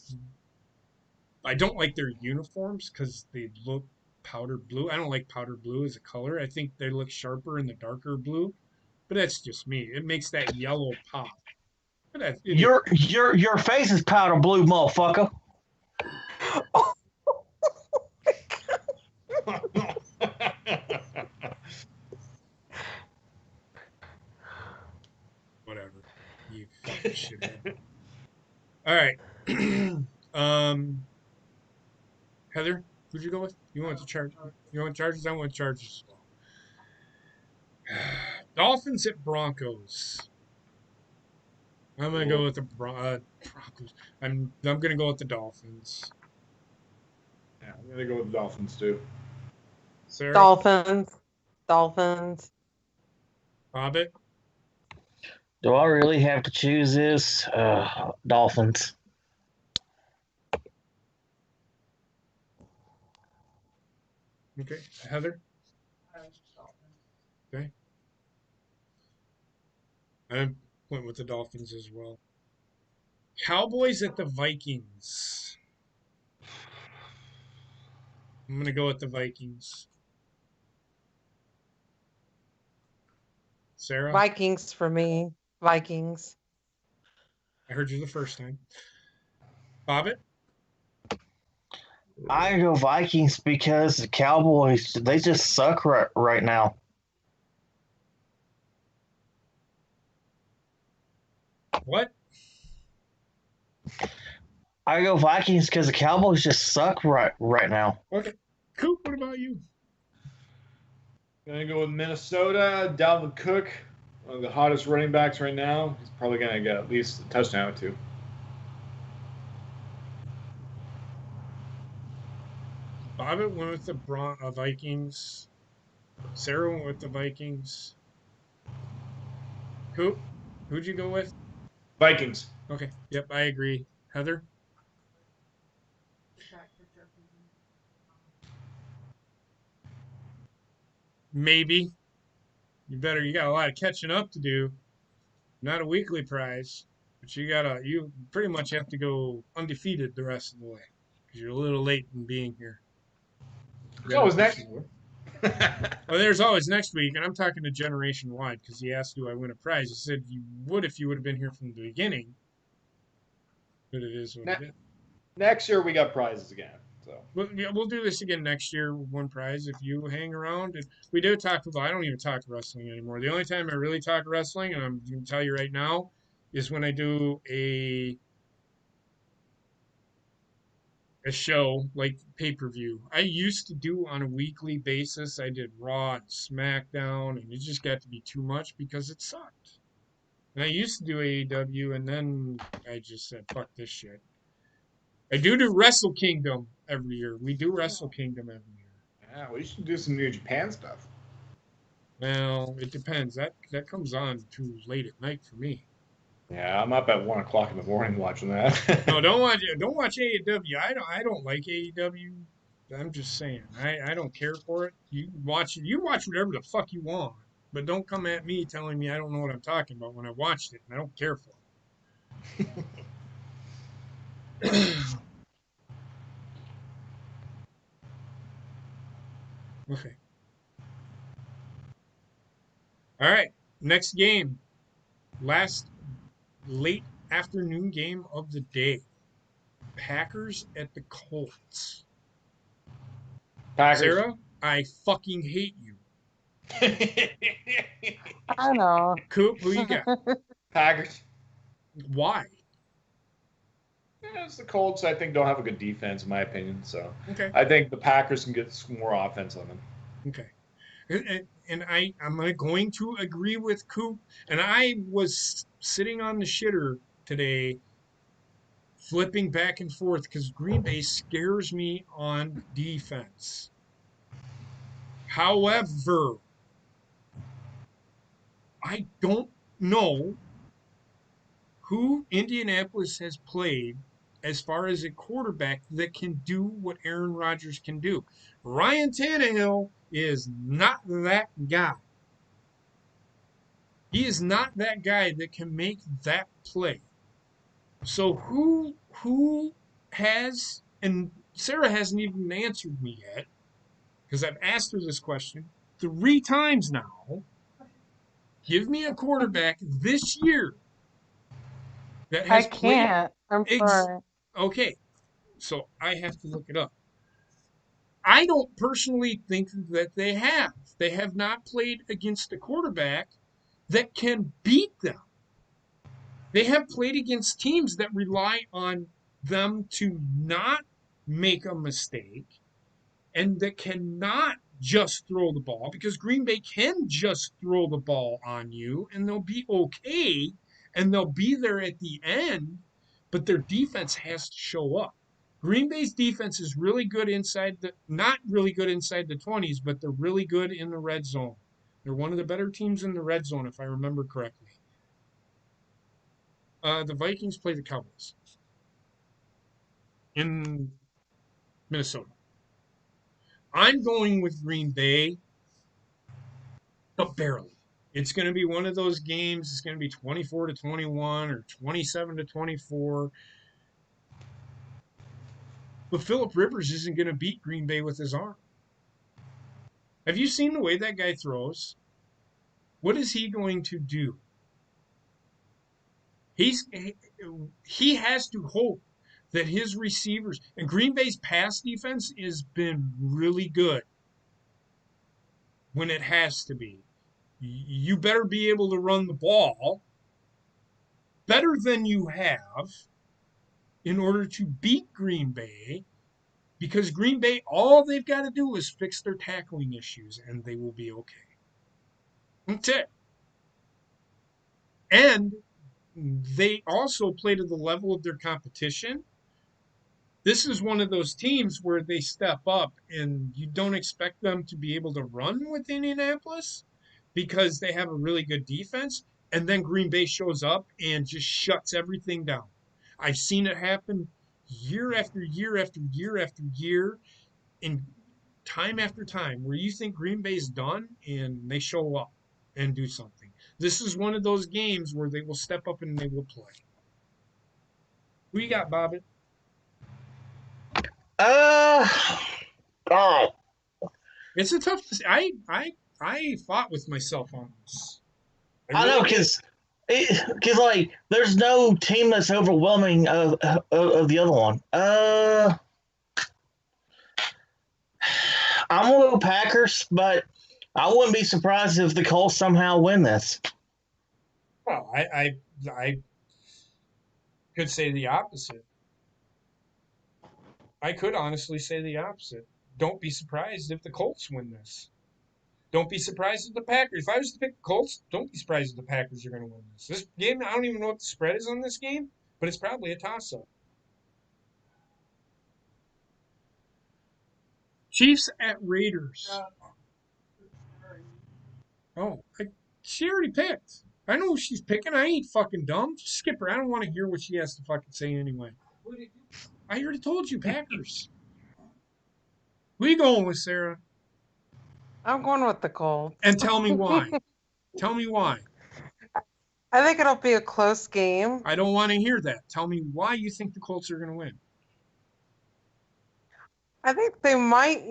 I don't like their uniforms because they look powder blue. I don't like powder blue as a color. I think they look sharper in the darker blue. But that's just me. It makes that yellow pop. But Your face is powder blue, motherfucker. whatever. You fucking shithead. All right. Heather, who'd you go with? You went to Chargers. You went Chargers. I went Chargers as well. Dolphins at Broncos. I'm gonna go with the Broncos. I'm gonna go with the Dolphins. Yeah, I'm gonna go with the Dolphins too. Sarah, Dolphins. Dolphins. Hobbit. Do I really have to choose this? Dolphins. Okay, Heather. Okay, I went with the Dolphins as well. Cowboys at the Vikings. I'm gonna go with the Vikings. Sarah, Vikings for me. Vikings. I heard you the first time. Hobbit. I go Vikings because the Cowboys, they just suck right now. What? I go Vikings because the Cowboys just suck right now. Okay. Coop, what about you? Gonna go with Minnesota. Dalvin Cook, one of the hottest running backs right now. He's probably gonna get at least a touchdown or two. Hobbit went with the Vikings. Sarah went with the Vikings. Coop, who'd you go with? Vikings. Okay. Yep, I agree. Heather? Maybe. You got a lot of catching up to do. Not a weekly prize, but you pretty much have to go undefeated the rest of the way because you're a little late in being here. It's always next. Well, there's always next week, and I'm talking to generation wide because he asked, "Do I win a prize?" I said, "You would if you would have been here from the beginning." But it is what it is. Next year we got prizes again. So We'll do this again next year with one prize if you hang around. And we do talk football. I don't even talk wrestling anymore. The only time I really talk wrestling, and I'm going to tell you right now, is when I do a show like pay-per-view. I used to do on a weekly basis. I did Raw and SmackDown, and it just got to be too much because it sucked. And I used to do AEW, and then I just said, fuck this shit. I do Wrestle Kingdom every year. We do Wrestle Kingdom every year. yeah, we should do some New Japan stuff. Well, it depends. That comes on too late at night for me. Yeah, I'm up at 1 o'clock in the morning watching that. No, don't watch AEW. I don't like AEW. I'm just saying. I don't care for it. You watch whatever the fuck you want. But don't come at me telling me I don't know what I'm talking about when I watched it and I don't care for it. Okay. All right. Next game. Last late afternoon game of the day. Packers at the Colts. Packers. Sarah, I fucking hate you. I know. Coop, who you got? Packers. Why? Yeah, it's the Colts. I think don't have a good defense, in my opinion. So Okay. I think the Packers can get some more offense on them. Okay. And I'm going to agree with Coop. And I was sitting on the shitter today, flipping back and forth because Green Bay scares me on defense. However, I don't know who Indianapolis has played as far as a quarterback that can do what Aaron Rodgers can do. Ryan Tannehill is not that guy. He is not that guy that can make that play. So who has, and Sarah hasn't even answered me yet because I've asked her this question 3 times now. Give me a quarterback this year that I has played. can't. I'm sorry. Okay, so I have to look it up. I don't personally think that they have. They have not played against a quarterback that can beat them. They have played against teams that rely on them to not make a mistake and that cannot just throw the ball because Green Bay can just throw the ball on you and they'll be okay and they'll be there at the end, but their defense has to show up. Green Bay's defense is really good inside the, not really good inside the 20s, but they're really good in the red zone. They're one of the better teams in the red zone, if I remember correctly. The Vikings play the Cowboys in Minnesota. I'm going with Green Bay, but barely. It's going to be one of those games. It's going to be 24-21 or 27-24. But Philip Rivers isn't going to beat Green Bay with his arm. Have you seen the way that guy throws? What is he going to do? He has to hope that his receivers and Green Bay's pass defense has been really good when it has to be. You better be able to run the ball better than you have in order to beat Green Bay because Green Bay, all they've got to do is fix their tackling issues and they will be okay. That's it. And they also play to the level of their competition. This is one of those teams where they step up and you don't expect them to be able to run with Indianapolis because they have a really good defense. And then Green Bay shows up and just shuts everything down. I've seen it happen year after year after year after year and time after time where you think Green Bay's done and they show up and do something. This is one of those games where they will step up and they will play. Who you got, Bobbit? God. It's a tough. I fought with myself on this. I know, because like there's no team that's overwhelming of the other one. I'm gonna go Packers, but I wouldn't be surprised if the Colts somehow win this. Well, I could say the opposite. I could honestly say the opposite. Don't be surprised if the Colts win this. Don't be surprised if the Packers. If I was to pick the Colts, don't be surprised if the Packers are going to win this. This game, I don't even know what the spread is on this game, but it's probably a toss-up. Chiefs at Raiders. Oh, she already picked. I know who she's picking. I ain't fucking dumb. Just skip her. I don't want to hear what she has to fucking say anyway. I already told you, Packers. Who you going with, Sarah? I'm going with the Colts. And tell me why. Tell me why. I think it'll be a close game. I don't want to hear that. Tell me why you think the Colts are going to win. I think they might,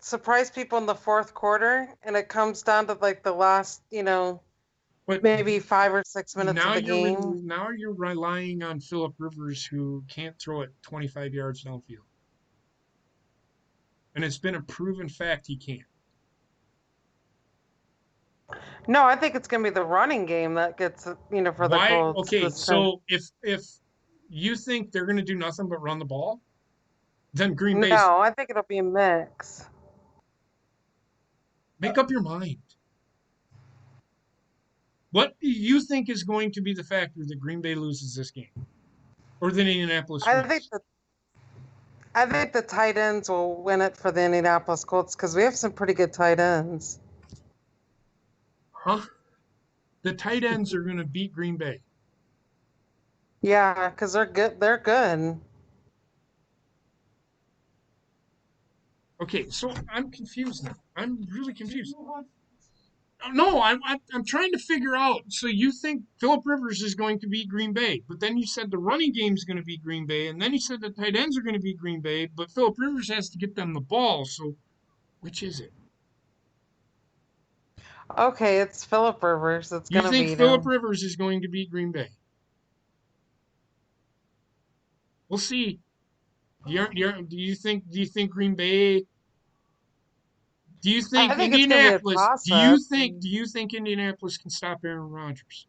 surprise people in the fourth quarter, and it comes down to like the last, But maybe 5 or 6 minutes of the game. Now you're relying on Philip Rivers, who can't throw it 25 yards downfield. And it's been a proven fact he can't. No, I think it's going to be the running game that gets, for the Why? Colts. Okay, so if you think they're going to do nothing but run the ball, then Green Bay. No, I think it'll be a mix. Make up your mind. What do you think is going to be the factor that Green Bay loses this game, or that Indianapolis wins? I think the tight ends will win it for the Indianapolis Colts because we have some pretty good tight ends. Huh? The tight ends are going to beat Green Bay. Yeah, because they're good. They're good. Okay, so I'm confused now. I'm really confused. No, I'm trying to figure out. So you think Philip Rivers is going to beat Green Bay, but then you said the running game is going to beat Green Bay, and then you said the tight ends are going to beat Green Bay, but Philip Rivers has to get them the ball. So which is it? Okay, it's Philip Rivers. It's You gonna think beat Philip him. Rivers is going to beat Green Bay? We'll see. Do you think Green Bay? Do you I think think it's gonna be a Indianapolis? Do you toss-up. think? Do you think Indianapolis can stop Aaron Rodgers?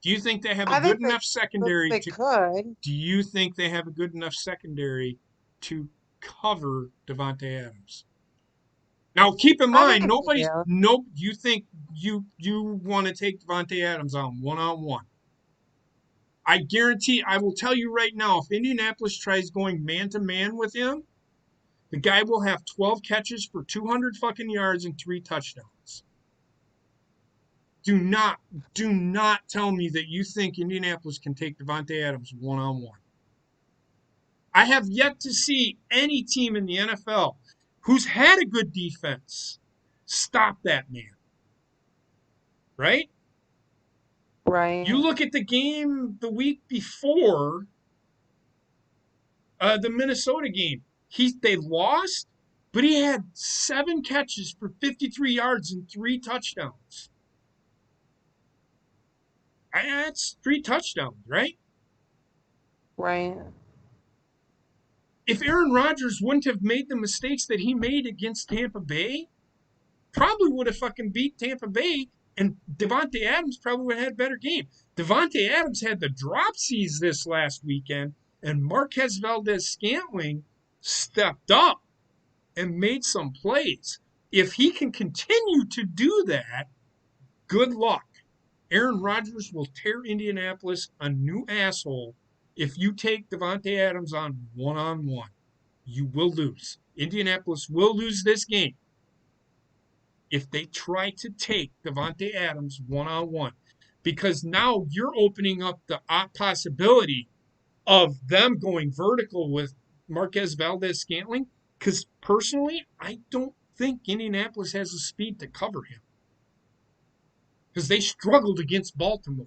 Do you think they have a I good think enough secondary they to? could. Do you think they have a good enough secondary to cover Devontae Adams? Now, keep in I think mind, if they nobody's do, no. You think you want to take Devontae Adams on one? I guarantee. I will tell you right now, if Indianapolis tries going man to man with him, the guy will have 12 catches for 200 fucking yards and 3 touchdowns. Do not tell me that you think Indianapolis can take Devontae Adams one-on-one. I have yet to see any team in the NFL who's had a good defense stop that man, right? You right? look at the game the week before the Minnesota game. They lost, but he had 7 catches for 53 yards and 3 touchdowns. That's 3 touchdowns, right? Right. If Aaron Rodgers wouldn't have made the mistakes that he made against Tampa Bay, probably would have fucking beat Tampa Bay, and Devontae Adams probably would have had a better game. Devontae Adams had the dropsies this last weekend, and Marquez Valdez-Scantling stepped up and made some plays. If he can continue to do that, good luck. Aaron Rodgers will tear Indianapolis a new asshole if you take Devontae Adams on one-on-one. You will lose. Indianapolis will lose this game if they try to take Devontae Adams one-on-one. Because now you're opening up the possibility of them going vertical with Marquez Valdez-Scantling. Because personally, I don't think Indianapolis has the speed to cover him. Because they struggled against Baltimore.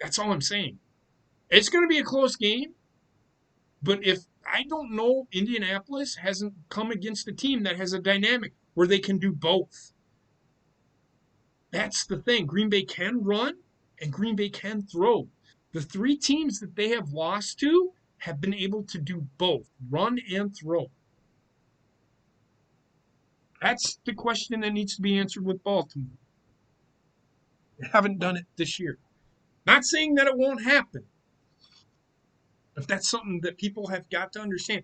That's all I'm saying. It's going to be a close game, but if I don't know, Indianapolis hasn't come against a team that has a dynamic where they can do both. That's the thing. Green Bay can run and Green Bay can throw. The 3 teams that they have lost to have been able to do both, run and throw. That's the question that needs to be answered with Baltimore. They haven't done it this year. Not saying that it won't happen, but that's something that people have got to understand.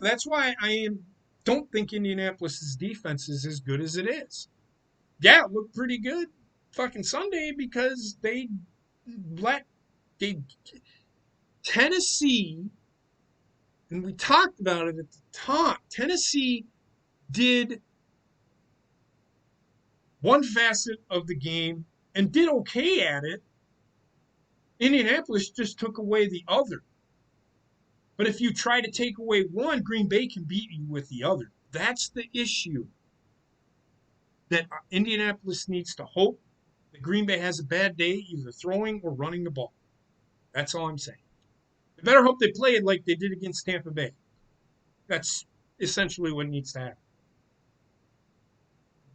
That's why don't think Indianapolis's defense is as good as it is. Yeah, it looked pretty good fucking Sunday because let they Tennessee, and we talked about it at the top. Tennessee did one facet of the game and did okay at it. Indianapolis just took away the other. But if you try to take away one, Green Bay can beat you with the other. That's the issue that Indianapolis needs to hope that Green Bay has a bad day, either throwing or running the ball. That's all I'm saying. They better hope they play it like they did against Tampa Bay. That's essentially what needs to happen.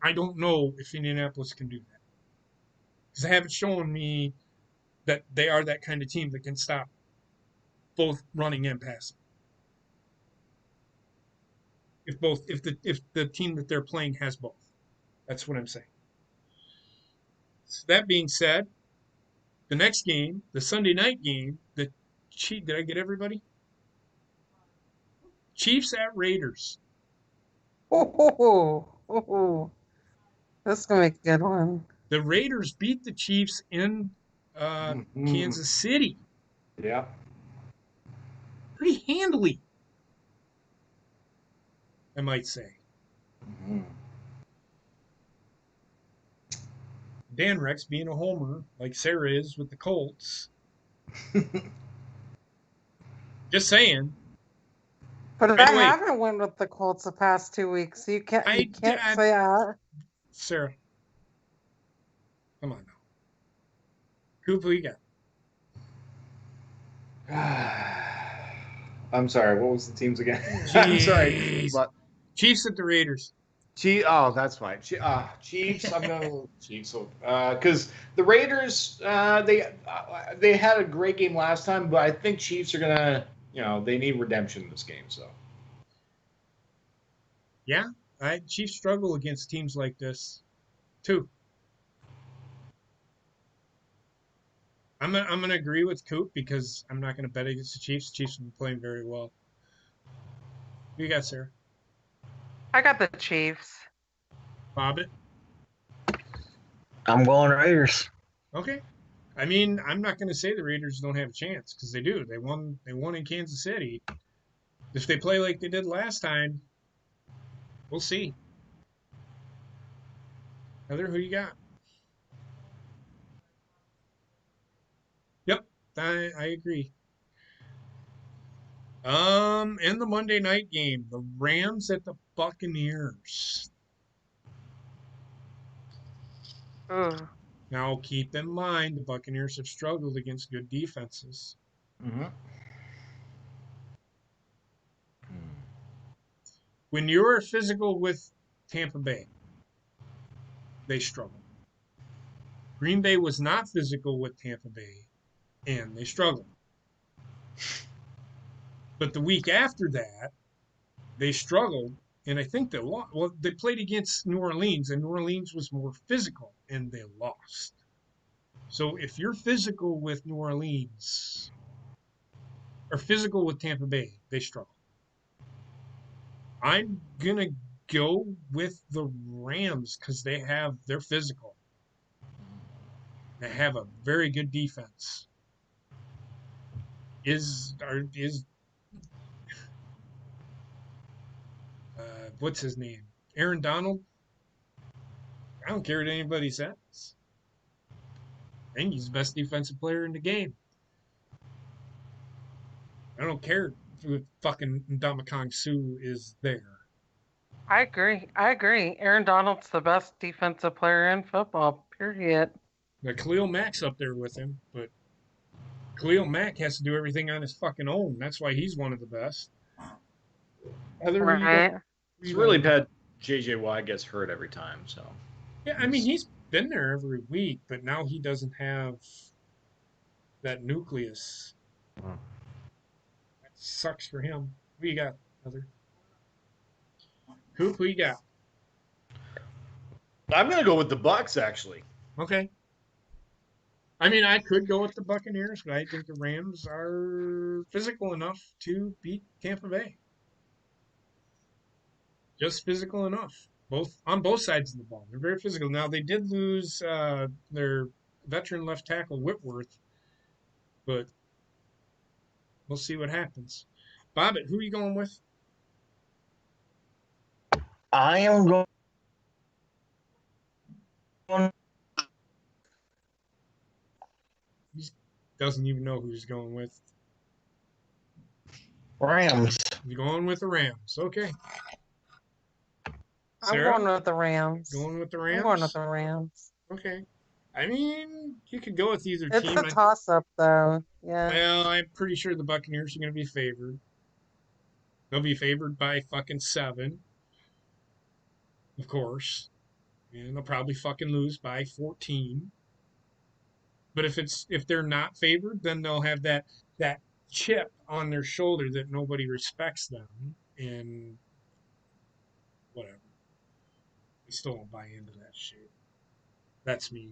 I don't know if Indianapolis can do that because they haven't shown me that they are that kind of team that can stop both running and passing. If the team that they're playing has both, that's what I'm saying. So that being said, the next game, the Sunday night game, did I get everybody? Chiefs at Raiders. Oh, this is gonna make a good one. The Raiders beat the Chiefs in Kansas City Yeah. pretty handily, I might say. Dan Rex being a homer, like Sarah is with the Colts. Just saying. But By I the way, haven't won with the Colts the past 2 weeks. So you can't say that. Sarah, come on now. Who we got? I'm sorry. What was the teams again? I'm sorry. Jeez. But Chiefs at the Raiders. Oh, that's fine. Chiefs. I'm going Chiefs. Because the Raiders, they had a great game last time, but I think Chiefs are gonna, they need redemption in this game. So Yeah, Chiefs struggle against teams like this too. I'm gonna agree with Coop because I'm not gonna bet against the Chiefs. The Chiefs have been playing very well. Who you got, Sarah? I got the Chiefs. Bobbit? I'm going Raiders. Okay. I mean, I'm not gonna say the Raiders don't have a chance because they do. They won in Kansas City. If they play like they did last time, we'll see. Heather, who you got? Yep, I agree. In the Monday night game, the Rams at the Buccaneers. Ooh. Now, keep in mind the Buccaneers have struggled against good defenses. mm-hmm. When you're physical with Tampa Bay, they struggle. Green Bay was not physical with Tampa Bay, and they struggled. But the week after that, they struggled, and I think they lost. Well, they played against New Orleans, and New Orleans was more physical, and they lost. So if you're physical with New Orleans or physical with Tampa Bay, they struggle. I'm gonna go with the Rams because they're physical. They have a very good defense. Is what's his name? Aaron Donald? I don't care what anybody says. I think he's the best defensive player in the game. I don't care if fucking Ndamukong Suh is there. I agree. Aaron Donald's the best defensive player in football, period. Now, Khalil Mack's up there with him, but Khalil Mack has to do everything on his fucking own. That's why he's one of the best. Heather, who you got? Right. It's really bad. JJ Watt gets hurt every time. So Yeah, I mean, he's been there every week, but now he doesn't have that nucleus. Hmm. That sucks for him. Who you got, Heather? Who you got? I'm gonna go with the Bucks actually. Okay. I mean, I could go with the Buccaneers, but I think the Rams are physical enough to beat Tampa Bay. Just physical enough. Both on both sides of the ball. They're very physical. Now they did lose their veteran left tackle Whitworth, but we'll see what happens. Bobbit, who are you going with? I am going He doesn't even know who he's going with. Rams. He's going with the Rams. Okay. I'm Sarah? going with the Rams. Going with the I'm Rams? going with the Rams. Okay. I mean, you could go with either It's team. a toss-up, though. Yeah. Well, I'm pretty sure the Buccaneers are going to be favored. They'll be favored by fucking 7, of course. And they'll probably fucking lose by 14. But if they're not favored, then they'll have that chip on their shoulder that nobody respects them and whatever. I still don't buy into that shit. That's me.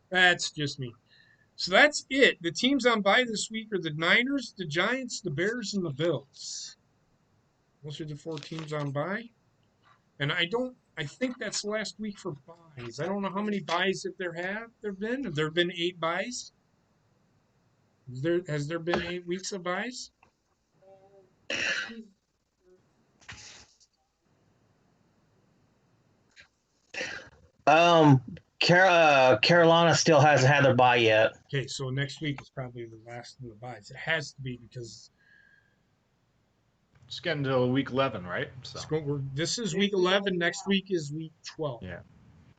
That's just me. So that's it. The teams on bye this week are the Niners, the Giants, the Bears, and the Bills. Those are the 4 teams on bye. And I think that's last week for buys. I don't know how many buys that there been. Have there been 8 buys? Has there been 8 weeks of buys? Carolina still hasn't had their bye yet. Okay, so next week is probably the last of the buys. It has to be because It's getting to week 11, right? So this is week 11. Next week is week 12. yeah.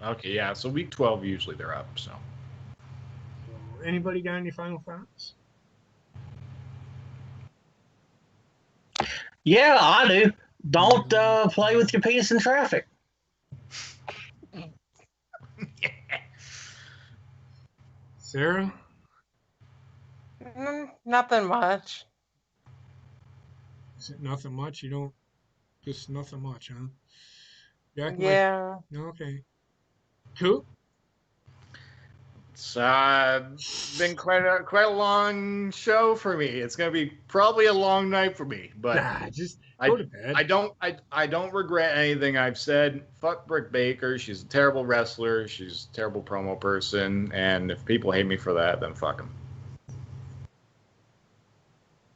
Okay, yeah. So week 12 usually they're up. So Anybody got any final thoughts? Yeah, I do. Don't play with your penis in traffic. Sarah? Nothing much. Is it nothing much? You don't, just nothing much, huh? You acting like, Yeah. okay. Who? It's been quite a long show for me. It's gonna be probably a long night for me, but Just I go to bed. I don't regret anything I've said. Fuck Britt Baker. She's a terrible wrestler. She's a terrible promo person. And if people hate me for that, then fuck them.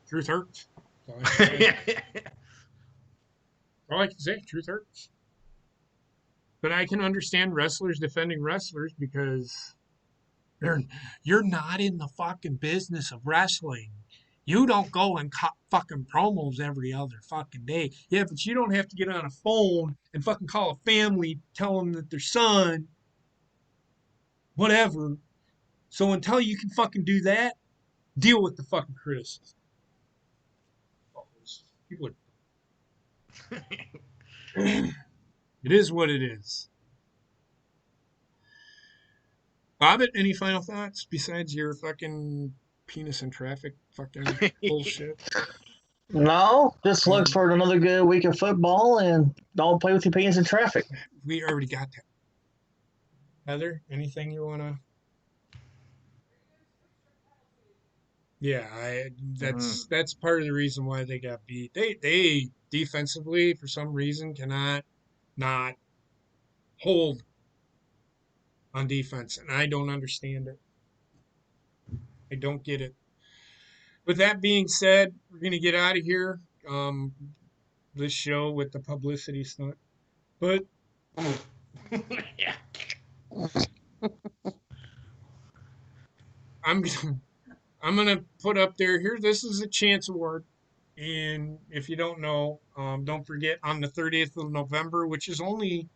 Truth hurts. That's all I can say. All I can say, truth hurts. But I can understand wrestlers defending wrestlers because you're not in the fucking business of wrestling. You don't go and cut fucking promos every other fucking day. Yeah, but you don't have to get on a phone and fucking call a family, tell them that their son, whatever. So until you can fucking do that, deal with the fucking criticism. People are. It is what it is. Bobbit, any final thoughts besides your fucking penis and traffic fucking bullshit? No, just look for another good week of football and don't play with your penis in traffic. We already got that. Heather, anything you wanna? Yeah, that's part of the reason why they got beat. They defensively for some reason cannot not hold on defense, and I don't understand it. I don't get it. With that being said, we're gonna get out of here. This show with the publicity stunt, but Yeah. I'm gonna put up there here. This is a chance award, and if you don't know, don't forget on the 30th of November, which is only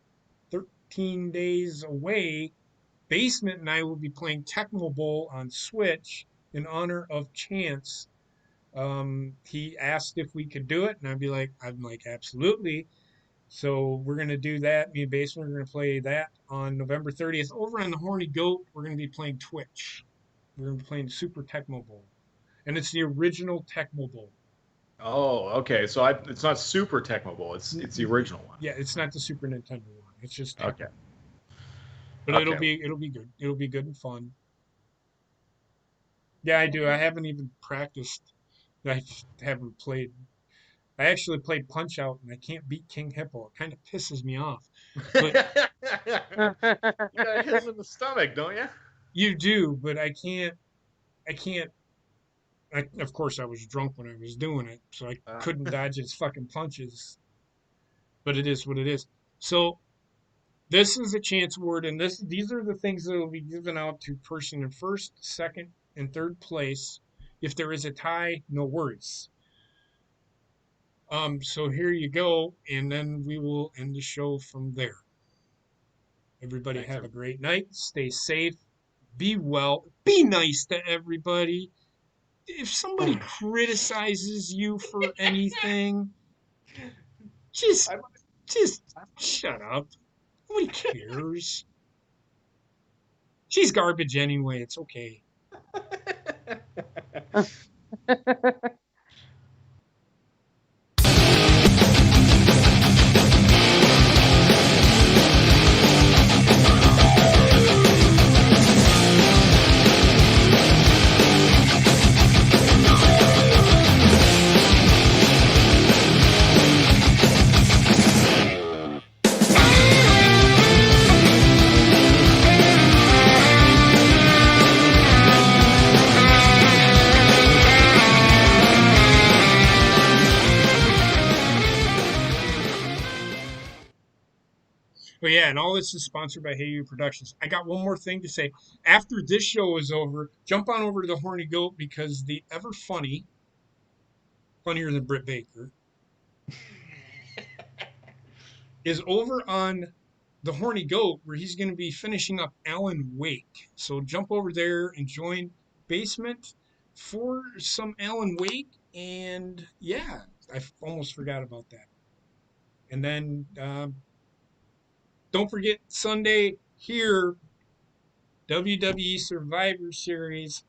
13 days away. Basement and I will be playing Tecmo Bowl on Switch in honor of Chance. He asked if we could do it, and I'm like, absolutely. So we're gonna do that. Me and Basement are gonna play that on November 30th. Over on the Horny Goat, we're gonna be playing Twitch. We're gonna be playing Super Tecmo Bowl, and it's the original Tecmo Bowl. Oh, okay. So it's not Super Tecmo Bowl. It's the original one. Yeah, it's not the Super Nintendo one. It's just Tecmo. Okay. But Okay. it'll be good. It'll be good and fun. Yeah, I do. I haven't even practiced. I just haven't played. I actually played Punch Out, and I can't beat King Hippo. It kind of pisses me off. But You got hit in the stomach, don't you? you do, but I can't. I can't. Of course, I was drunk when I was doing it, so I couldn't dodge his fucking punches. But it is what it is. So this is a chance award, and these are the things that will be given out to person in first, second, and third place. If there is a tie, no worries. So here you go, and then we will end the show from there. Everybody have a great night. Stay safe. Be well. Be nice to everybody. If somebody criticizes you for anything, just shut up. Nobody cares. She's garbage anyway. It's okay. But yeah, and all this is sponsored by Hey You Productions. I got one more thing to say. After this show is over, jump on over to the Horny Goat because the ever funnier than Britt Baker, is over on the Horny Goat where he's going to be finishing up Alan Wake. So jump over there and join Basement for some Alan Wake. And yeah, I almost forgot about that. And then don't forget Sunday here, WWE Survivor Series.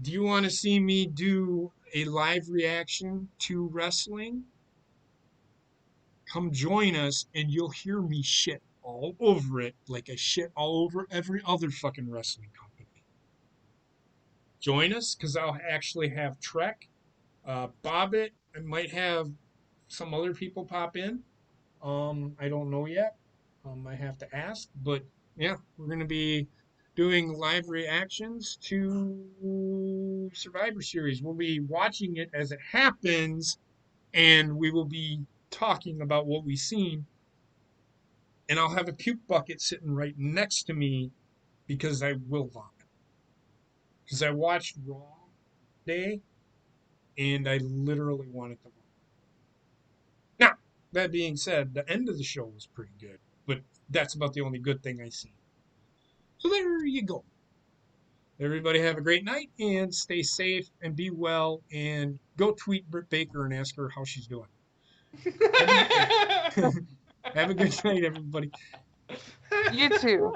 Do you want to see me do a live reaction to wrestling? Come join us and you'll hear me shit all over it like I shit all over every other fucking wrestling company. Join us because I'll actually have Trek, Bobbit. I might have some other people pop in. I don't know yet. I have to ask, but yeah, we're gonna be doing live reactions to Survivor Series. We'll be watching it as it happens, and we will be talking about what we've seen. And I'll have a puke bucket sitting right next to me because I will vomit. Because I watched Raw today, and I literally wanted to vomit. Now, that being said, the end of the show was pretty good, but that's about the only good thing I see. So there you go. Everybody have a great night and stay safe and be well and go tweet Britt Baker and ask her how she's doing. Have a good night, everybody. You too.